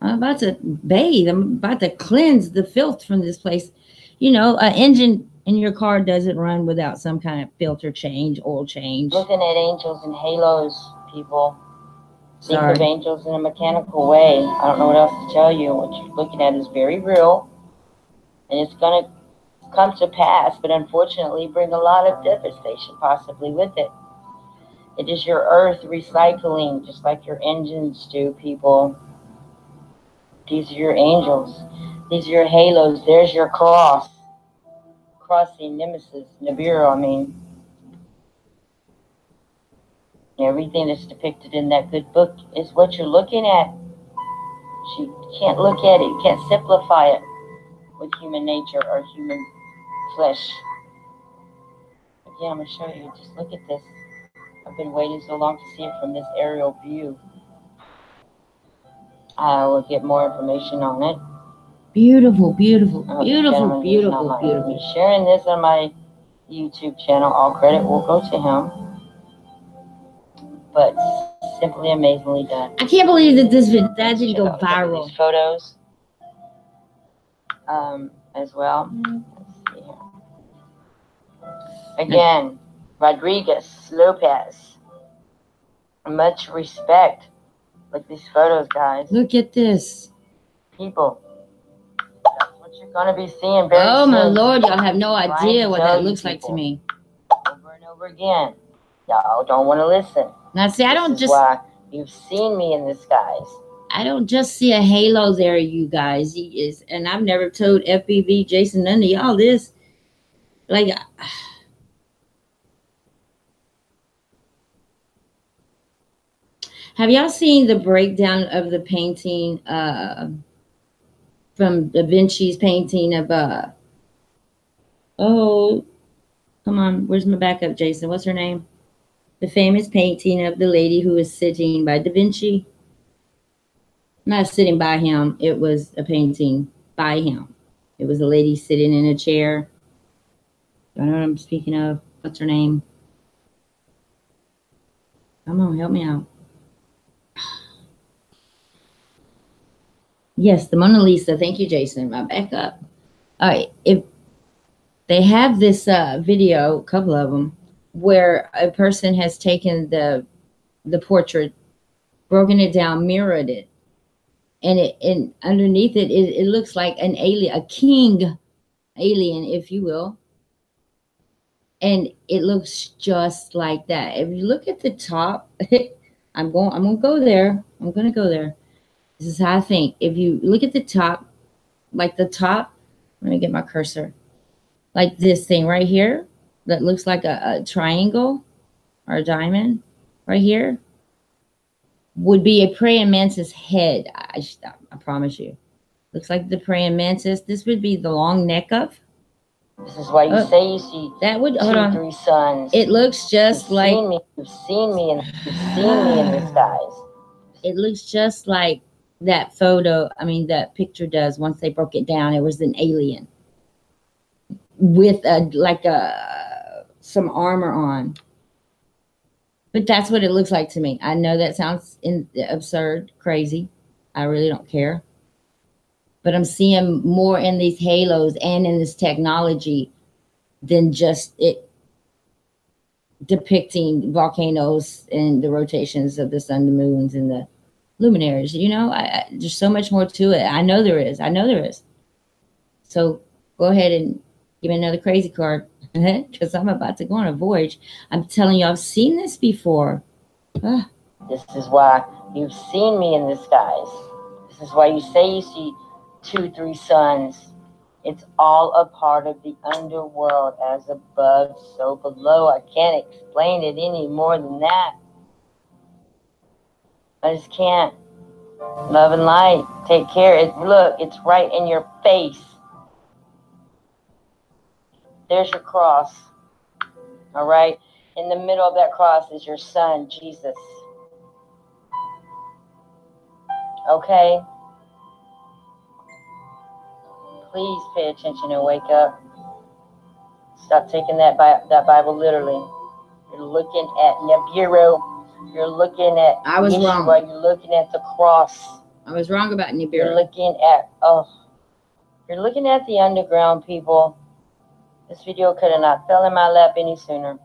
I'm about to bathe. I'm about to cleanse the filth from this place. You know, an engine in your car doesn't run without some kind of filter change, oil change. Looking at angels and halos, people. Think Sorry. of angels in a mechanical way. I don't know what else to tell you. What you're looking at is very real, and it's going to come to pass, but unfortunately bring a lot of devastation possibly with it. It is your earth recycling, just like your engines do, people. These are your angels. These are your halos. There's your cross. Crossing Nemesis, Nibiru, I mean. Everything that's depicted in that good book is what you're looking at. You can't look at it. You can't simplify it with human nature or human flesh. Again, I'm going to show you. Just look at this. I've been waiting so long to see it from this aerial view. I will get more information on it. Beautiful, beautiful, beautiful, beautiful, I'm beautiful. sharing this on my YouTube channel. All credit will go to him. But simply amazingly done. I can't believe that that didn't go viral. These photos as well. Let's see here. Again, Rodriguez Lopez. Much respect. Look at these photos, guys. Look at this. People. That's what you're going to be seeing very soon. Oh, my Lord. Y'all have no idea what that looks like to me. Over and over again. Y'all don't want to listen. Now, see, I don't just... why you've seen me in the skies. I don't just see a halo there, you guys. He is, and I've never told FBV, Jason, none of y'all this. Like... Have y'all seen the breakdown of the painting from Da Vinci's painting of oh, come on, where's my backup, Jason? What's her name? The famous painting of the lady who was sitting by Da Vinci. Not sitting by him, it was a painting by him. It was a lady sitting in a chair. I don't know what I'm speaking of. What's her name? Come on, help me out. Yes, the Mona Lisa. Thank you, Jason. My backup. All right. If they have this video, a couple of them, where a person has taken the portrait, broken it down, mirrored it, and underneath it, it looks like an alien, a king alien, if you will. And it looks just like that. If you look at the top, I'm gonna go there. I'm gonna go there. This is how I think. If you look at the top, like the top, let me get my cursor. Like this thing right here, that looks like a triangle or a diamond right here, would be a praying mantis head. I promise you. Looks like the praying mantis. This would be the long neck of. This is why you say you see that would, hold on. 3 suns. It looks just like. You've seen me in the skies. It looks just like that photo, I mean, that picture does. Once they broke it down, it was an alien with some armor on. But that's what it looks like to me. I know that sounds absurd, crazy. I really don't care. But I'm seeing more in these halos and in this technology than just it depicting volcanoes and the rotations of the sun, the moons, and the luminaries. You know, there's so much more to it. I know there is. I know there is. So go ahead and give me another crazy card, because I'm about to go on a voyage. I'm telling you, I've seen this before. This is why you've seen me in the skies. This is why you say you see 2, 3 suns. It's all a part of the underworld, as above, so below. I can't explain it any more than that. I just can't. Love and light. Take care. Look, it's right in your face. There's your cross. All right? In the middle of that cross is your son, Jesus. Okay? Please pay attention and wake up. Stop taking that Bible literally. You're looking at Nibiru. You're looking at I was wrong. Yeshua. You're looking at the cross. I was wrong about Nibiru. You're looking at the underground, people. This video could have not fell in my lap any sooner.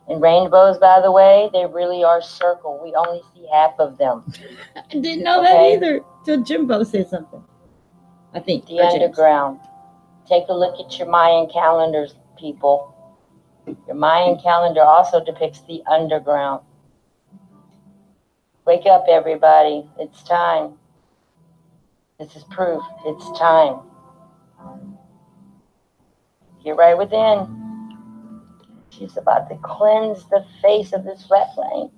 And rainbows, by the way, they really are circle. We only see half of them. I didn't know that either till Jimbo said something. I think. The underground. Take a look at your Mayan calendars, people. Your Mayan calendar also depicts the underground. Wake up, everybody. It's time. This is proof. It's time. Get right within. She's about to cleanse the face of this flat plane.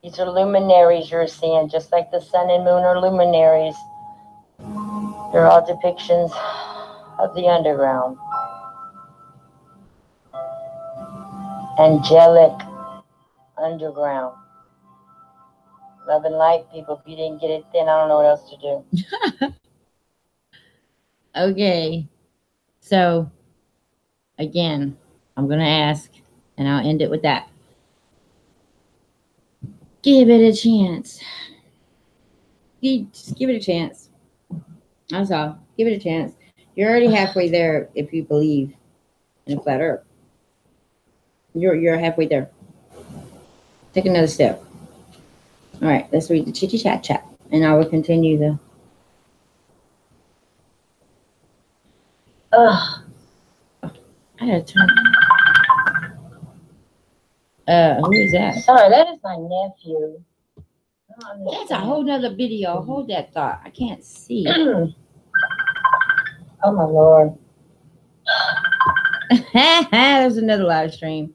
These are luminaries you're seeing, just like the sun and moon are luminaries. They're all depictions of the underground. Angelic underground. Love and light, people. If you didn't get it then, I don't know what else to do. Okay. So, again, I'm going to ask, and I'll end it with that. Give it a chance. Just give it a chance. That's all. Give it a chance. You're already halfway there if you believe in a flat earth. You're halfway there. Take another step. All right, let's read the chitty chat chat, and I will continue the. I gotta turn. Who is that? Sorry, that is my nephew. That's a whole nother video. Hold that thought. I can't see. Oh my Lord. There's another live stream.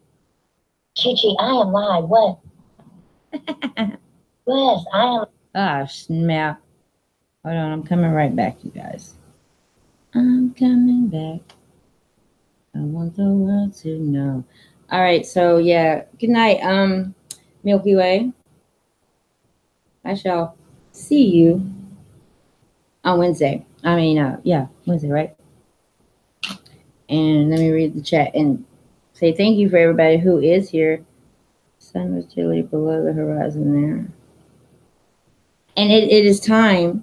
Chichi, I am live. What? Yes, I am. Ah, snap. Hold on, I'm coming right back, you guys. I'm coming back. I want the world to know. All right, so yeah, good night, Milky Way. I shall see you on Wednesday. Wednesday, right? And let me read the chat and say thank you for everybody who is here. Sun was chilly below the horizon there. And it is time,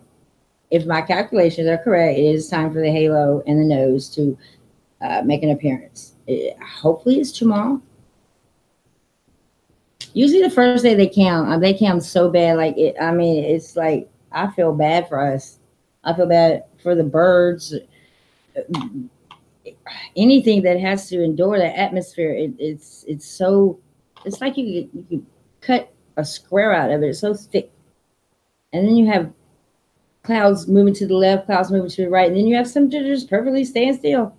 if my calculations are correct, it is time for the halo and the nose to make an appearance. Hopefully it's tomorrow. Usually the first day they count so bad. It's like, I feel bad for us. I feel bad for the birds. Anything that has to endure the atmosphere, it's like you cut a square out of it. It's so thick. And then you have clouds moving to the left, clouds moving to the right, and then you have some that are just perfectly staying still.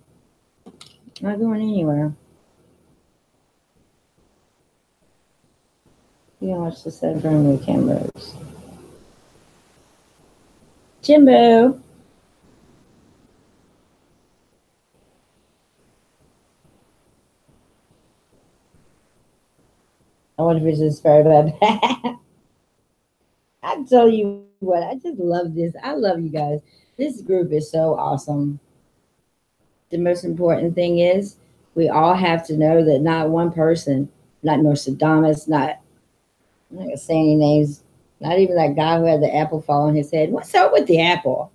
Not going anywhere. You can watch the set from the cameras. Jimbo. I wonder if it's inspired by that. I tell you what, I just love this. I love you guys. This group is so awesome. The most important thing is we all have to know that not one person, not Nostradamus, I'm not going to say any names, not even that guy who had the apple fall on his head. What's up with the apple?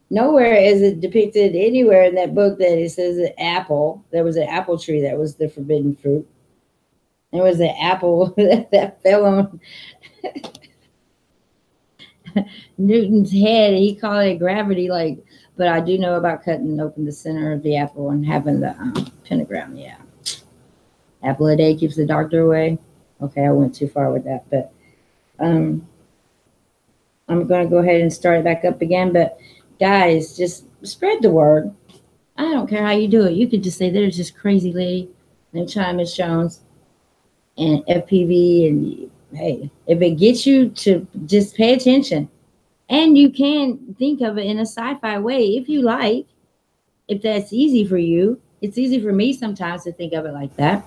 Nowhere is it depicted anywhere in that book that it says an apple. There was an apple tree that was the forbidden fruit. There was an apple that fell on Newton's head. He called it gravity. But I do know about cutting open the center of the apple and having the pentagram. Yeah, apple a day keeps the doctor away. Okay, I went too far with that, but I'm going to go ahead and start it back up again. But guys, just spread the word. I don't care how you do it. You could just say there's this crazy lady named ChinaMrsJones and FPV, and hey, if it gets you to just pay attention, and you can think of it in a sci-fi way if you like, if that's easy for you. It's easy for me sometimes to think of it like that.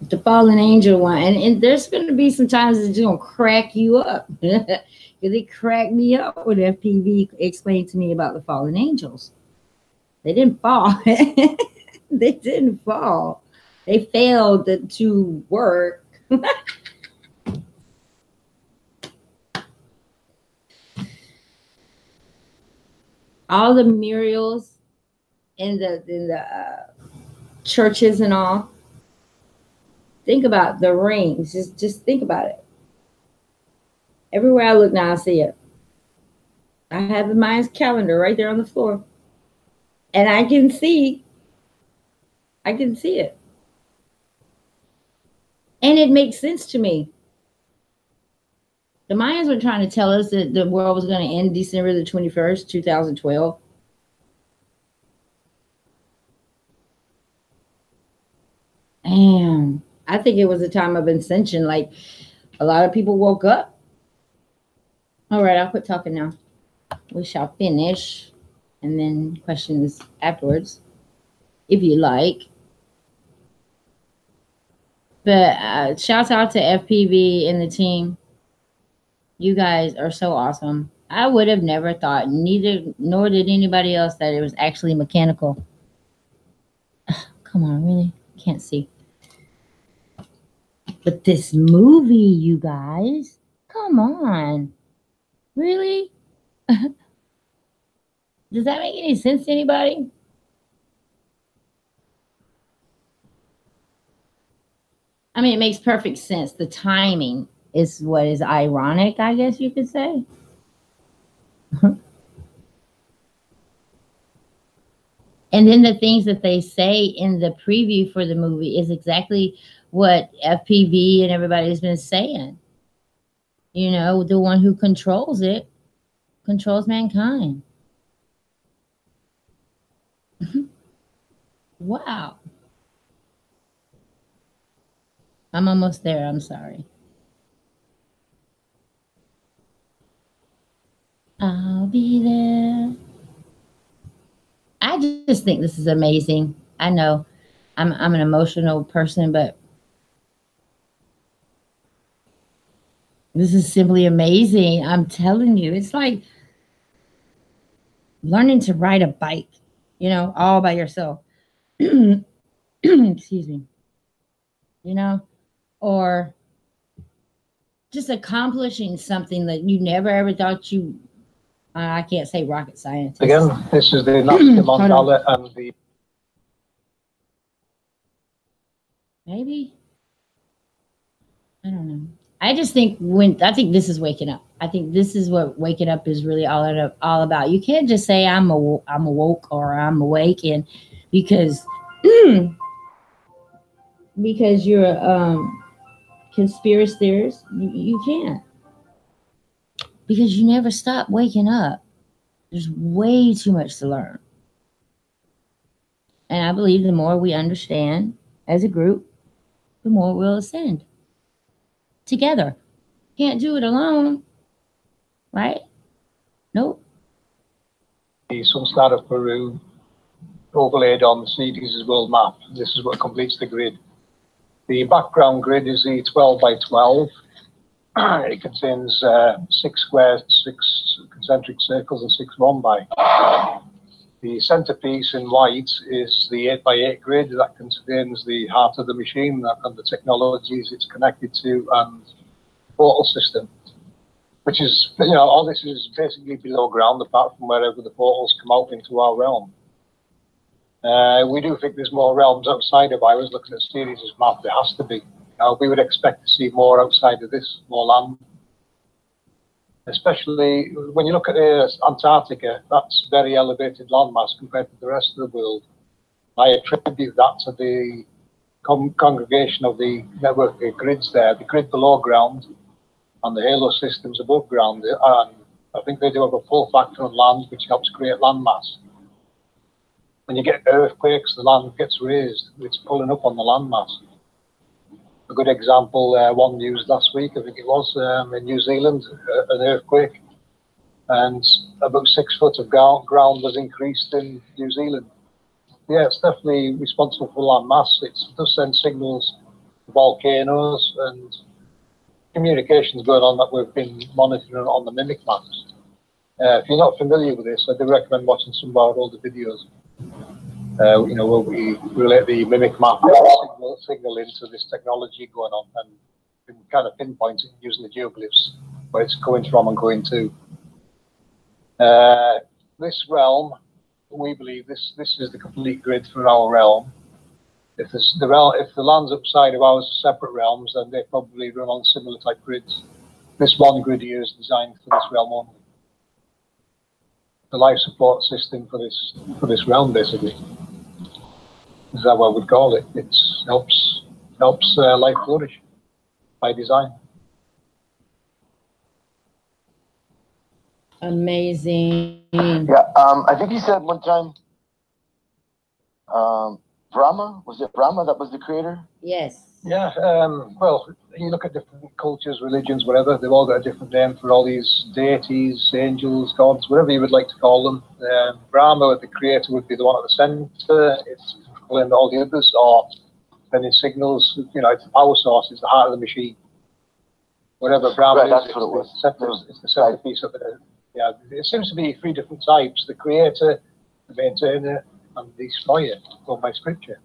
The fallen angel one, and there's going to be some times it's going to crack you up. Because it cracked me up when FPV explained to me about the fallen angels. They didn't fall. They didn't fall. They failed to work. All the murals in the churches and all. Think about the rings. Just think about it. Everywhere I look now, I see it. I have the Mayan's calendar right there on the floor, and I can see it, and it makes sense to me. The Mayans were trying to tell us that the world was going to end December the 21st, 2012. And I think it was a time of ascension. Like, a lot of people woke up. All right, I'll quit talking now. We shall finish, and then questions afterwards, if you like. But shout out to FPV and the team. You guys are so awesome. I would have never thought, nor did anybody else, that it was actually mechanical. Come on, really? Can't see. But this movie, you guys, come on. Really? Does that make any sense to anybody? I mean, it makes perfect sense. The timing is what is ironic, I guess you could say. And then the things that they say in the preview for the movie is exactly what FPV and everybody's been saying. You know, the one who controls it controls mankind. Wow. I'm almost there. I'm sorry. I'll be there. I just think this is amazing. I know I'm an emotional person, but this is simply amazing. I'm telling you, it's like learning to ride a bike, you know, all by yourself. Excuse me. You know, or just accomplishing something that you never ever thought you. I can't say rocket scientist. Again, this is the Nazca Mandala and the. Maybe. I don't know. I just think I think this is waking up. I think this is what waking up is really all about. You can't just say I'm awoke or I'm awake, and because you're a conspiracy theorist, you can't, because you never stop waking up. There's way too much to learn, and I believe the more we understand as a group, the more we'll ascend together. Can't do it alone, right? Nope. The Sun-Star of Peru overlaid on the CD's world map. This is what completes the grid. The background grid is the 12 by 12. It contains 6 squares, 6 concentric circles, and 6 rhombi. The centerpiece in white is the 8 by 8 grid that contains the heart of the machine and the technologies it's connected to, and portal system, which is, you know, all this is basically below ground, apart from wherever the portals come out into our realm. We do think there's more realms outside of. I was looking at Series' map. There has to be. We would expect to see more outside of this, more land. Especially when you look at Antarctica, that's very elevated landmass compared to the rest of the world. I attribute that to the congregation of the network grids there, the grid below ground and the halo systems above ground. And I think they do have a pull factor on land, which helps create landmass. When you get earthquakes, the land gets raised. It's pulling up on the landmass. A good example, one used last week, I think it was, in New Zealand, an earthquake, and about 6 foot of ground was increased in New Zealand. Yeah, it's definitely responsible for land mass. It does send signals to volcanoes, and communications going on that we've been monitoring on the mimic maps. If you're not familiar with this, I do recommend watching some of our older videos. Where we relate the mimic map signal into this technology going on, and kind of pinpointing using the geoglyphs where it's coming from and going to. This realm, we believe this is the complete grid for our realm. If the lands upside of ours are separate realms, then they probably run on similar type grids. This one grid here is designed for this realm only. The life support system for this realm, basically, is that what I would call it. It helps life flourish by design. Amazing. Yeah, I think you said one time, Brahma, was it Brahma that was the creator? Yes. Yeah, well, you look at different cultures, religions, whatever, they've all got a different name for all these deities, angels, gods, whatever you would like to call them. Brahma, the creator, would be the one at the center. It's calling all the others, or then it signals, it's the power source, it's the heart of the machine. Whatever Brahma Right, is, that's what it was. It's the centerpiece of it. Yeah, it seems to be three different types: the creator, the maintainer, and the destroyer, going by scripture.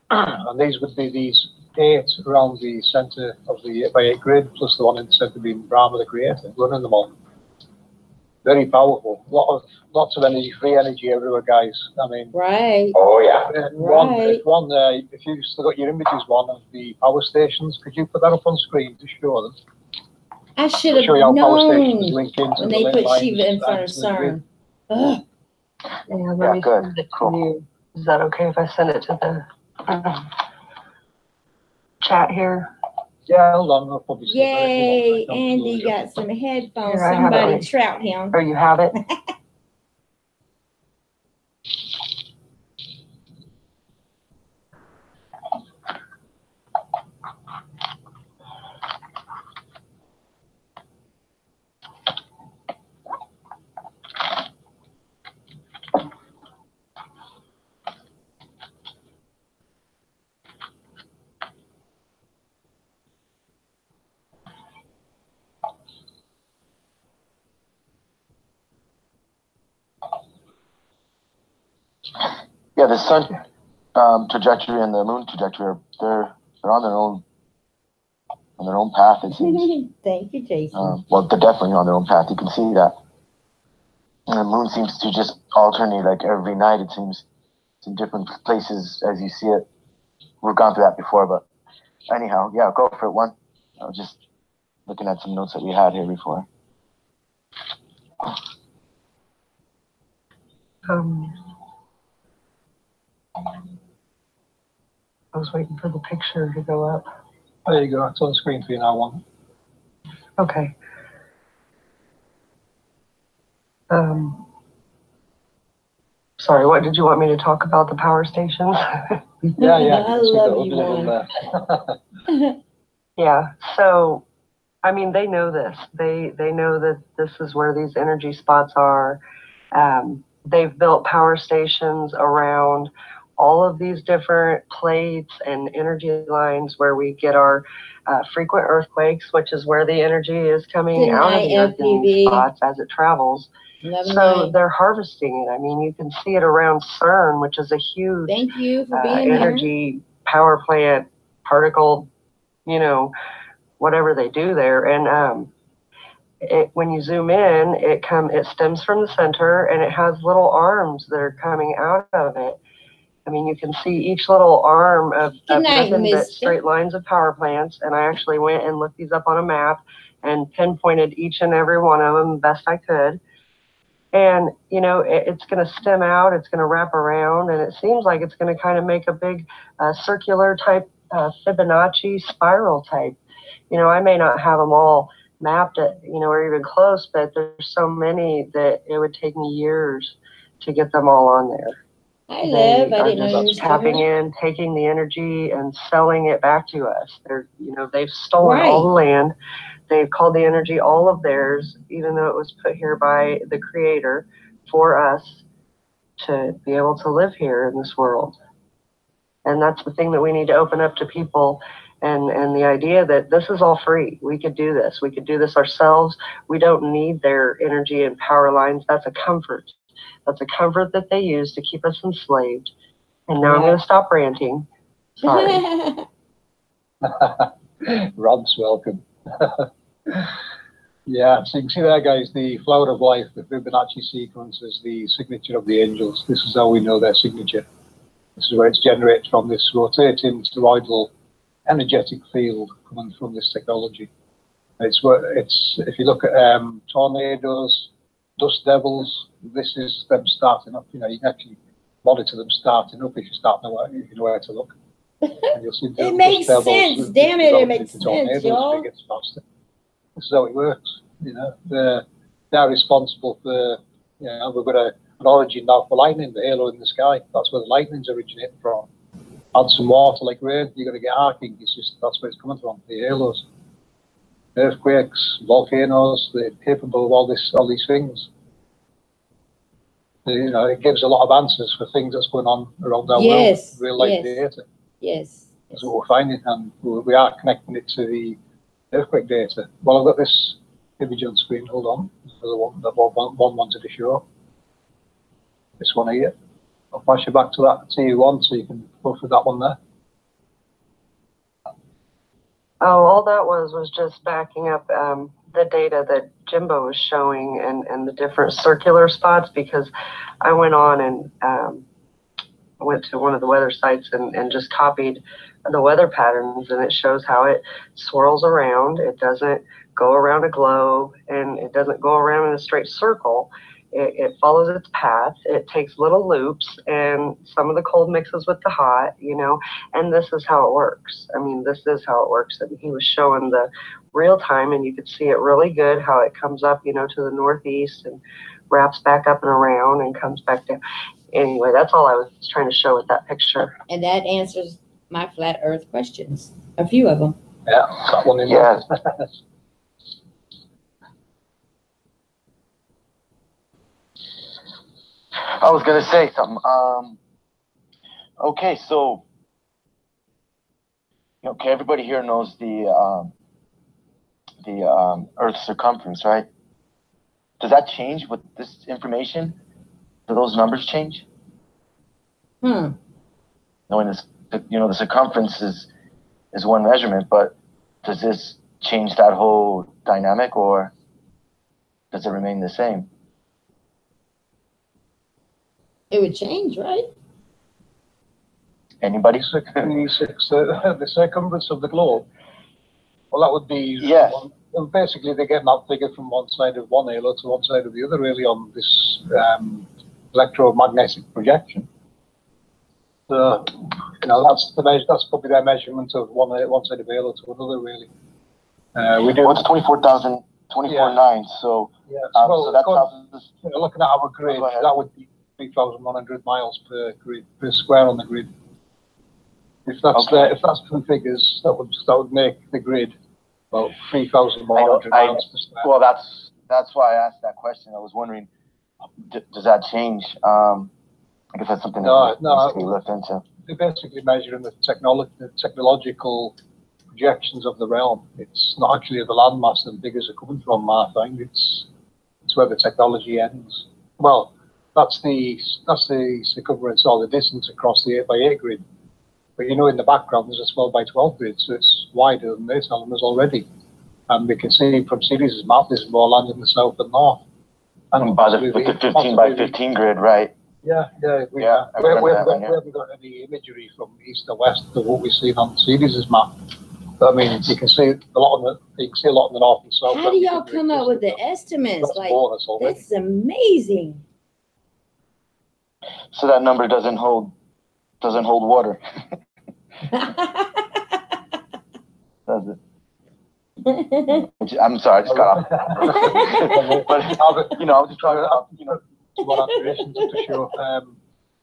And these would be these 8 around the center of the 8x8 grid, plus the one in the center being Brahma, the creator, running them all. Very powerful. Lots of energy, free energy everywhere, guys. I mean, Right. oh yeah. Right. If you've still got your images, one of the power stations, could you put that up on screen to show them? I should have known when they put Shiva in front of CERN. Ugh. Yeah, let me send it to you. Is that okay if I send it to the chat here? Yeah, hold on. I'll probably see Yay, Andy got some headphones. Here, I have it Somebody right. trout him. Oh, you have it? Yeah, the sun trajectory and the moon trajectory they're on their own path, it seems. Thank you, Jason. Well, they're definitely on their own path. You can see that. And the moon seems to just alternate like every night. It seems it's in different places as you see it. We've gone through that before, but anyhow, yeah, go for it. One. I was just looking at some notes that we had here before. I was waiting for the picture to go up. There you go. It's on the screen for you now, one. Okay. Sorry, what did you want me to talk about? The power stations? Yeah. I love you, one. Yeah. So, I mean, they know this. They know that this is where these energy spots are. They've built power stations around all of these different plates and energy lines where we get our frequent earthquakes, which is where the energy is coming out of the earthing spots as it travels. So they're harvesting it. I mean, you can see it around CERN, which is a huge Thank you for being energy power plant, particle, whatever they do there. And when you zoom in, it stems from the center, and it has little arms that are coming out of it. I mean, you can see each little arm of nothing but straight lines of power plants. And I actually went and looked these up on a map and pinpointed each and every one of them best I could. And, it's going to stem out, it's going to wrap around, and it seems like it's going to kind of make a big circular type Fibonacci spiral type. I may not have them all mapped or even close, but there's so many that it would take me years to get them all on there. I didn't know you were tapping in, taking the energy and selling it back to us. They've stolen all the land. They've called the energy all of theirs, even though it was put here by the creator for us to be able to live here in this world. And that's the thing that we need to open up to people, and the idea that this is all free. We could do this. We could do this ourselves. We don't need their energy and power lines. That's a comfort. That's a comfort that they use to keep us enslaved. And now I'm going to stop ranting. Sorry. Rod's welcome. Yeah, so you can see there, guys, the flower of life, the Fibonacci sequence is the signature of the angels. This is how we know their signature. This is where it's generated from, this rotating toroidal energetic field coming from this technology. It's if you look at tornadoes, dust devils, this is them starting up. You know, you can actually monitor them starting up if you know where to look. And you'll see It makes sense. Damn it, it makes sense, y'all. This is how it works. You know, they're responsible for. You know, we've got an origin now for lightning, the halo in the sky. That's where the lightning's originating from. Add some water like rain, you're going to get arcing. It's just that's where it's coming from. The halos, earthquakes, volcanoes. They're capable of all these things. You know, it gives a lot of answers for things that's going on around our world. Real life data. Yes. That's what we're finding, and we are connecting it to the earthquake data. Well, I've got this image on screen. Hold on. The one that one wanted to show. This one here. I'll flash you back to that TU1 so you can go through that one there. Oh, all that was just backing up the data that Jimbo was showing and the different circular spots, because I went on and went to one of the weather sites and just copied the weather patterns, and it shows how it swirls around. It doesn't go around a globe, and it doesn't go around in a straight circle. It follows its path. It takes little loops, and some of the cold mixes with the hot, you know, and this is how it works. I mean, this is how it works. And he was showing the real time, and you could see it really good, how it comes up, you know, to the northeast and wraps back up and around and comes back down. Anyway, that's all I was trying to show with that picture. And that answers my flat earth questions. A few of them. Yeah, that one in there. I was gonna say something. Okay, so okay, everybody here knows the Earth's circumference, right? Does that change with this information? Do those numbers change? Knowing this, the circumference is one measurement, but does this change that whole dynamic, or does it remain the same? It would change, right? Anybody? The circumference of the globe. Well, that would be basically they get that figure from one side of one halo to one side of the other, really, on this electromagnetic projection. So, that's probably their measurement of one side of halo to another, really. We do. Well, it's 24,9. So yeah. So that's looking at our grid, that would be 3,100 miles per square on the grid. If that's if that's two figures, that would make the grid about 3,100 miles per square. Well, that's why I asked that question. I was wondering, does that change? I guess that's something that needs to be looked into. They're basically measuring the technological projections of the realm. It's not actually the landmass that the figures are coming from, I think. It's where the technology ends. Well, that's the circumference or the distance across the 8x8 grid. But in the background there's a 12x12 grid, so it's wider than they're telling us already. And we can see from Sirius's map there's more land in the south and north. And with the 15x15 grid, right? Yeah. We haven't got any imagery from east or west of what we've seen on Sirius's map. But, I mean, you can see a lot in the north and south. How do y'all come up with the estimates? That's amazing. So that number doesn't hold water. Does it? I'm sorry, I just got off. But I was just trying to, More observations to show. Why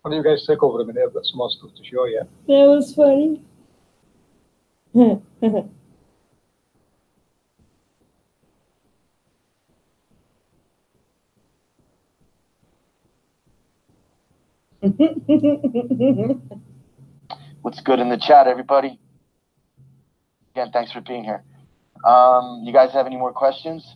don't you guys take over a minute? I've got some more stuff to show you. That was funny. What's good in the chat, everybody? Again, thanks for being here. You guys have any more questions?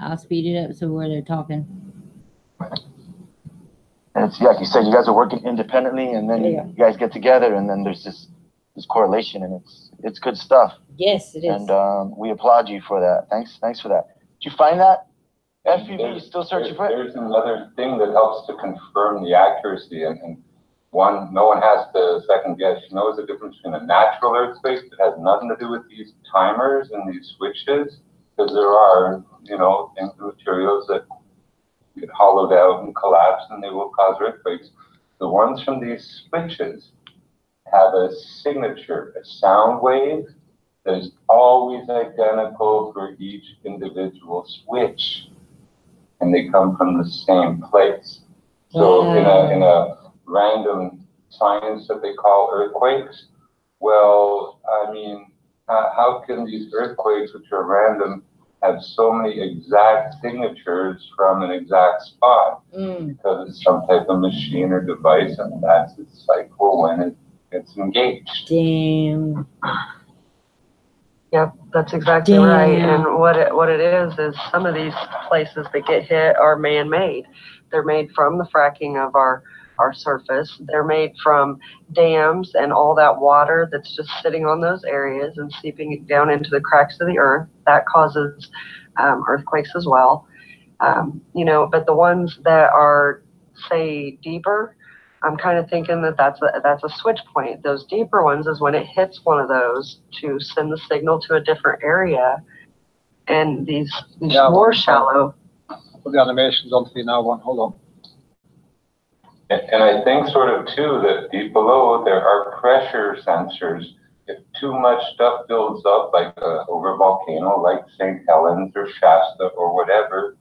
I'll speed it up so where they're talking. And it's like you said, you guys are working independently, and then Yeah. you guys get together, and then there's this correlation, and it's good stuff. Yes, it is. And we applaud you for that. Thanks for that. Did you find that? FPV, you still searching for it? There's another thing that helps to confirm the accuracy, and no one has to second guess. You know, there's a difference between a natural earthquake that has nothing to do with these timers and these switches, because there are, you know, things, materials that get hollowed out and collapse, and they will cause earthquakes. The ones from these switches have a signature, a sound wave that is always identical for each individual switch, and they come from the same place. So in a random science that they call earthquakes, well, I mean, how can these earthquakes, which are random, have so many exact signatures from an exact spot? Because it's some type of machine or device, and that's its cycle when it's engaged. Damn. Yep, that's exactly right. And what it is some of these places that get hit are man-made. They're made from the fracking of our surface. They're made from dams and all that water that's just sitting on those areas and seeping down into the cracks of the earth. That causes earthquakes as well. You know, but the ones that are, say, deeper, I'm kind of thinking that that's a switch point. Those deeper ones is when it hits one of those to send the signal to a different area. And these more shallow. Put the animations onto you now, one. Hold on. And I think sort of too that deep below there are pressure sensors. If too much stuff builds up, like over a volcano, like St. Helens or Shasta or whatever,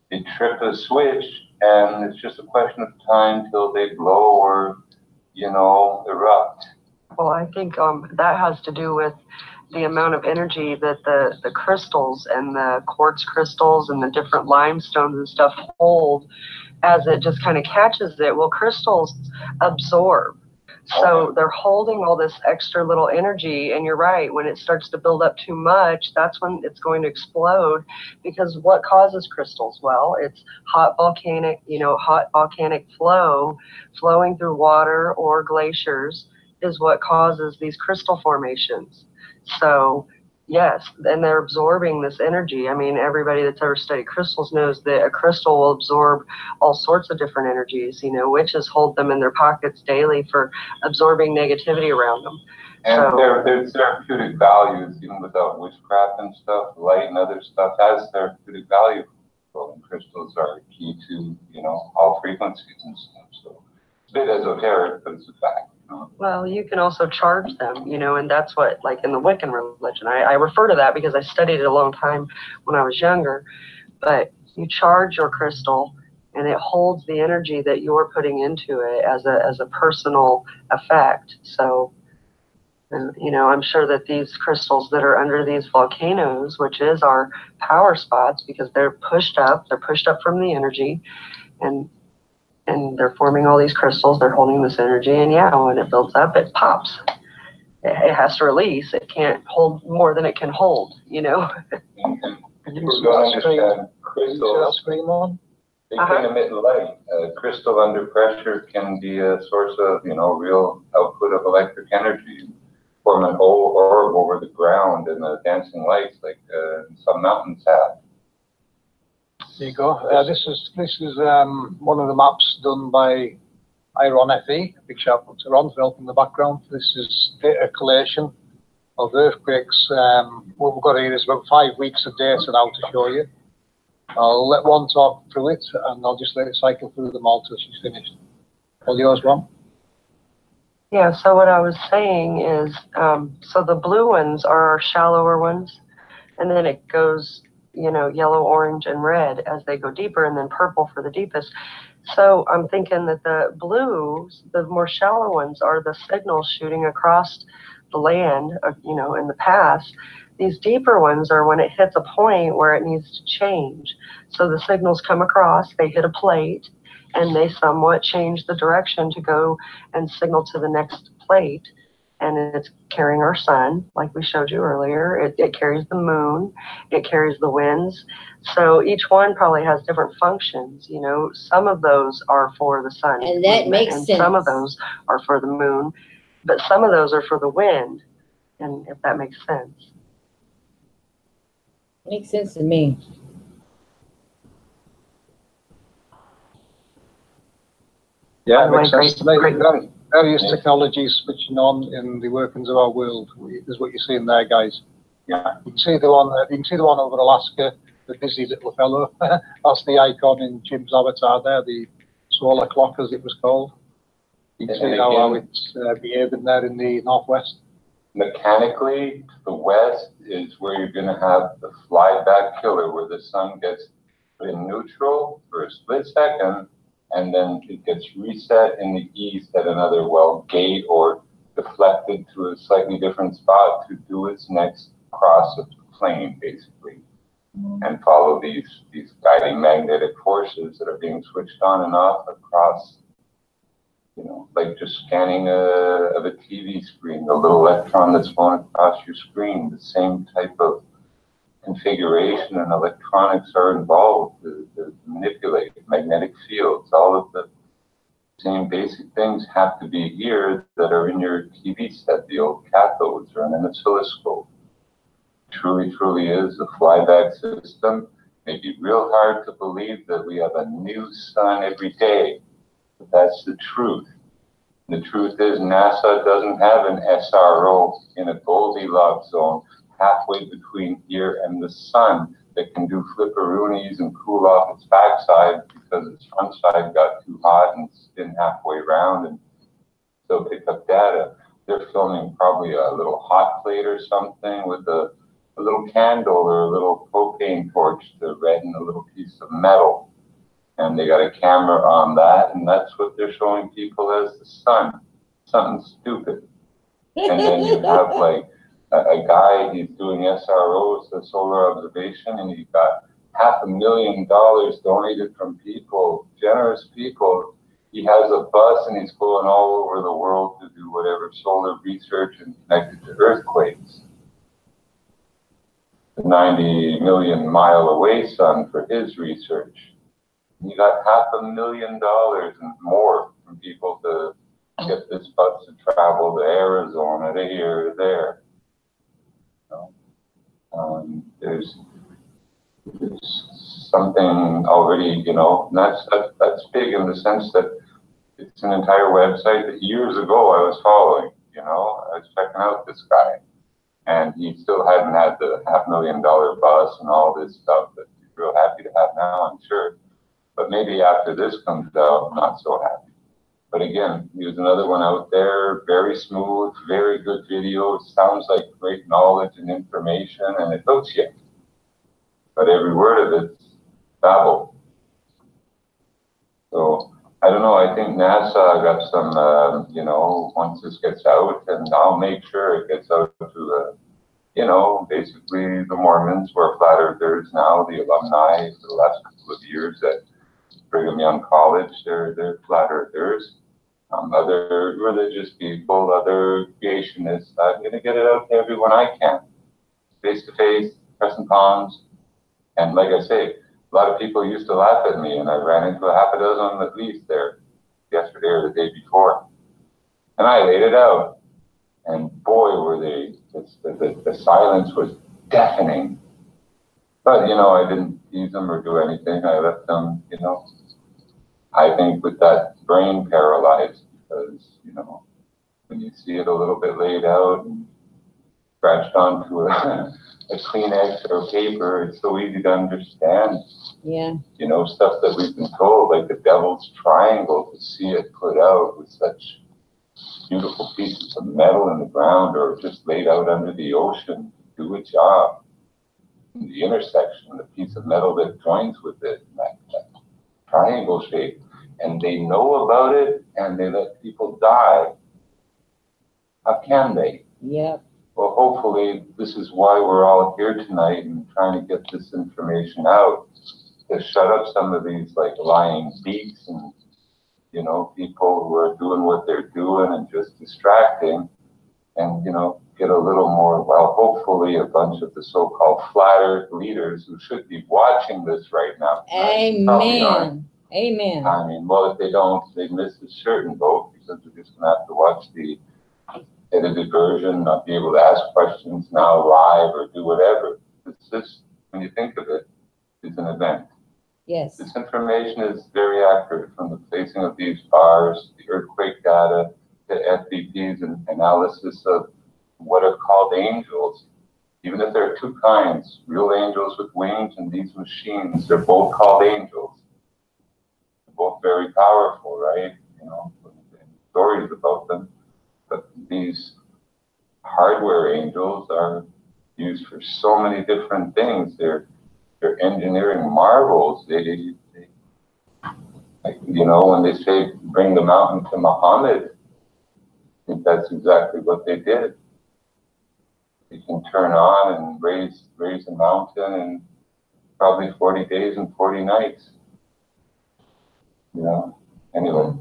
they trip a switch, and it's just a question of time till they blow or, you know, erupt. Well, I think that has to do with the amount of energy that the crystals and the quartz crystals and the different limestones and stuff hold as it just kind of catches it. Well, crystals absorb. So they're holding all this extra little energy, and you're right, when it starts to build up too much, that's when it's going to explode. Because what causes crystals? Well, it's hot volcanic flow flowing through water or glaciers is what causes these crystal formations. So yes, and they're absorbing this energy. I mean, everybody that's ever studied crystals knows that a crystal will absorb all sorts of different energies. You know, witches hold them in their pockets daily for absorbing negativity around them. And there's therapeutic values, even without witchcraft and stuff. Light and other stuff has therapeutic value. And crystals are key to, you know, all frequencies and stuff. So it's a bit esoteric, but it's a fact. Well, you can also charge them, you know, and that's what, like in the Wiccan religion, I refer to that because I studied it a long time when I was younger. But you charge your crystal, and it holds the energy that you're putting into it as a personal effect. So, you know, I'm sure that these crystals that are under these volcanoes, which is our power spots, because they're pushed up from the energy, and they're forming all these crystals, they're holding this energy, and yeah, when it builds up, it pops. It has to release. It can't hold more than it can hold, you know? Can you see that screen? Crystals, they can emit light. Crystal under pressure can be a source of, you know, real output of electric energy. Form an orb over the ground and the dancing lights like some mountains have. There you go. This is one of the maps done by Iron FE. Big shout out to Ron for helping in the background. This is data collation of earthquakes. What we've got here is about 5 weeks of data now to show you. I'll let Ron talk through it, and I'll just let it cycle through them all till she's finished. All yours, Ron. Yeah, so what I was saying is, so the blue ones are our shallower ones, and then it goes, you know, yellow, orange, and red as they go deeper, and then purple for the deepest. So I'm thinking that the blues, the more shallow ones, are the signals shooting across the land, you know, in the past. These deeper ones are when it hits a point where it needs to change. So the signals come across, they hit a plate, and they somewhat change the direction to go and signal to the next plate. and it's carrying our sun, like we showed you earlier. It carries the moon, it carries the winds. So each one probably has different functions. You know, some of those are for the sun, And that makes and sense. some of those are for the moon, but some of those are for the wind, and if that makes sense. Makes sense to me. Yeah, By the way, makes sense to me. great. Various technologies switching on in the workings of our world is what you're seeing there, guys. Yeah, you can see the one. You can see the one over Alaska, the busy little fellow. That's the icon in Jim's avatar there, the solar clock, as it was called. You can see how it's behaving there in the northwest. Mechanically, to the west is where you're going to have the flyback killer, where the sun gets put in neutral for a split second, and then it gets reset in the east at another, gate or deflected to a slightly different spot to do its next cross of the plane, basically, and follow these guiding magnetic forces that are being switched on and off across, you know, like just scanning of a TV screen, the little electron that's going across your screen, the same type of configuration and electronics are involved to manipulate magnetic fields. All of the same basic things have to be here that are in your TV set, the old cathodes or in an oscilloscope. Truly, truly is a flyback system. It may be real hard to believe that we have a new sun every day, but that's the truth. The truth is NASA doesn't have an SRO in a Goldilocks zone halfway between here and the sun that can do flipperoonies and cool off its backside because its front side got too hot and spin halfway around and still pick up data. They're filming probably a little hot plate or something with a little candle or a little propane torch to redden a little piece of metal. And they got a camera on that, and that's what they're showing people as the sun. Something stupid. And then you have like a guy, he's doing SROs, the solar observation, and he got $500,000 donated from people, generous people. He has a bus and he's going all over the world to do whatever solar research and connected to earthquakes. The 90 million mile away sun for his research. He got $500,000 and more from people to get this bus to travel to Arizona, to here, to there. There's something already, you know, and that's big in the sense that it's an entire website that years ago I was following, you know, I was checking out this guy, and he still hadn't had the $500,000 bus and all this stuff that he's real happy to have now, I'm sure. But maybe after this comes out, not so happy. But again, there's another one out there, very smooth, very good video. It sounds like great knowledge and information, and it hooks you. But every word of it's babble. So, I don't know, I think NASA got some, you know, once this gets out, and I'll make sure it gets out to, you know, basically the Mormons who are flat earthers now, the alumni for the last couple of years at Brigham Young College, they're flat earthers. Other religious people, other creationists, I'm going to get it out to everyone I can. Face to face, pressing palms. And like I say, a lot of people used to laugh at me, and I ran into a half a dozen at least there yesterday or the day before. And I laid it out. And boy, were they, the silence was deafening. But, you know, I didn't tease them or do anything. I let them, you know, I think with that brain paralyzed, because, you know, when you see it a little bit laid out and scratched onto a Kleenex or paper, it's so easy to understand. Yeah. You know, stuff that we've been told, like the devil's triangle, to see it put out with such beautiful pieces of metal in the ground or just laid out under the ocean to do a job. And the intersection, the piece of metal that joins with it, that triangle shape, and they know about it and they let people die. How can they? Yep. Well, hopefully this is why we're all here tonight and trying to get this information out, to shut up some of these like lying beaks and, you know, people who are doing what they're doing and just distracting, and, you know, get a little more, well, hopefully a bunch of the so-called flat earth leaders who should be watching this right now. Amen. Amen. I mean, well, if they don't, they miss a certain vote because they're just going to have to watch the edited version, not be able to ask questions now live or do whatever. It's just, when you think of it, it's an event. Yes. This information is very accurate from the placing of these bars, the earthquake data, the FBP's and analysis of what are called angels. Even if there are two kinds, real angels with wings and these machines, they're both called angels. They're both very powerful, right? You know, stories about them. But these hardware angels are used for so many different things. They're engineering marvels. They, you know, when they say bring the mountain to Muhammad, I think that's exactly what they did. They can turn on and raise a mountain in probably 40 days and 40 nights. You know, anyway,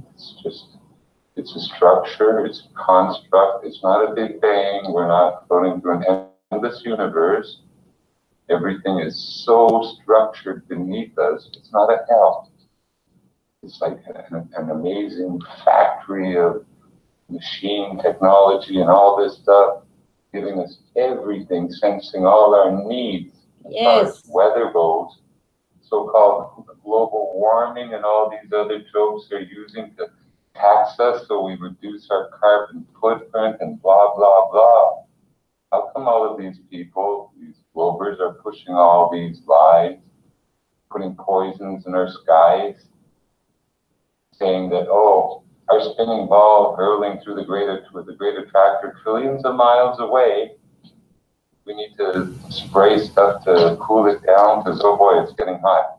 it's a structure, it's a construct, it's not a big bang, we're not floating through an endless universe. Everything is so structured beneath us, it's not a hell. It's like an amazing factory of machine technology and all this stuff, giving us everything, sensing all our needs as far as weather goes. So-called global warming and all these other jokes they're using to tax us so we reduce our carbon footprint and blah, blah, blah. How come all of these people, these globers, are pushing all these lies, putting poisons in our skies, saying that, oh, our spinning ball hurling through the great attractor trillions of miles away, we need to spray stuff to cool it down because, oh boy, it's getting hot.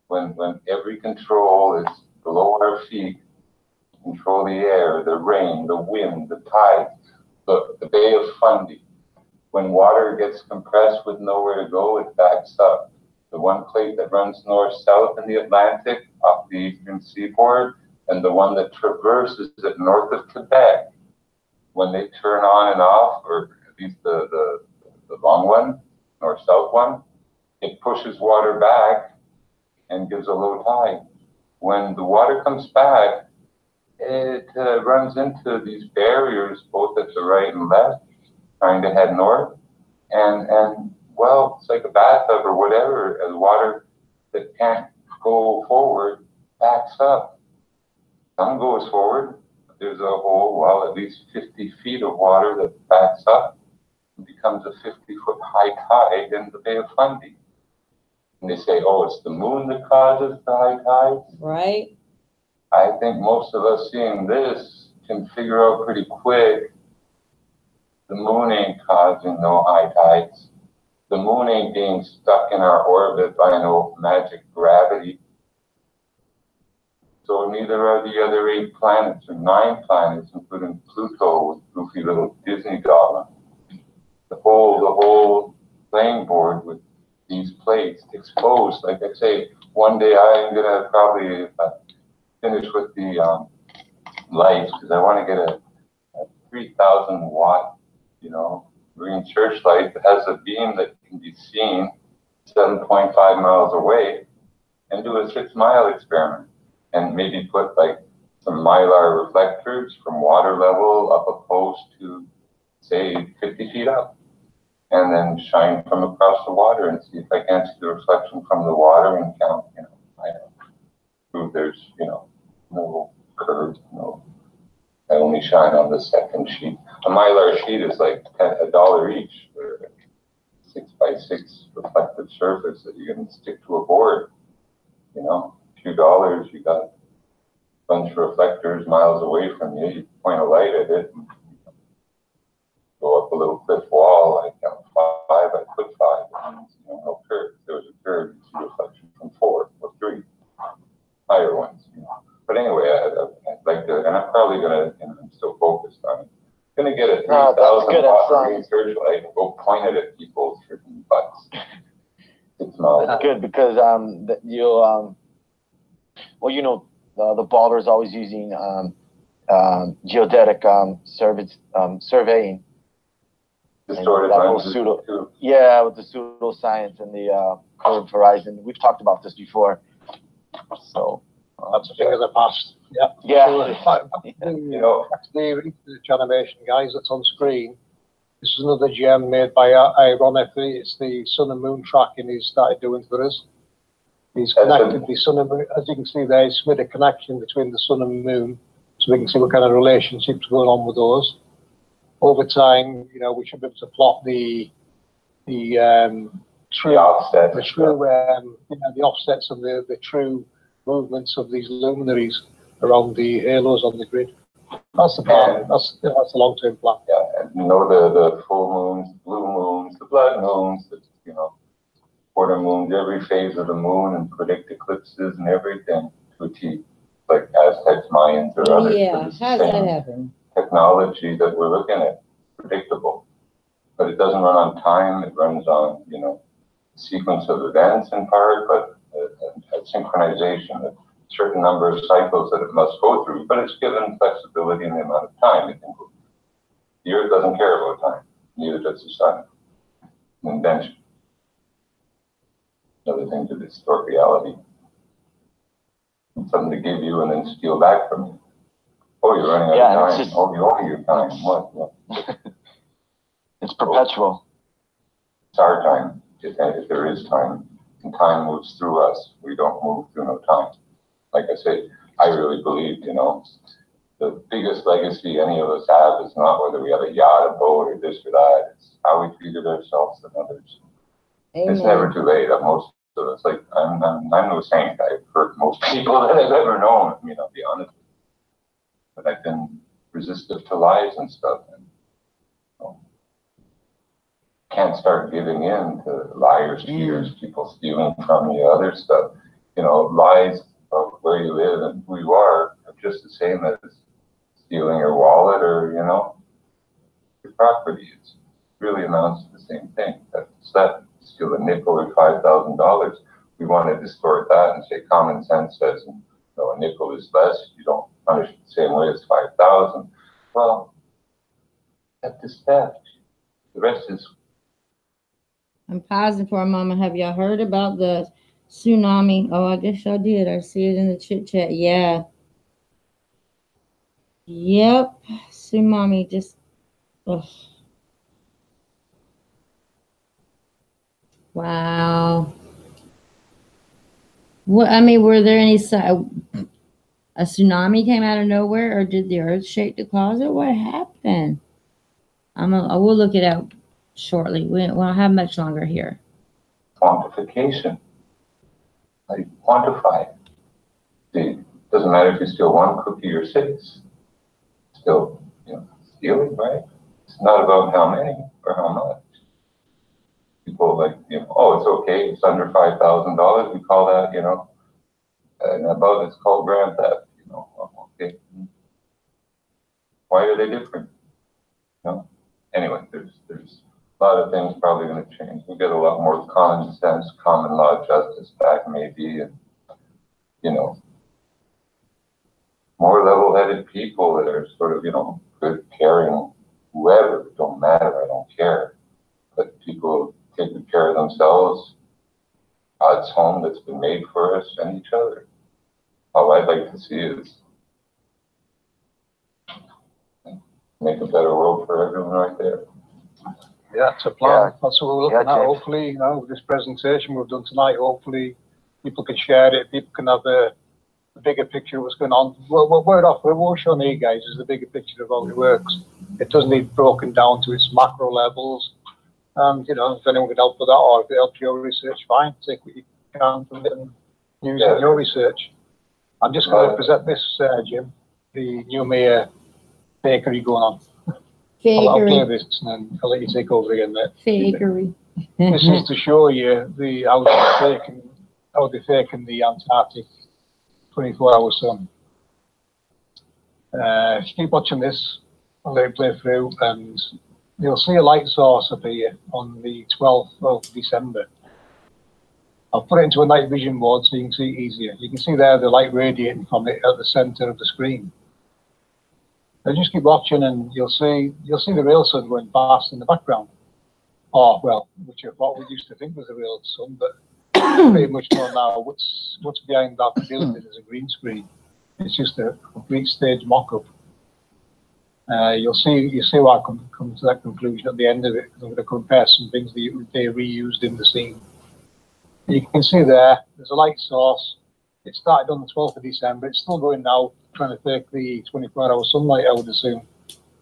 When every control is below our feet, control the air, the rain, the wind, the tide, the Bay of Fundy. When water gets compressed with nowhere to go, it backs up. The one plate that runs north-south in the Atlantic off the eastern seaboard, and the one that traverses it north of Quebec, when they turn on and off, or at least the long one, north-south one, it pushes water back and gives a low tide. When the water comes back, it runs into these barriers, both at the right and left, trying to head north, and well, it's like a bathtub or whatever, as water that can't go forward backs up. Some goes forward, but there's a whole, well, at least 50 feet of water that backs up and becomes a 50-foot high tide in the Bay of Fundy. And they say, oh, it's the moon that causes the high tides. Right. I think most of us seeing this can figure out pretty quick the moon ain't causing no high tides. The moon ain't being stuck in our orbit by no magic gravity. So neither are the other 8 planets or 9 planets, including Pluto with goofy little Disney doll. The whole playing board with these plates exposed. Like I say, one day I'm gonna probably finish with the lights because I want to get a 3,000 watt, you know, green church light that has a beam that can be seen 7.5 miles away, and do a 6-mile experiment, and maybe put like some mylar reflectors from water level up a post to say 50 feet up, and then shine from across the water and see if I can't see the reflection from the water and count, you know, I don't prove there's, you know, no curves, no. I only shine on the second sheet. A mylar sheet is like $1 each for a 6x6 reflective surface that you can stick to a board. You know, a few dollars, you got a bunch of reflectors miles away from you. You point a light at it and go up a little cliff wall. I count 5, I put 5. And, you know, no curve. If there was a curve, you see reflection from 4 or 3 higher ones. You know. But anyway, I'd like to, and I'm probably gonna, you know, I'm still focused on it. Gonna get a 3,000 watt green searchlight and go point it at people's freaking butts. That's good because you'll well, you know, the baller is always using geodetic surveying. Distorted that whole lenses, pseudo, too. yeah, with the pseudoscience and the curved horizon. We've talked about this before. So that's a thing of the past. Yeah. Yeah. So in fact, the ChinaMrsJones guys that's on screen. This is another gem made by, ironically, it's the sun and moon tracking he's started doing for us. He's connected the sun and moon, as you can see there, he's made a connection between the sun and moon, so we can see what kind of relationships going on with those. Over time, you know, we should be able to plot the offsets, the offsets and the true movements of these luminaries around the halos on the grid. That's the plan. That's the long-term plan. Yeah, and you know the full moons, the blue moons, the blood moons, the quarter moons, every phase of the moon, and predict eclipses and everything to a T, like Aztecs, Mayans, or others. Yeah, how's that happen? Technology that we're looking at, predictable, but it doesn't run on time. It runs on sequence of events in part, but a synchronization, a certain number of cycles that it must go through. But it's given flexibility in the amount of time it can go. The Earth doesn't care about time, neither does the sun. An invention. Another thing to distort reality. Something to give you and then steal back from you. Oh, you're running out of time. Oh, you owe your time. What? It's perpetual. It's our time, if there is time. And time moves through us. We don't move through no time. Like I say, I really believe, the biggest legacy any of us have is not whether we have a yacht, a boat, or this or that. It's how we treated ourselves and others. Amen. It's never too late. Most of us, I'm no saint. I've hurt most people that I've ever known. I'll be honest. But I've been resistant to lies and stuff, and can't start giving in to liars, cheaters, people stealing from you, other stuff. Lies of where you live and who you are just the same as stealing your wallet or your property. It really amounts to the same thing. That's that. Steal a nickel or $5,000. We want to distort that and say common sense says a nickel is less. You don't punish it the same way as 5,000. Well, theft is theft. The rest is. I'm pausing for a moment. Have y'all heard about the tsunami? Oh, I guess y'all did. I see it in the chit chat. Yeah. Yep. Tsunami just. Ugh. Wow. What? Were there any a tsunami came out of nowhere, or did the earth shake the closet? What happened? I will look it up shortly. We don't have much longer here. Quantification. Like quantify. See, doesn't matter if you steal one cookie or 6. Still, stealing, right? It's not about how many or how much. People oh, it's okay. It's under $5,000. We call that, and above it's called grand theft. Okay. Why are they different? Anyway, there's a lot of things probably going to change. We get a lot more common sense, common law justice back maybe, and more level-headed people that are sort of good, caring, whoever. It don't matter. I don't care. But people taking care of themselves, God's home that's been made for us, and each other. All I'd like to see is make a better world for everyone right there. Yeah, it's a plan. Yeah. That's what we're looking at. Hopefully, with this presentation we've done tonight, hopefully people can share it. People can have a bigger picture of what's going on. Well, word off, what we're showing you guys is the bigger picture of how it works. It doesn't need broken down to its macro levels. And, if anyone can help with that, or if it helps your research, fine. Take what you can from it and use it in your research. I'm just going to present this, Jim, the new mayor fakery going on. I'll play this and then I'll let you take over again, mate. Fakery. This is to show you how they're faking the Antarctic 24-hour sun. Keep watching this. I'll let it play through, and you'll see a light source up here on the 12th of December. I'll put it into a night vision mode so you can see it easier. You can see there the light radiating from it at the center of the screen. Now just keep watching, and you'll see the real sun going past in the background. Oh well, what we used to think was the real sun, but pretty much know now what's behind that building is a green screen. It's just a complete stage mock-up. You see why I come to that conclusion at the end of it, because I'm going to compare some things that they reused in the scene. You can see there's a light source. It started on the 12th of December. It's still going now, trying to take the 24-hour sunlight, I would assume.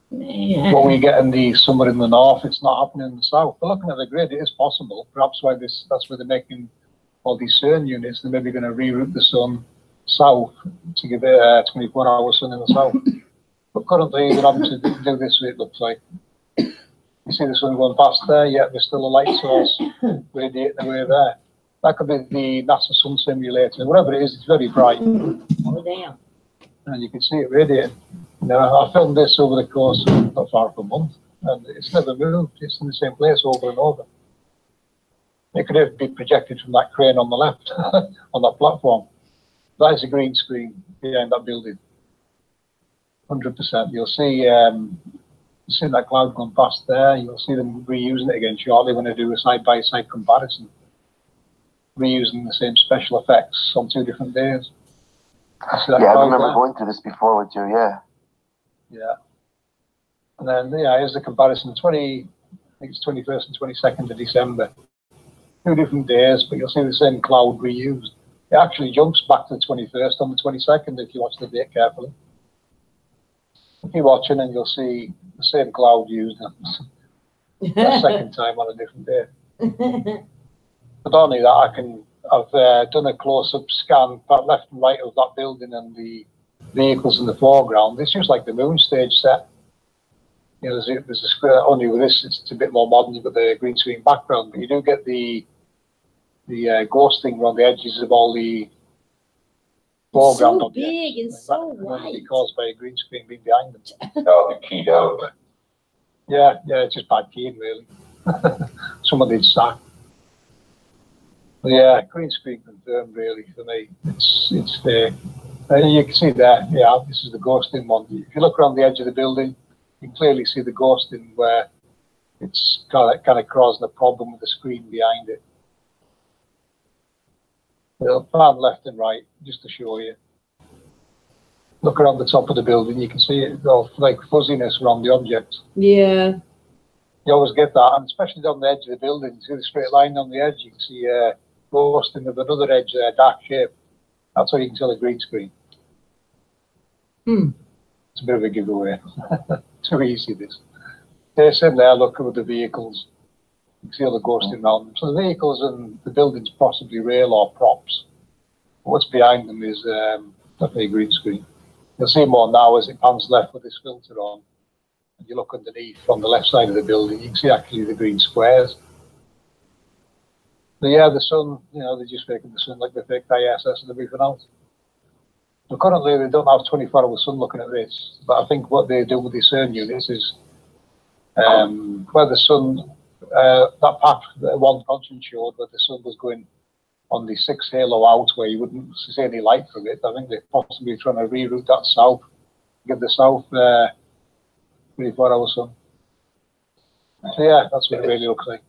Man. What we get in the summer in the north, it's not happening in the south. But looking at the grid, it is possible. Perhaps that's why they're making all these CERN units. They're maybe going to reroute the sun south to give it a 24-hour sun in the south. But currently, they're having to do this, it looks like. You see the sun going past there, yet there's still a light source radiating away there. That could be the NASA sun simulator. Whatever it is, it's very bright. Oh, damn. And you can see it radiating. I filmed this over the course of not far off a month, and it's never moved. It's in the same place over and over. It could even be projected from that crane on the left, on that platform. That is a green screen behind that building. 100%. You'll see that cloud going past there. You'll see them reusing it again shortly when they do a side-by-side comparison. Reusing the same special effects on 2 different days. Yeah, I remember going through this before with you, yeah. Yeah. And then, here's the comparison. I think it's 21st and 22nd of December. 2 different days, but you'll see the same cloud reused. It actually jumps back to the 21st on the 22nd if you watch the date carefully. Keep watching and you'll see the same cloud used a second time on a different day. But not only that, I've done a close-up scan, left and right of that building and the vehicles in the foreground. It's just like the moon stage set. There's a square. Only with this, it's a bit more modern. You've got the green screen background, but you do get the ghosting around the edges of all the foreground so objects. Big and so white. Caused by a green screen being behind them. Oh, the keyed out. Yeah, it's just bad keying, really. Someone did sack. But yeah, green screen confirmed, really, for me. It's there. You can see there, this is the ghosting one. If you look around the edge of the building, you can clearly see the ghosting where it's kind of causing a problem with the screen behind it. It'll pan left and right, just to show you. Look around the top of the building, you can see it all like fuzziness around the objects. Yeah. You always get that, and especially down the edge of the building, you see the straight line on the edge, you can see ghosting of another edge there, dark shape. That's how you can tell a green screen. It's a bit of a giveaway. Too easy, this. They're sitting there looking at the vehicles. You can see all the ghosting around them. So the vehicles and the buildings possibly real or props. But what's behind them is definitely a green screen. You'll see more now as it pans left with this filter on. And you look underneath on the left side of the building, you can see actually the green squares. But yeah, the sun, they're just faking the sun like they faked ISS and everything else. So currently they don't have 24-hour sun looking at this, but I think what they do with the CERN units is where the sun, that path that one conference showed where the sun was going on the 6 halo out where you wouldn't see any light from it. I think they're possibly trying to reroute that south, give the south 24-hour sun. So yeah, that's what it really looks like.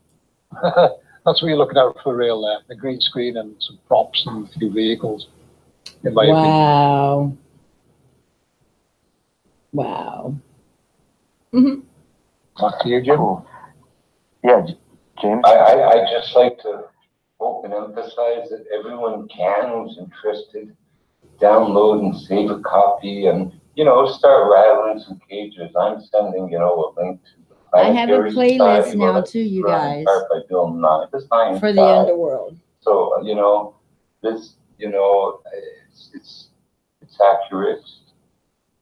That's what you're looking at for real there, a green screen and some props and a few vehicles. In my Wow. Wow. Back to you, Jim. Cool. Yeah, James? I just like to hope and emphasize that everyone who's interested, download and save a copy and, start rattling some cages. I'm sending, a link to the I have a Planetary playlist Society now website too, you run guys, by Bill Nye, the science for the guy. underworld. So, this, it's accurate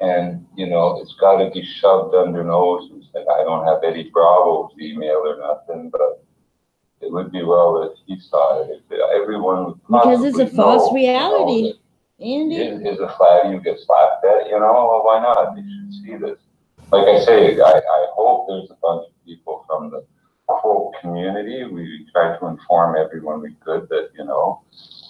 and, it's got to be shoved under noses. Like, I don't have Eddie Bravo's email or nothing, but it would be well if he saw it. If everyone would Because it's a false know, reality, that Andy. is a flag you get slapped at, well, why not? They should see this. Like I say, I hope there's a bunch of people from the whole community. We try to inform everyone we could that,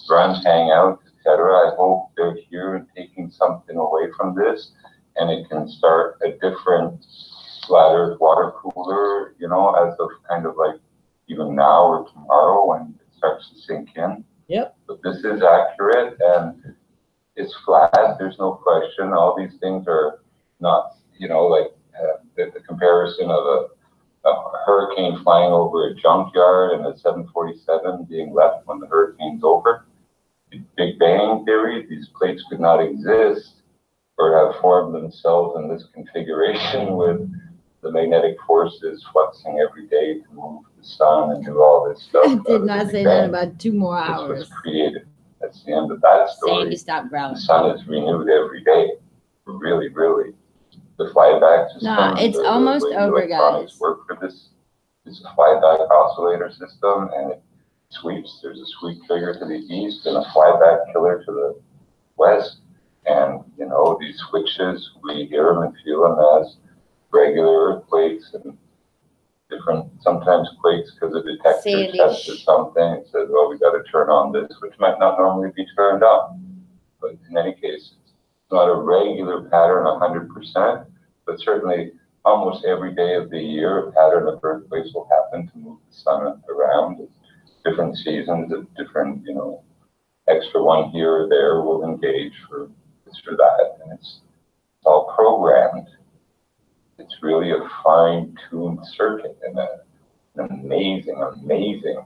runs, hangouts, etc. I hope they're here and taking something away from this and it can start a different flat earth water cooler, you know, as of kind of like even now or tomorrow when it starts to sink in. Yep. But this is accurate and it's flat. There's no question. All these things are not, you know, like the comparison of a hurricane flying over a junkyard and a 747 being left when the hurricane's over. Big Bang theory, these plates could not exist or have formed themselves in this configuration with the magnetic forces fluxing every day to move the sun and do all this stuff. I did not say that about 2 more hours. This was created. That's the end of that story. Sandy, stop growling. The sun is renewed every day. Really, really. The flyback system. No, it's almost over, guys. Work for this. It's a flyback oscillator system, and it sweeps. There's a sweep trigger to the east and a flyback killer to the west. And, you know, these switches, we hear them and feel them as regular earthquakes and different, sometimes quakes because a detector tests something. It says, well, we got to turn on this, which might not normally be turned on. But in any case, it's not a regular pattern 100%, but certainly almost every day of the year, a pattern of earthquakes will happen to move the sun around. Different seasons, different, you know, extra one here or there will engage for this or that, and it's all programmed. It's really a fine-tuned circuit and an amazing,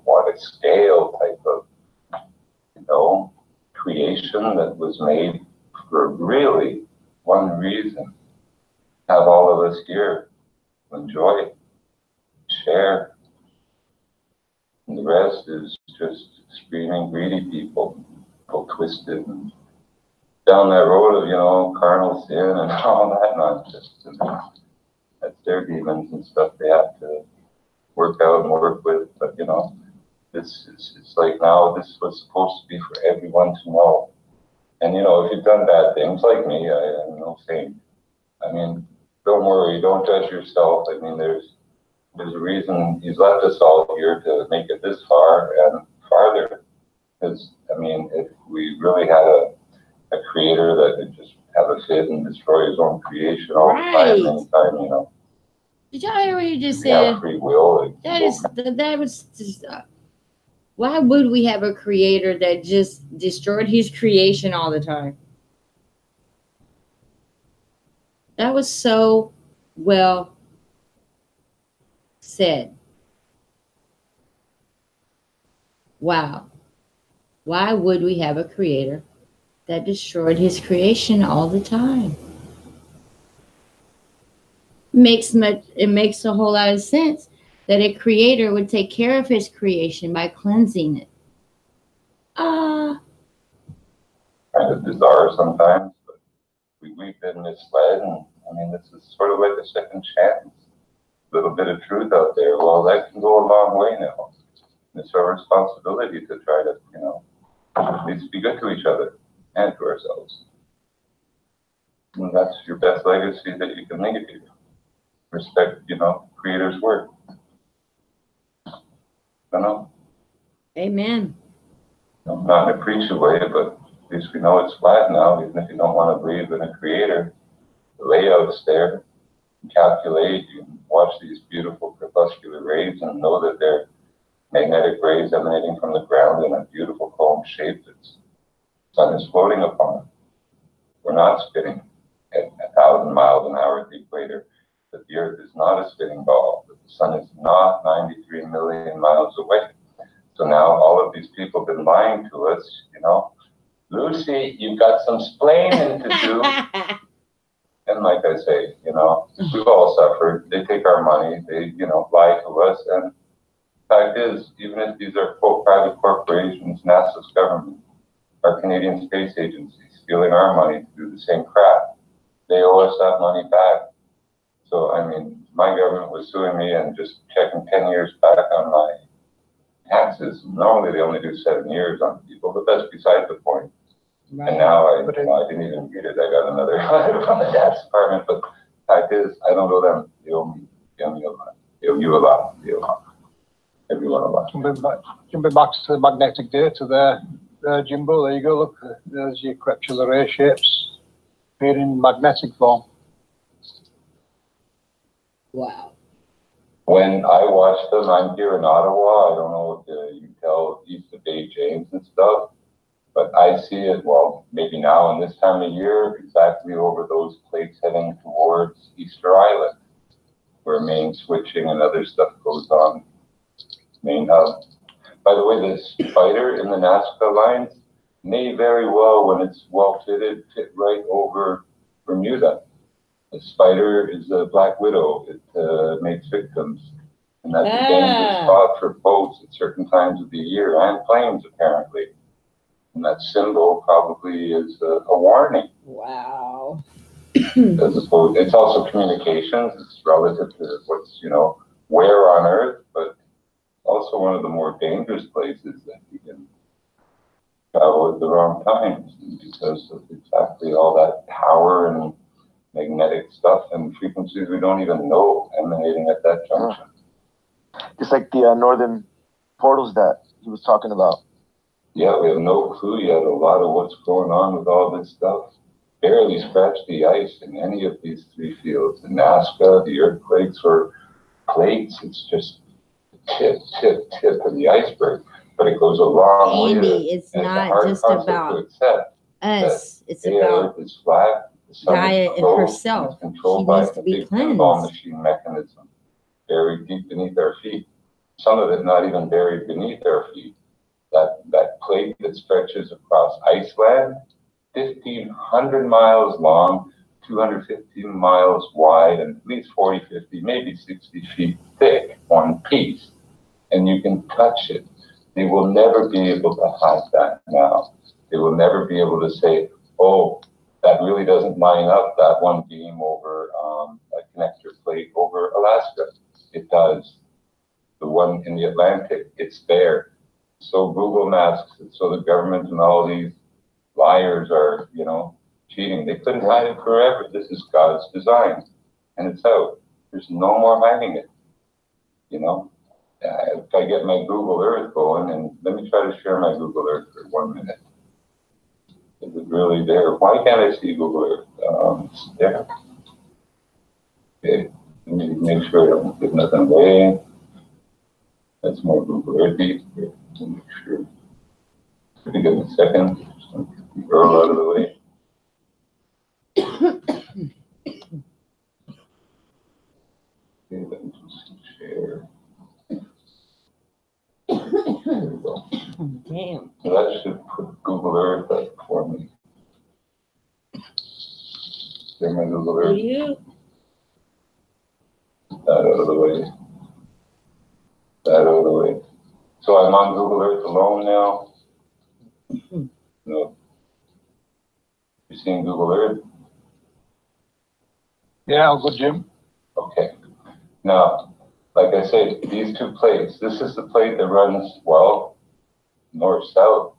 what a scale type of, you know, creation that was made for really one reason. Have all of us here enjoy it, share. And the rest is just screaming, greedy people, all twisted and down that road of, you know, carnal sin and all that nonsense. And that's their demons and stuff they have to work out and work with. But, you know, it's like now this was supposed to be for everyone to know. And, you know, if you've done bad things like me, I'm no saint. I mean, don't worry, don't judge yourself. I mean, there's a reason he's left us all here to make it this far and farther. Because, I mean, if we really had a creator that could just have a fit and destroy his own creation all the time, anytime, you know. Did y'all hear what you just we said? Have free will. That was just, why would we have a creator that just destroyed his creation all the time? That was so well said. Wow. Why would we have a creator that destroyed his creation all the time? It makes a whole lot of sense that a creator would take care of his creation by cleansing it. Kind of bizarre sometimes, but we've been misled, and I mean, this is sort of like a second chance. A little bit of truth out there. Well, that can go a long way now. It's our responsibility to try to, you know, at least be good to each other and to ourselves. And that's your best legacy that you can leave. Respect, you know, Creator's work. I don't know. Amen. Not in a preachy way, but at least we know it's flat now, even if you don't want to believe in a creator. The layout's there. You calculate, you can watch these beautiful crepuscular rays and know that they're magnetic rays emanating from the ground in a beautiful cone shape that the sun is floating upon. We're not spinning at 1,000 miles an hour at the equator, but the Earth is not a spinning ball, but the sun is not 93 million miles away. So now all of these people have been lying to us, you know, Lucy, you've got some splaining to do. And like I say, you know, we've all suffered. They take our money, they, you know, lie to us. And the fact is, even if these are quote private corporations, NASA's government, our Canadian Space Agency, stealing our money to do the same crap, they owe us that money back. So, I mean, my government was suing me and just checking 10 years back on my taxes. Normally they only do 7 years on people, but that's beside the point. Right. And now I didn't even read it. I got another letter from the tax department. But the fact is, I don't owe them. They owe me. They owe me a lot. They owe you a lot. They owe everyone a lot. Jumping back to the magnetic data there, Jimbo, there you go. Look, there's your crepular ray shapes appearing in magnetic form. Wow. When I watch them, I'm here in Ottawa. I don't know if you can tell east of Bay James and stuff, but I see it, well, maybe now in this time of year, exactly over those plates heading towards Easter Island, where main switching and other stuff goes on. Main hub. By the way, the spider in the Nazca lines may very well, when it's well fitted, fit right over Bermuda. The spider is a black widow. It makes victims. And that's a dangerous spot for boats at certain times of the year, and planes apparently. And that symbol probably is a warning. Wow. As opposed, it's also communications. It's relative to what's, where on Earth, but also one of the more dangerous places that you can travel at the wrong times because of exactly all that power and magnetic stuff and frequencies we don't even know emanating at that junction. Just like the northern portals that he was talking about. Yeah, we have no clue yet. A lot of what's going on with all this stuff. Barely scratched the ice in any of these three fields. The Nazca, the earthquakes or plates, it's just tip of the iceberg. But it goes a long way. Amy, it's not just about us. It's about Earth is flat. Gaia and herself. She needs to be cleansed. Machine mechanism buried deep beneath our feet. Some of it not even buried beneath our feet. That plate that stretches across Iceland, 1,500 miles long, 250 miles wide, and at least 40, 50, maybe 60 feet thick, one piece. And you can touch it. They will never be able to hide that now. They will never be able to say, oh, that really doesn't line up, that one beam over a connector plate over Alaska. It does. The one in the Atlantic, it's there. So Google masks it, so the government and all these liars are, cheating. They couldn't hide it forever. This is God's design, and it's out. There's no more hiding it, If I get my Google Earth going, and let me try to share my Google Earth for 1 minute. Is it really there? Why can't I see Google Earth? It's there. Okay, let me make sure I don't give nothing away. That's more Google Earthy. To make sure. Give me a second. Earl out of the way. Okay, let me just share. There we go. Damn. So that should put Google Earth up for me. Share my Google Earth. That out of the way. That out of the way. So I'm on Google Earth alone now. No. You seeing Google Earth? Yeah, all good, Jim. Okay. Now, like I said, these two plates, this is the plate that runs, well, north-south,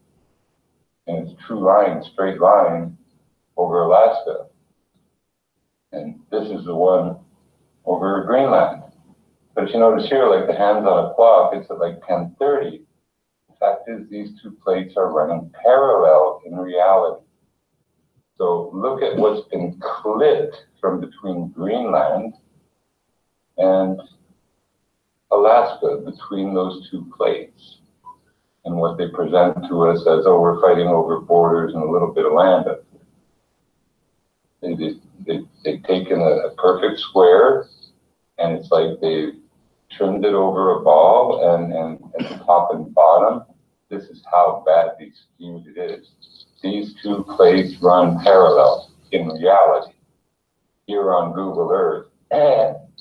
and it's true line, straight line over Alaska. And this is the one over Greenland. But you notice here, like the hands on a clock, it's at like 10:30. The fact is, these two plates are running parallel in reality. So look at what's been clipped from between Greenland and Alaska, between those two plates. And what they present to us as, oh, we're fighting over borders and a little bit of land up here. They've taken a perfect square, and it's like they've trimmed it over a ball, and at the top and bottom, this is how badly skewed it is. These two plates run parallel in reality. Here on Google Earth,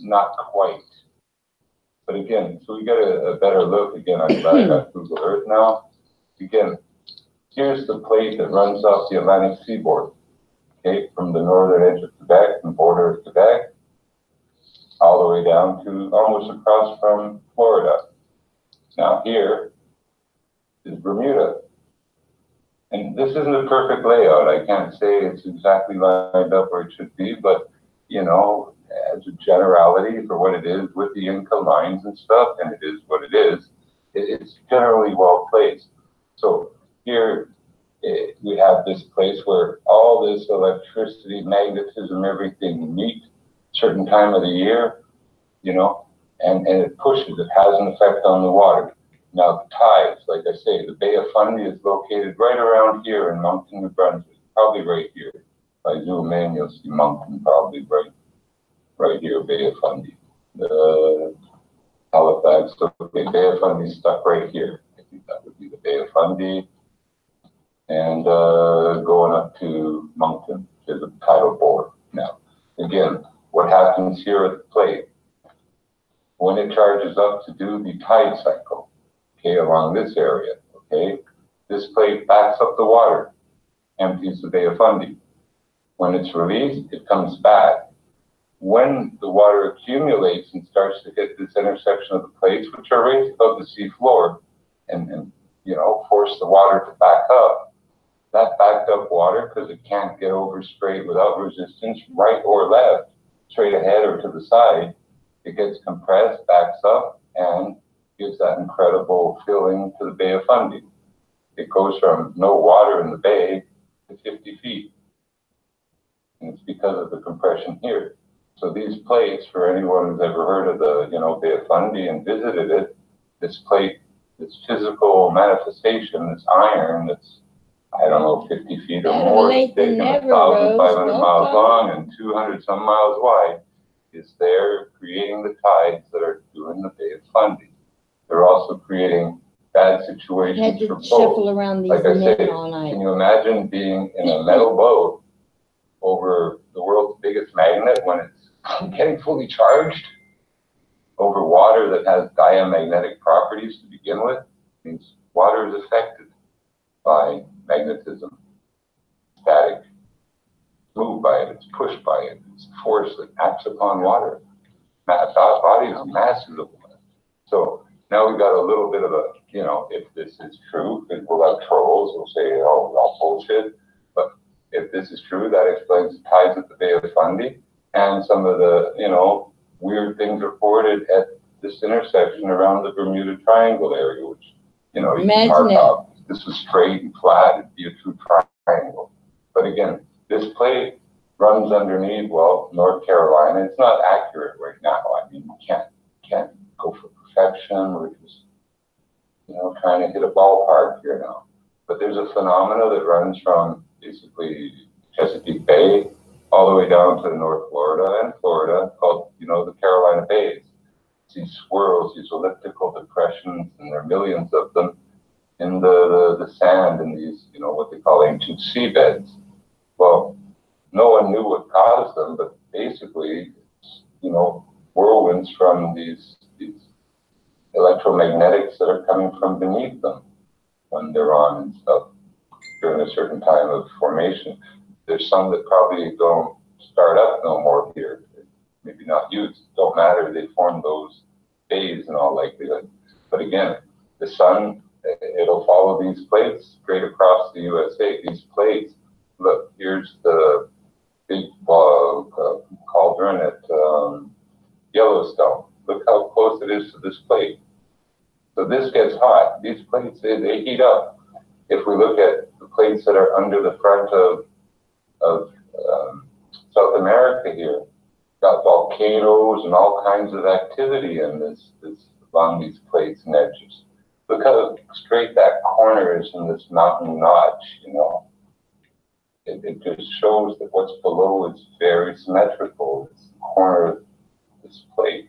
not quite. But again, so we get a better look. Again, I'm glad I got Google Earth now. Again, here's the plate that runs off the Atlantic seaboard, okay, from the northern edge of Quebec, the border of Quebec, all the way down to almost across from Florida. Now here is Bermuda. And this isn't a perfect layout. I can't say it's exactly lined up where it should be, but, as a generality for what it is with the Inca lines and stuff, and it is what it is, it's generally well placed. So here we have this place where all this electricity, magnetism, everything meet certain time of the year, you know, and it pushes, it has an effect on the water. Now the tides, like I say, the Bay of Fundy is located right around here in Moncton, New Brunswick, probably right here. If I zoom in, you'll see Moncton probably right here, Bay of Fundy. Halifax, okay, Bay of Fundy stuck right here. I think that would be the Bay of Fundy. And going up to Moncton, there's a tidal bore. Now, again, what happens here at the plate, when it charges up to do the tide cycle, okay, along this area, okay, this plate backs up the water, empties the Bay of Fundy. When it's released, it comes back. When the water accumulates and starts to hit this intersection of the plates, which are raised above the sea floor, and you know, force the water to back up, that backed up water, because it can't get over straight without resistance, right or left, straight ahead or to the side, it gets compressed, backs up, and gives that incredible filling to the Bay of Fundy. It goes from no water in the bay to 50 feet. And it's because of the compression here. So these plates, for anyone who's ever heard of the, you know, Bay of Fundy and visited it, this plate, this physical manifestation, this iron that's, I don't know, 50 feet or more, it's taken 1,500 miles long and 200 some miles wide, is there creating the tides that are doing the Bay of Fundy. They're also creating bad situations for boats. Shuffle around these like I men say, all night. can you imagine being in a metal boat over the world's biggest magnet when it's getting fully charged over water that has diamagnetic properties to begin with? It means water is affected by magnetism, static, moved by it, it's pushed by it, it's force that acts upon water. Body is massive. So now we've got a little bit of a, you know, if this is true, because we'll have trolls, we'll say, oh, all bullshit. But if this is true, that explains the tides at the Bay of Fundy and some of the, you know, weird things reported at this intersection around the Bermuda Triangle area, which, you know, you can mark out. This was straight and flat, it'd be a true triangle. But again, this plate runs underneath, well, North Carolina. It's not accurate right now. I mean, you can't go for perfection. We're just, you know, trying to hit a ballpark here now. But there's a phenomena that runs from basically Chesapeake Bay all the way down to North Florida and Florida, called, you know, the Carolina Bays. These swirls, these elliptical depressions, and there are millions of them in the sand in these, you know, what they call ancient seabeds. Well, no one knew what caused them, but basically, you know, whirlwinds from these electromagnetics that are coming from beneath them when they're on and stuff during a certain time of formation. There's some that probably don't start up no more here. Maybe not used, don't matter, they form those bays in all likelihood. But again, the sun, it'll follow these plates straight across the USA. These plates, look, here's the big cauldron at Yellowstone. Look how close it is to this plate. So this gets hot. These plates, they heat up. If we look at the plates that are under the front of South America here, got volcanoes and all kinds of activity in this along these plates and edges. Look how straight that corner is in this mountain notch, you know. It just shows that what's below is very symmetrical. It's the corner of this plate.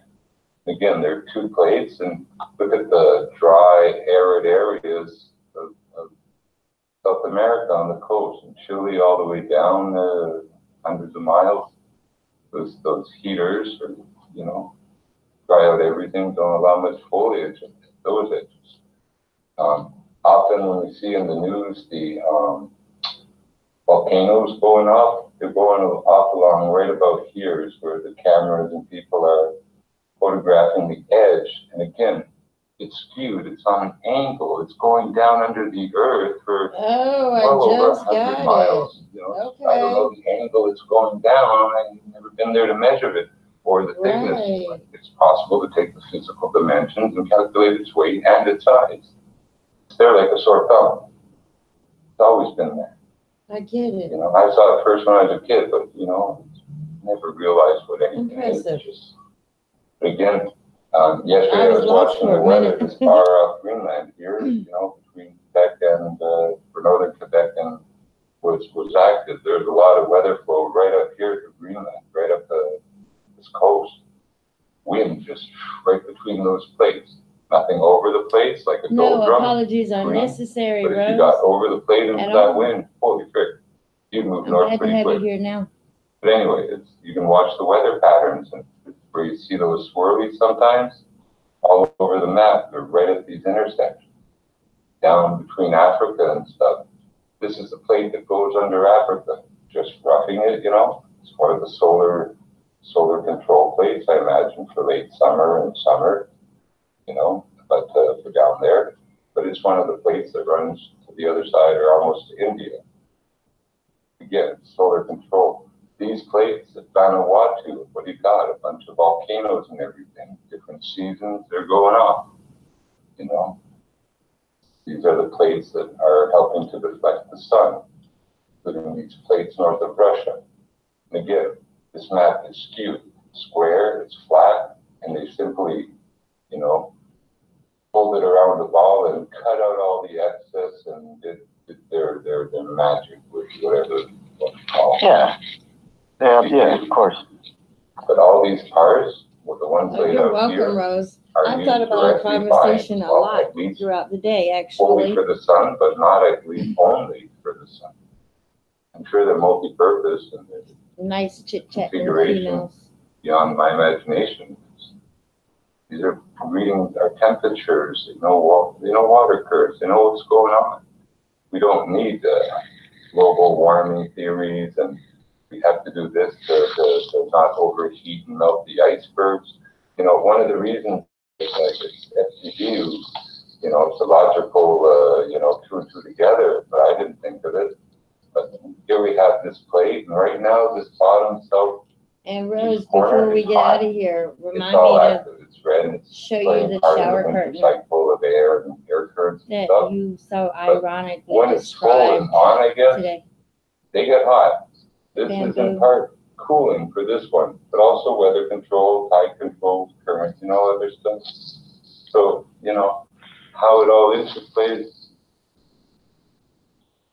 Again, there are two plates, and look at the dry, arid areas of South America on the coast, and Chile all the way down hundreds of miles. Those heaters, or, you know, dry out everything, don't allow much foliage in those edges. Often when we see in the news the volcanoes going off, they're going off along right about here is where the cameras and people are photographing the edge. And again, it's skewed, it's on an angle, it's going down under the earth for well over 100 miles. You know, okay. I don't know the angle it's going down, I've never been there to measure it, or the thickness. But it's possible to take the physical dimensions and calculate its weight and its size. It's there like a sore thumb. It's always been there. I get it. You know, I saw it first when I was a kid, but, you know, never realized what anything is. Just But again, yesterday I was watching the weather this far off Greenland here, you know, between Quebec and for northern Quebec and was active. There's a lot of weather flow right up here to Greenland, right up this coast. Wind just right between those plates. Nothing over the plates like a No doldrum. apologies are necessary, But if Rose. you got over the plate into At that all. wind, holy frick, you'd move I'm north glad to pretty have you quick. here now. But anyway, you can watch the weather patterns and where you see those swirlies sometimes all over the map. They're right at these intersections, down between Africa and stuff. This is the plate that goes under Africa, just roughing it, you know. It's one of the solar control plates, I imagine, for late summer and summer, you know, but for down there. But it's one of the plates that runs to the other side or almost to India. Again, solar control. These plates at Vanuatu, what do you got? A bunch of volcanoes and everything. Different seasons, they're going off, you know. These are the plates that are helping to deflect the sun, including these plates north of Russia. And again, this map is skewed, square, it's flat, and they simply, you know, fold it around the ball and cut out all the excess and did their magic with whatever you want to call it. Yeah, of course. But all these cars, with the ones laid You're out here, welcome, Rose. are I've used thought about our directly conversation by, a well, lot at least throughout the day, only actually. for the sun, but not at least only for the sun. I'm sure they're multi-purpose and they're Nice chit-chat with configuration females. beyond my imagination. These are reading our temperatures, they know water curves, they know what's going on. We don't need global warming theories and we have to do this to not overheat and melt the icebergs. You know, one of the reasons, like it's FTV, you know, it's a logical, you know, two and two together, but I didn't think of it. But here we have this plate, and right now this bottom south. And Rose, before we get out of here, remind all me active. It's red and it's show you playing the part of shower winter curtain cycle of air and air currents and that stuff. you so But ironically when it's cold and described on, I guess, today. they get hot. This is Bamboo. in part cooling for this one, but also weather control, tide control, current, you know, other stuff. So, you know, how it all interplays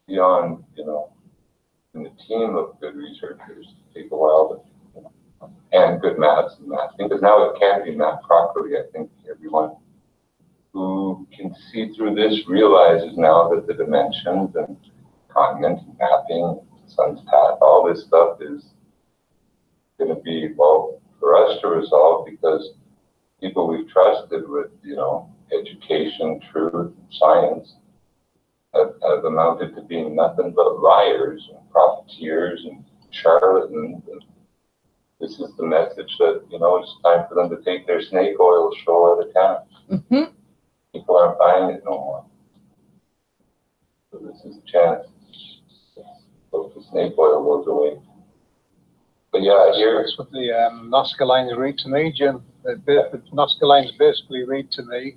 beyond, you know, and the team of good researchers take a while to, you know, and good maps and mapping, because now it can be mapped properly. I think everyone who can see through this realizes now that the dimensions and continent mapping, sun's path, all this stuff is going to be, well, for us to resolve because people we've trusted with, you know, education, truth, science have amounted to being nothing but liars and profiteers and charlatans. And this is the message that, you know, it's time for them to take their snake oil show out of town. Mm-hmm. People aren't buying it no more. So this is a chance. Hope the snake oil goes away. But yeah, here. That's what the Nazca lines read to me, Jim. The Nazca lines basically read to me,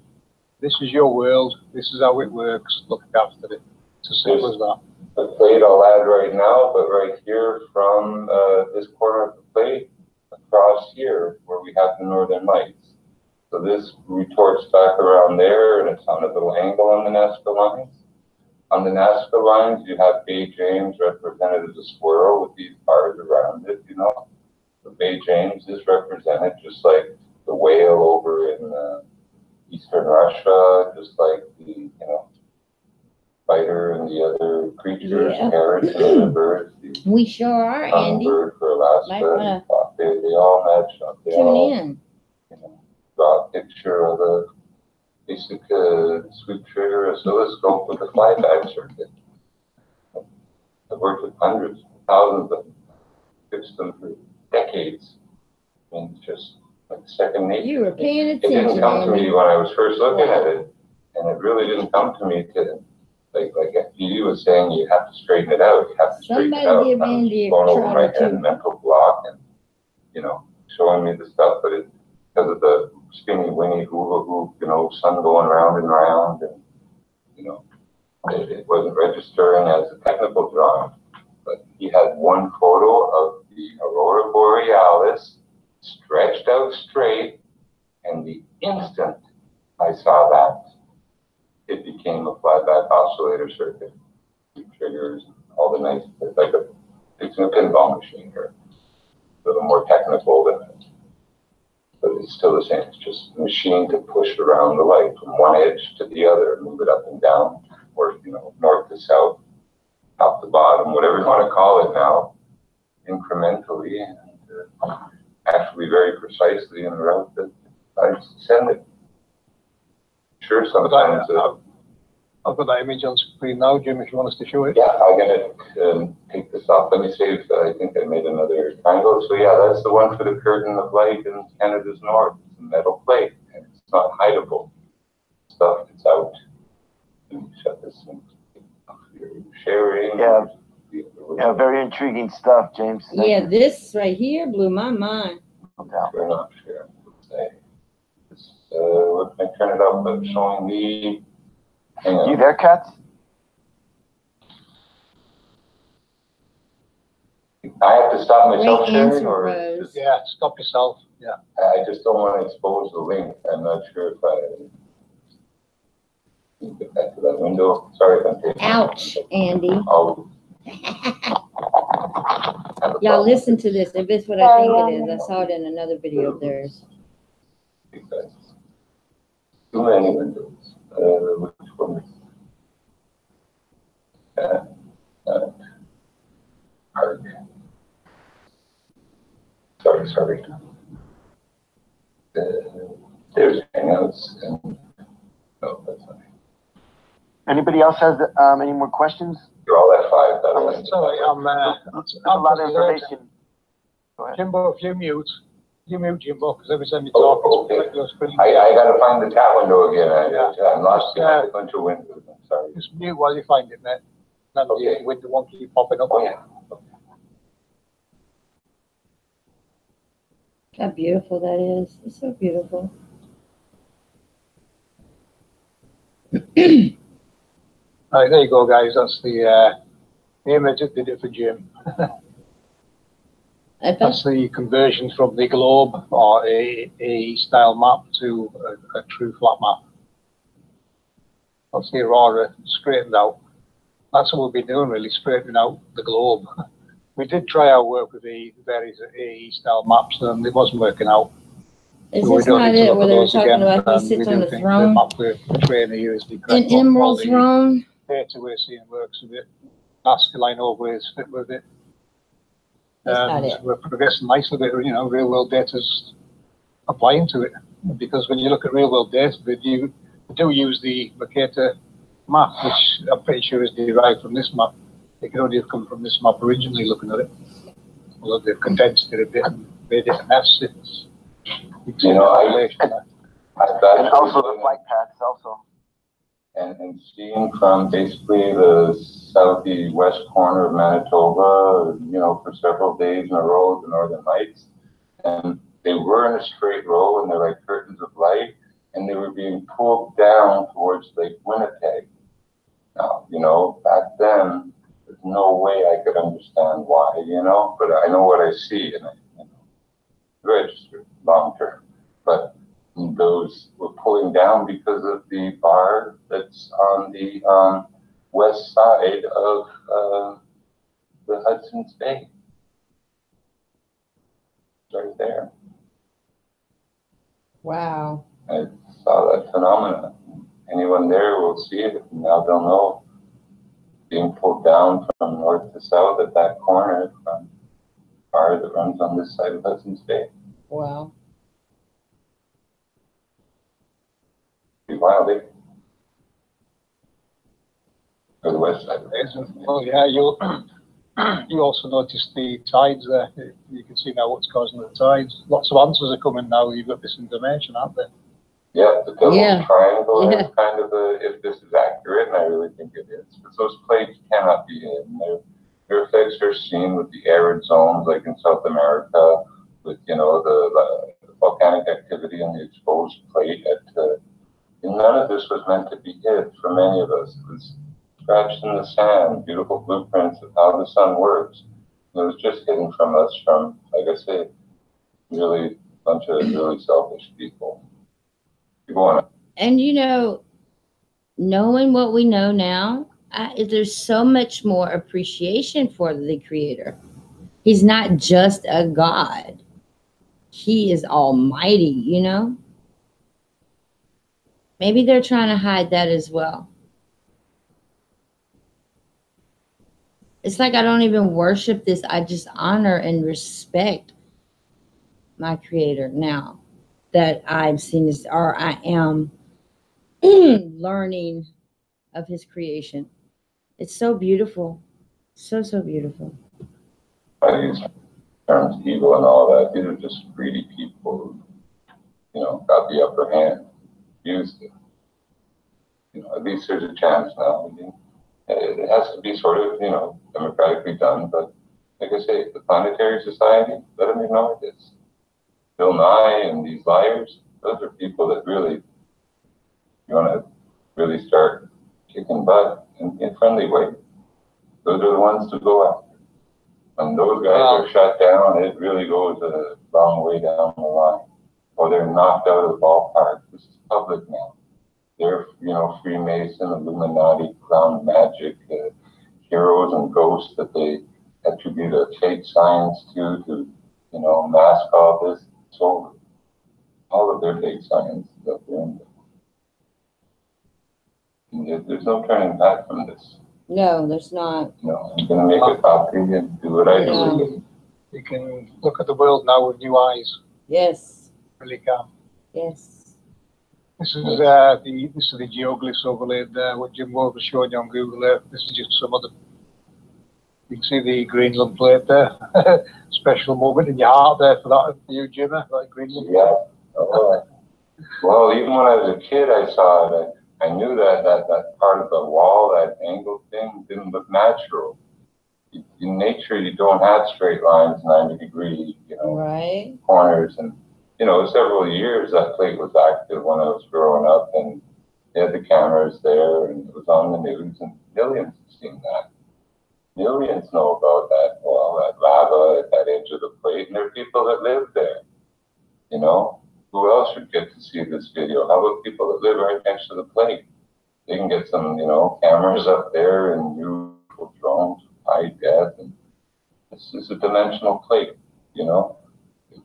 this is your world, this is how it works, look after it. It's as simple as that. The plate I'll add right now, but right here from this corner of the plate across here where we have the northern lights. So this retorts back around there and it's on a little angle on the Nazca lines. On the Nazca lines, you have Bay James represented as a swirl with these bars around it, you know. The Bay James is represented just like the whale over in eastern Russia, just like the, you know, spider and the other creatures, parrots and other birds. We sure are, Andy. Bird for Alaska, they all match up. They tune all, in. You know, draw a picture of a basic sweep trigger oscilloscope with a flyback circuit. I've worked with hundreds, thousands of them, fixed them for decades. I mean, just like second nature. You were paying It attention, didn't come to Andy. me when I was first looking at it, and it really didn't come to me to, like FDU was saying, you have to straighten it out. You have to straighten it out. Somebody give Andy a going over my trot or head, two. mental block, and you know, showing me the stuff, but it because of the skinny winny hula hoop, you know, sun going round and round, and you know, it wasn't registering as a technical drawing. But he had one photo of the aurora borealis stretched out straight I saw that, it became a flyback oscillator circuit. Triggers, all the nice, it's a pinball machine here. A little more technical than it. But it's still the same. It's just a machine to push around the light from one edge to the other, move it up and down, or north to south, top to bottom, whatever you want to call it now, incrementally and actually very precisely in the route that I send it. Sure, sometimes. I've got that image on screen now, Jim, if you want us to show it. Yeah, I'm gonna take this off. Let me see if I think I made another triangle. So yeah, that's the one for the curtain of light in Canada's north. It's a metal plate, and it's not hideable stuff. It's out. Let me shut this thing. Sharing. Yeah. Yeah, very intriguing stuff, James. Yeah, this right here blew my mind. We're not sure. What can I turn it up? I'm showing the. Hang on. You there, Katz? I have to stop myself Great sharing, answer, or Rose. just, Yeah, stop yourself. Yeah. I just don't want to expose the link. I'm not sure if I can get back to that window. Sorry if I'm taking. Ouch, Andy. Oh. Y'all listen to this. If it's what I think it is, I saw it in another video of theirs. Because too many windows. Which one is hard. Sorry. There's Hangouts and no, that's not it. Anybody else has any more questions? You're all at 5. That's Sorry, That's a lot of information. Go ahead. Jimbo, if you mute Jimbo, because every time you talk, it's your screen. I gotta find the chat window again. I'm lost in Yeah. a bunch of windows. I'm sorry. Just mute while you find it, mate. Then Okay. the window won't keep popping up. Oh yeah. How beautiful that is. It's so beautiful. Right, there you go, guys. That's the image that did it for Jim. That's the conversion from the globe or a style map to a true flat map. That's the aurora straightened out. That's what we've been doing, really, straightening out the globe. We did try our work with the various AE style maps, and it wasn't working out. Is So this not it where they were talking about he sits on the throne? An emerald throne? Data we're seeing works with it. Ascaline overlays fit with it. That's not And it. we're progressing nicely with it, real world data's applying to it. Because when you look at real world data, they do use the Mercator map, which I'm pretty sure is derived from this map. It could only have come from this map originally, looking at it. Although they've condensed it a bit and made it an S. And also the flight paths also. And seeing from basically the southwest corner of Manitoba, for several days in a row, the Northern Lights, and they were in a straight row, and they're like curtains of light, and they were being pulled down towards Lake Winnipeg. Now, back then, there's no way I could understand why, but I know what I see, and I registered long term. But those were pulling down because of the bar that's on the west side of the Hudson's Bay. Right there. Wow. I saw that phenomenon. Anyone there will see it. Now they'll know. Being pulled down from north to south at that corner from the bar that runs on this side of Hudson's Bay. Wow. Pretty wild, eh? Or the west side. Well, yeah, you also notice the tides there. You can see now what's causing the tides. Lots of answers are coming now. You've got this information, aren't there? Yeah, the devil's triangle Yeah. is kind of if this is accurate, and I really think it is, because those plates cannot be in. Their effects are seen with the arid zones, like in South America, with, the volcanic activity and the exposed plate. None of this was meant to be hid from any of us. It was scratched in the sand, beautiful blueprints of how the sun works. It was just hidden from us from, like I say, really bunch of really selfish people. Go on. And you know, knowing what we know now, there's so much more appreciation for the Creator. He's not just a God. He is almighty, you know? Maybe they're trying to hide that as well. It's like I don't even worship this. I just honor and respect my Creator now that I've seen this, or I am learning of His creation. It's so beautiful. So, so beautiful. I use terms evil and all that. These are just greedy people who, you know, got the upper hand, used it. You know, at least there's a chance now. I mean, it has to be sort of, you know, democratically done, but like I say, the planetary society, let them ignore this. Bill Nye and these liars, those are people that really, you want to really start kicking butt in a friendly way. Those are the ones to go after. When those guys are shut down, it really goes a long way down the line. Or they're knocked out of the ballpark. This is public now. They're, you know, Freemason, Illuminati, clown magic, heroes and ghosts that they attribute a fake science to, you know, mask all this. So all of their fake science is up there. And there's no turning back from this. No, there's not. No, I'm going to make a copy and do what I do. You can look at the world now with new eyes. Yes. Really can. Yes. This is the geoglyphs overlaid there, what Jim Moore was showing you on Google Earth. This is just some other. You can see the Greenland plate there. Special moment in your heart there for that, for you, Jimmy, like Greenland. Yeah. Oh, well, even when I was a kid, I saw it. I knew that part of the wall, that angled thing, didn't look natural. In nature, you don't have straight lines, 90 degree, you know, right. Corners. And, you know, several years that plate was active when I was growing up, and they had the cameras there, and it was on the news, and millions have seen that. Millions know about that, well, that lava at that edge of the plate, and there are people that live there, you know. Who else should get to see this video? How about people that live right next to the plate? They can get some, you know, cameras up there and beautiful drones, high def, and this is a dimensional plate, you know. It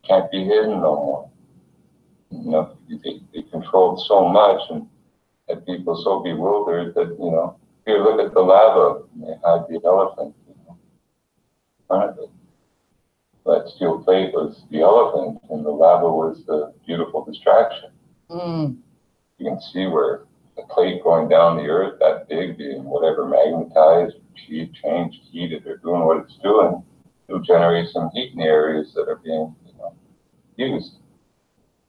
can't be hidden no more. You know, they controlled so much and had people so bewildered that, you know, here, look at the lava, and they hide the elephant, you know, in front of it. That steel plate was the elephant, and the lava was the beautiful distraction. You can see where the plate going down the earth that big, being whatever magnetized, changed, heated, or doing what it's doing, it'll generate some heat in the areas that are being, you know, used.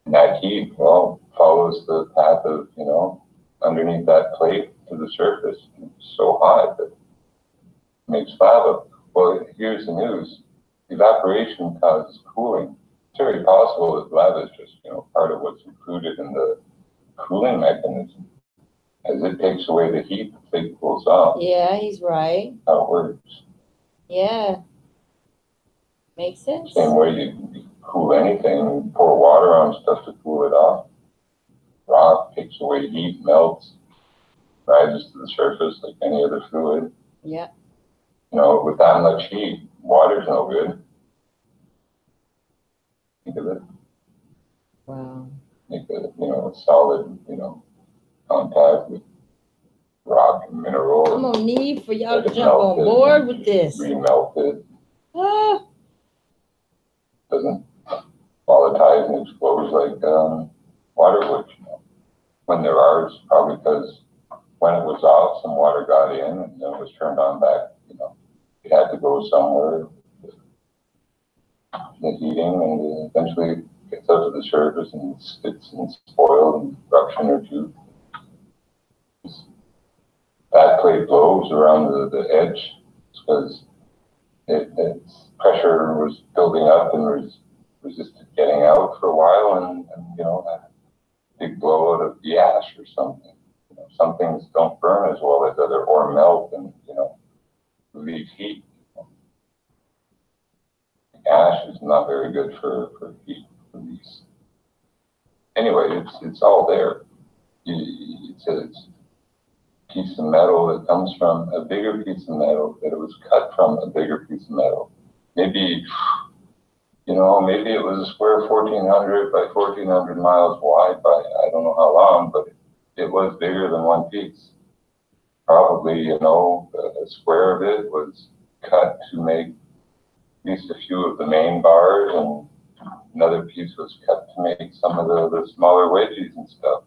And that heat, well, follows the path of, you know, underneath that plate to the surface. It's so hot that it makes lava. Well, here's the news. Evaporation causes cooling. It's very possible that lava is just, you know, part of what's included in the cooling mechanism. As it takes away the heat, the plate cools off. Yeah, he's right. How it works. Yeah. Makes sense. Same way you cool anything, you pour water on stuff to cool it off. Rock takes away heat, melts, rises to the surface like any other fluid. Yeah. You know, with that much heat, water's no good. Think of it. Wow. Make a, you know, a solid, you know, contact with rock and mineral. I'm gonna need for y'all to jump on board with this. Remelted. Ah. Doesn't volatilize and explodes like water would, you know. When there are, it's probably because when it was off, some water got in and then it was turned on back, you know. It had to go somewhere. The heating, and eventually it gets out to the surface and spits and spoiled and eruption or two. That plate blows around the edge because its pressure was building up and resisted getting out for a while, and you know, a big blowout of the ash or something. You know, some things don't burn as well as other, or melt and, you know, release heat. Ash is not very good for heat release. Anyway, it's all there. It's a piece of metal that comes from a bigger piece of metal, that it was cut from a bigger piece of metal. Maybe, you know, maybe it was a square 1,400 by 1,400 miles wide by I don't know how long, but it was bigger than one piece. Probably, you know, a square of it was cut to make at least a few of the main bars, and another piece was cut to make some of the smaller wedges and stuff.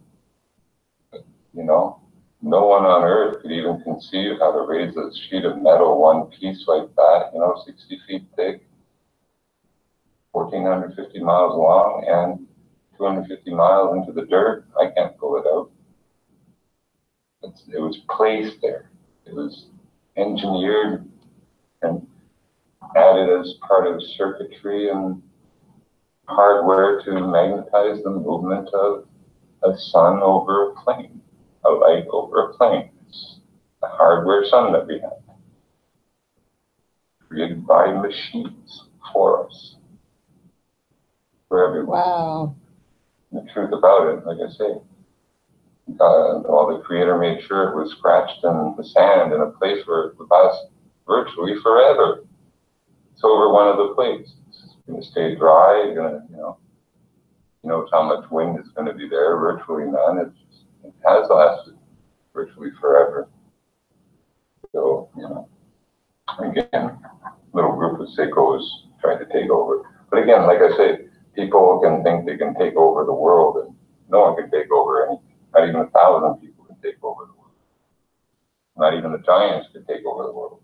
But, you know, no one on Earth could even conceive how to raise a sheet of metal one piece like that, you know, 60 feet thick, 1,450 miles long, and 250 miles into the dirt. I can't pull it out. It was placed there. It was engineered and added as part of circuitry and hardware to magnetize the movement of a sun over a plane, a light over a plane. It's the hardware sun that we have, created by machines for us, for everyone. Wow. The truth about it, like I say, well, the creator made sure it was scratched in the sand in a place where it would last virtually forever. It's over one of the plates. It's going to stay dry. You're going to, you know how much wind is going to be there. Virtually none. It has lasted virtually forever. So, you know, again, little group of sickos trying to take over. But again, like I say, people can think they can take over the world, and no one can take over anything. Not even 1,000 people can take over the world. Not even the giants can take over the world.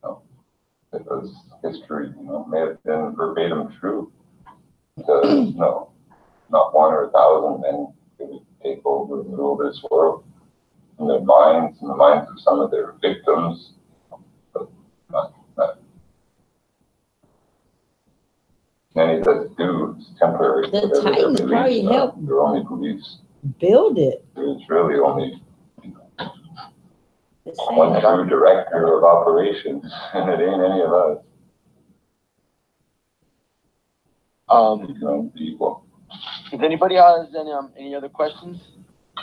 No, because history, you know, may have been verbatim true. Because no, not 1 or 1,000 men could take over and rule this world. In their minds, in the minds of some of their victims, but not many that do. It's temporary. The Titans probably helped their only beliefs. Build it. There's really only one true director of operations, and it ain't any of us. People. If anybody has any other questions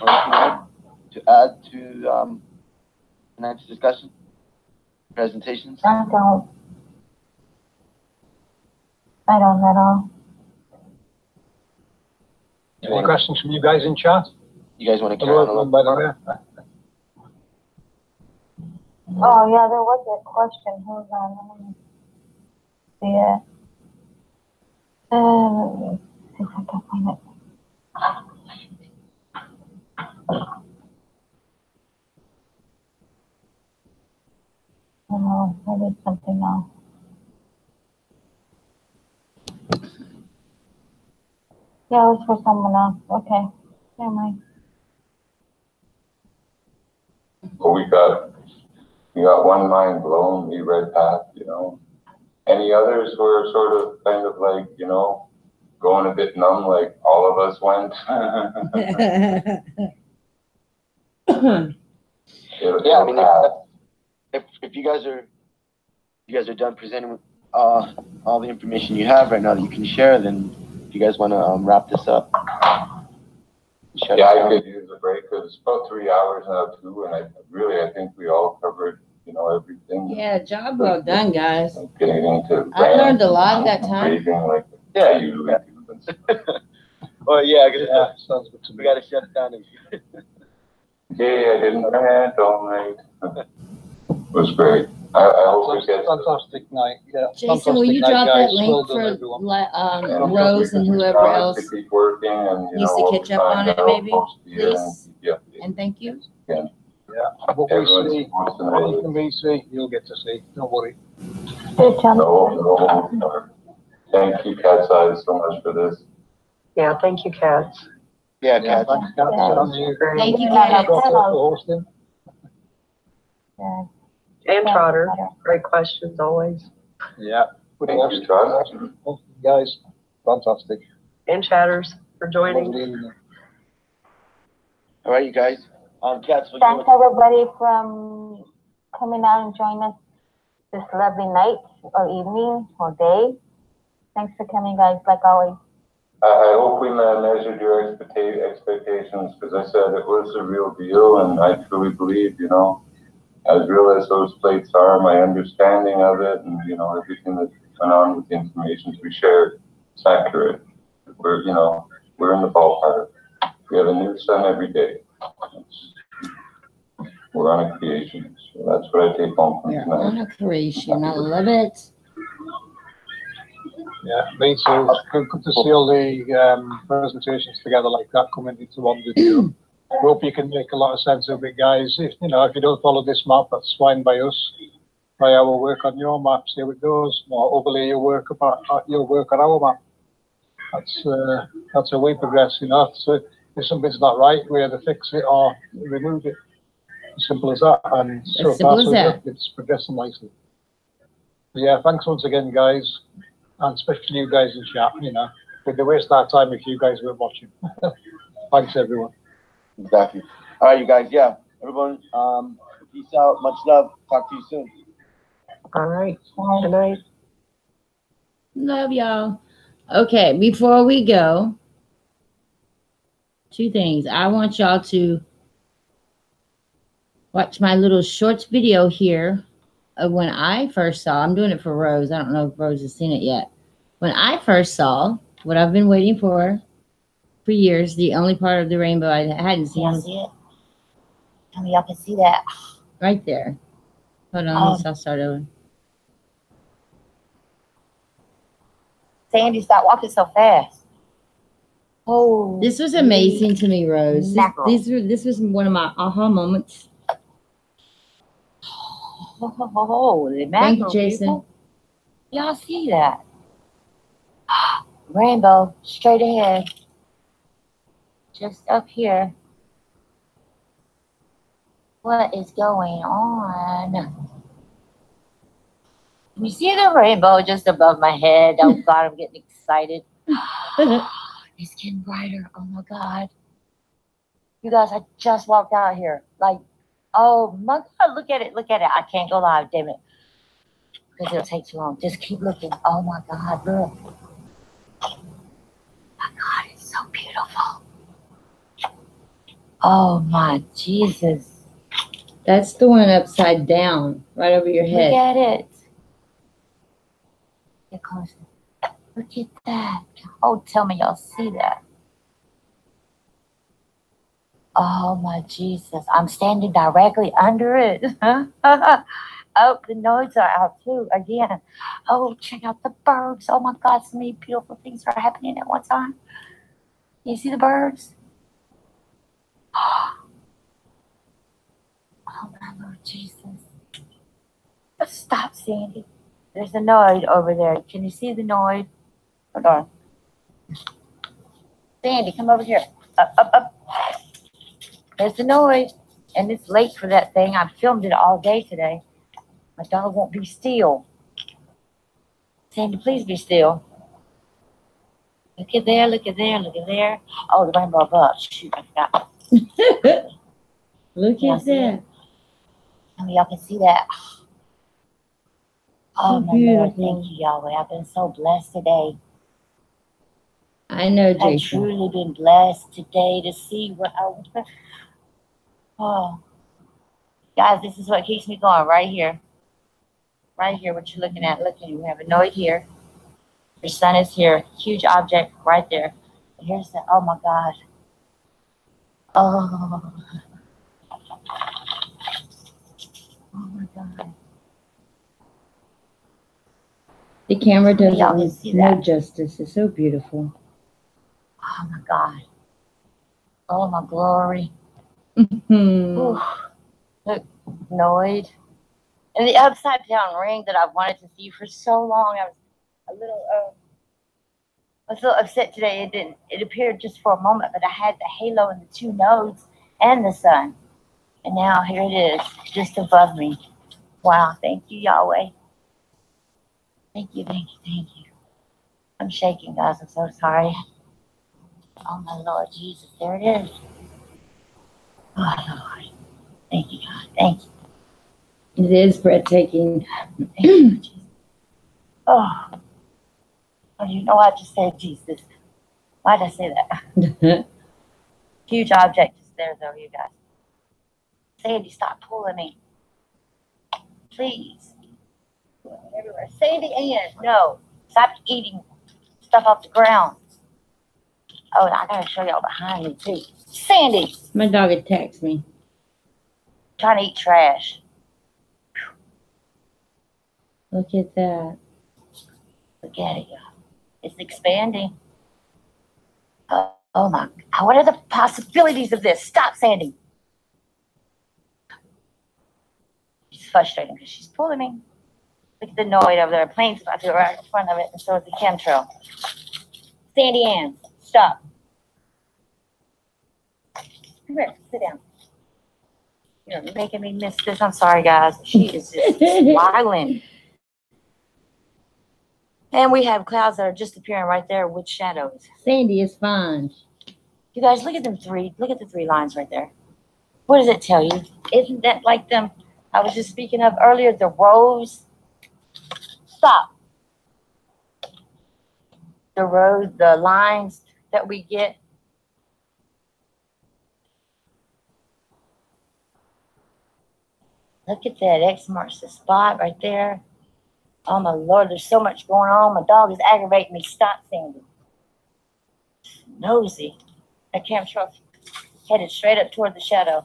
or anything to add to tonight's discussion, presentations? I don't at all. Any questions from you guys in chat? You guys want to carry on a little bit more? Oh yeah, there was a question. Hold on, let me see it. Let me see if I can find it. Oh, maybe it's something else. Yeah, it was for someone else. Okay, never mind. Well, we got one mind blown, we read past, you know. Any others were sort of kind of like, you know, going a bit numb like all of us went? Yeah, I mean, if you guys are done presenting all the information you have right now that you can share, then if you guys want to wrap this up. Yeah, I could use a break because it's about 3 hours now too, and I think we all covered, you know, everything. Yeah, job well done, guys. Getting into I learned a lot that time. raving like I usually do. Well, yeah, sounds good to me. We got to shut it down. Yeah, I didn't rant all night. It was great. I hope it gets fantastic night. Yeah. Jason, will you drop that link for Rose and whoever else keep working and, needs to catch up on it, maybe, please? Yeah. And thank you. Yeah. What we see, what you can see, you'll get to see. Don't worry. Good job. No. Thank you, Cat's Eyes, so much for this. Yeah, thank you, Cats. Yeah, Kat. Thanks, Kat. Thank you, Yeah, Kat. Hosting. Yeah. And Trotter, great questions always. Yeah. Good Thank you, Trotter. Guys, fantastic. And Chatters for joining. All right, you guys. Cats. Thanks everybody from coming out and joining us this lovely night or evening or day. Thanks for coming, guys, like always. I hope we measured your expectations, because I said it was a real deal, and I truly believe, you know, as real as those plates are, my understanding of it, and you know, everything that went on with the information we shared, it's accurate. We're, you know, we're in the ballpark. We have a new sun every day. We're on a creation. So that's what I take home from You're tonight. on a creation. I love it. Yeah, me too. Good to see all the presentations together like that coming into one video. Hope you can make a lot of sense of it, guys. If you know, if you don't follow this map, that's fine by us. Try our work on your map, see how it goes, or overlay your work on our map. That's how we progress. You know, so if something's not right, we either fix it or remove it. As simple as that. And so far, so good. It's progressing nicely. But yeah, thanks once again, guys, and especially you guys in chat. You know, we'd waste our time if you guys weren't watching. Thanks, everyone. Exactly. All right, you guys. Yeah, everyone. Peace out. Much love. Talk to you soon. All right. Good night. Love y'all. Okay, before we go, two things. I want y'all to watch my little shorts video here of when I first saw. I'm doing it for Rose. I don't know if Rose has seen it yet. When I first saw what I've been waiting for years, the only part of the rainbow I hadn't seen. Can y'all see it? Tell me y'all can see that. Right there. Hold on, I'll start over. Sandy, stop walking so fast. Oh, this was amazing to me, Rose. This was one of my aha moments. Holy mackerel, thank you, Jason. Y'all see that? Rainbow straight ahead. Just up here. What is going on? Can you see the rainbow just above my head? Oh God, I'm getting excited. It's getting brighter. Oh my God. You guys, I just walked out here. Like, oh my God, look at it. Look at it. I can't go live, damn it. Because it'll take too long. Just keep looking. Oh my God, look. My God, it's so beautiful. Oh my Jesus. That's the one upside down, right over your head. Look at it. Get closer. Look at that. Oh, tell me y'all see that. Oh my Jesus. I'm standing directly under it. Oh, the nodes are out too again. Oh, check out the birds. Oh my God, so many beautiful things are happening at one time. You see the birds? Oh my Lord Jesus. Stop, Sandy. There's a node over there. Can you see the node? Hold on. Sandy, come over here. Up, up, up. There's the node. And it's late for that thing. I filmed it all day today. My dog won't be still. Sandy, please be still. Look at there, look at there, look at there. Oh, the rainbow above. Shoot, I forgot. Look at that. Tell me y'all can see that. Oh, my Lord, thank you, Yahweh. I've been so blessed today. I know, Jason. I've truly been blessed today to see what I... Oh. Guys, this is what keeps me going right here. Right here, what you're looking at. Look, you have a node here. Your sun is here. Huge object right there. Here's the... Oh, my God. Oh. Oh, my God. The camera does no justice. It's so beautiful. Oh my God. Oh my glory. Look, Noid. And the upside down ring that I've wanted to see for so long. I was a little upset today. It appeared just for a moment, but I had the halo and the two nodes and the sun. And now here it is, just above me. Wow, thank you, Yahweh. Thank you, thank you, thank you. I'm shaking, guys. I'm so sorry. Oh, my Lord Jesus. There it is. Oh, Lord. Thank you, God. Thank you. It is breathtaking. Thank you, Jesus. Oh, you know I just said Jesus. Why did I say that? Huge object is there, though, you guys. Sandy, stop pulling me. Please. Everywhere. Sandy Ann, no. Stop eating stuff off the ground. Oh, I gotta show y'all behind me, too. Sandy! My dog attacks me. Trying to eat trash. Look at that. Look at it, y'all. It's expanding. Oh my, what are the possibilities of this? Stop, Sandy. She's frustrating because she's pulling me. Look at the noise over there. Plane's about to go right in front of it, and so is the chemtrail. Sandy Ann, stop. Come here, sit down. You're making me miss this. I'm sorry, guys. She is just wiling. And we have clouds that are just appearing right there with shadows. Sandy is fine. You guys, look at them three. Look at the three lines right there. What does it tell you? Isn't that like them I was just speaking of earlier, the rows? Stop. The rows, the lines that we get. Look at that. X marks the spot right there. Oh, my Lord, there's so much going on. My dog is aggravating me. Stop, Sandy. Nosy. That chemtrail headed straight up toward the shadow.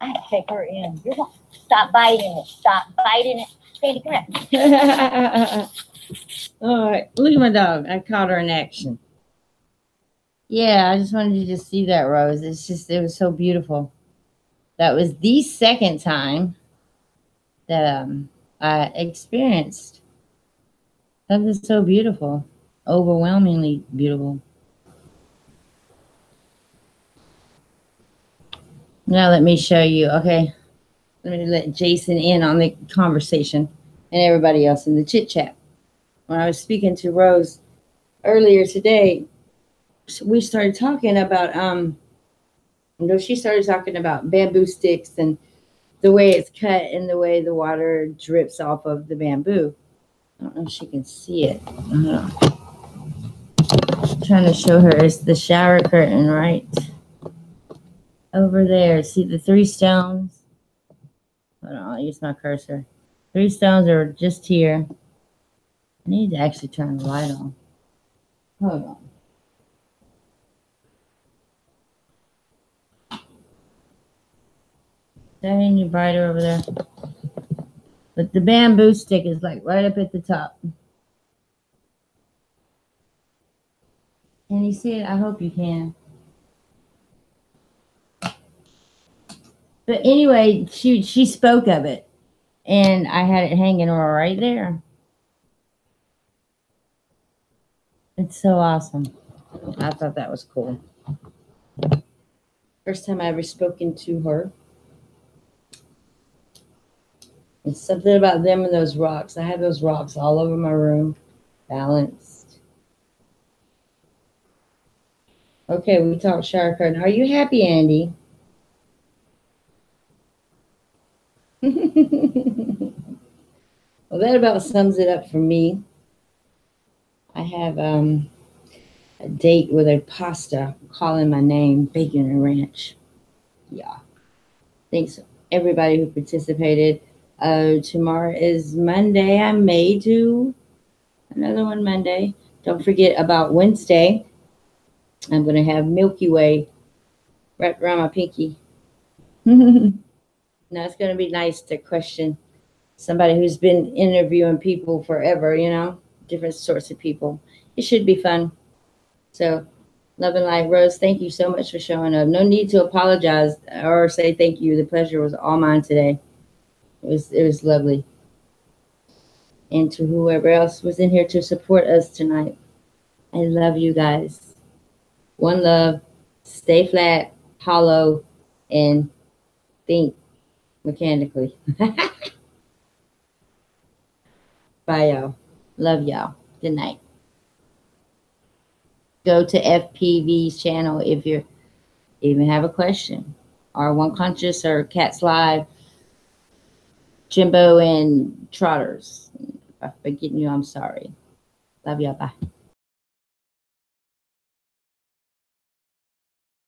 I have to take her in. You're gonna stop biting it. Stop biting it. Sandy, come here. All right, look at my dog. I caught her in action. Yeah, I just wanted you to see that, Rose. It was so beautiful. That was the second time that I experienced something so beautiful, overwhelmingly beautiful. Now let me show you. Okay, let me let Jason in on the conversation and everybody else in the chit chat. When I was speaking to Rose earlier today, we started talking about she started talking about bamboo sticks and the way it's cut and the way the water drips off of the bamboo. I don't know if she can see it. I'm trying to show her. It's the shower curtain right over there. See the 3 stones? Hold on, I'll use my cursor. 3 stones are just here. I need to actually turn the light on. Hold on. Is that any brighter over there? But the bamboo stick is like right up at the top. Can you see it? I hope you can. But anyway, she spoke of it, and I had it hanging right there. It's so awesome. I thought that was cool. First time I ever spoken to her. It's something about them and those rocks. I have those rocks all over my room, balanced. Okay, we talked shower curtain. Are you happy, Andy? Well, that about sums it up for me. I have a date with a pasta calling my name, bacon and ranch. Yeah. Thanks everybody who participated. Tomorrow is Monday. I may do another one Monday. Don't forget about Wednesday. I'm going to have Milky Way wrapped around my pinky. Now, it's going to be nice to question somebody who's been interviewing people forever, different sorts of people. It should be fun. So, love and light. Rose, thank you so much for showing up. No need to apologize or say thank you. The pleasure was all mine today. It was lovely. And to whoever else was in here to support us tonight, I love you guys. One love. Stay flat, hollow, and think mechanically. Bye, y'all. Love y'all. Good night. Go to FPV's channel if you even have a question, or One Conscious, or Cats Live, Jimbo and Trotters. If I'm forgetting you, I'm sorry. Love y'all. Bye.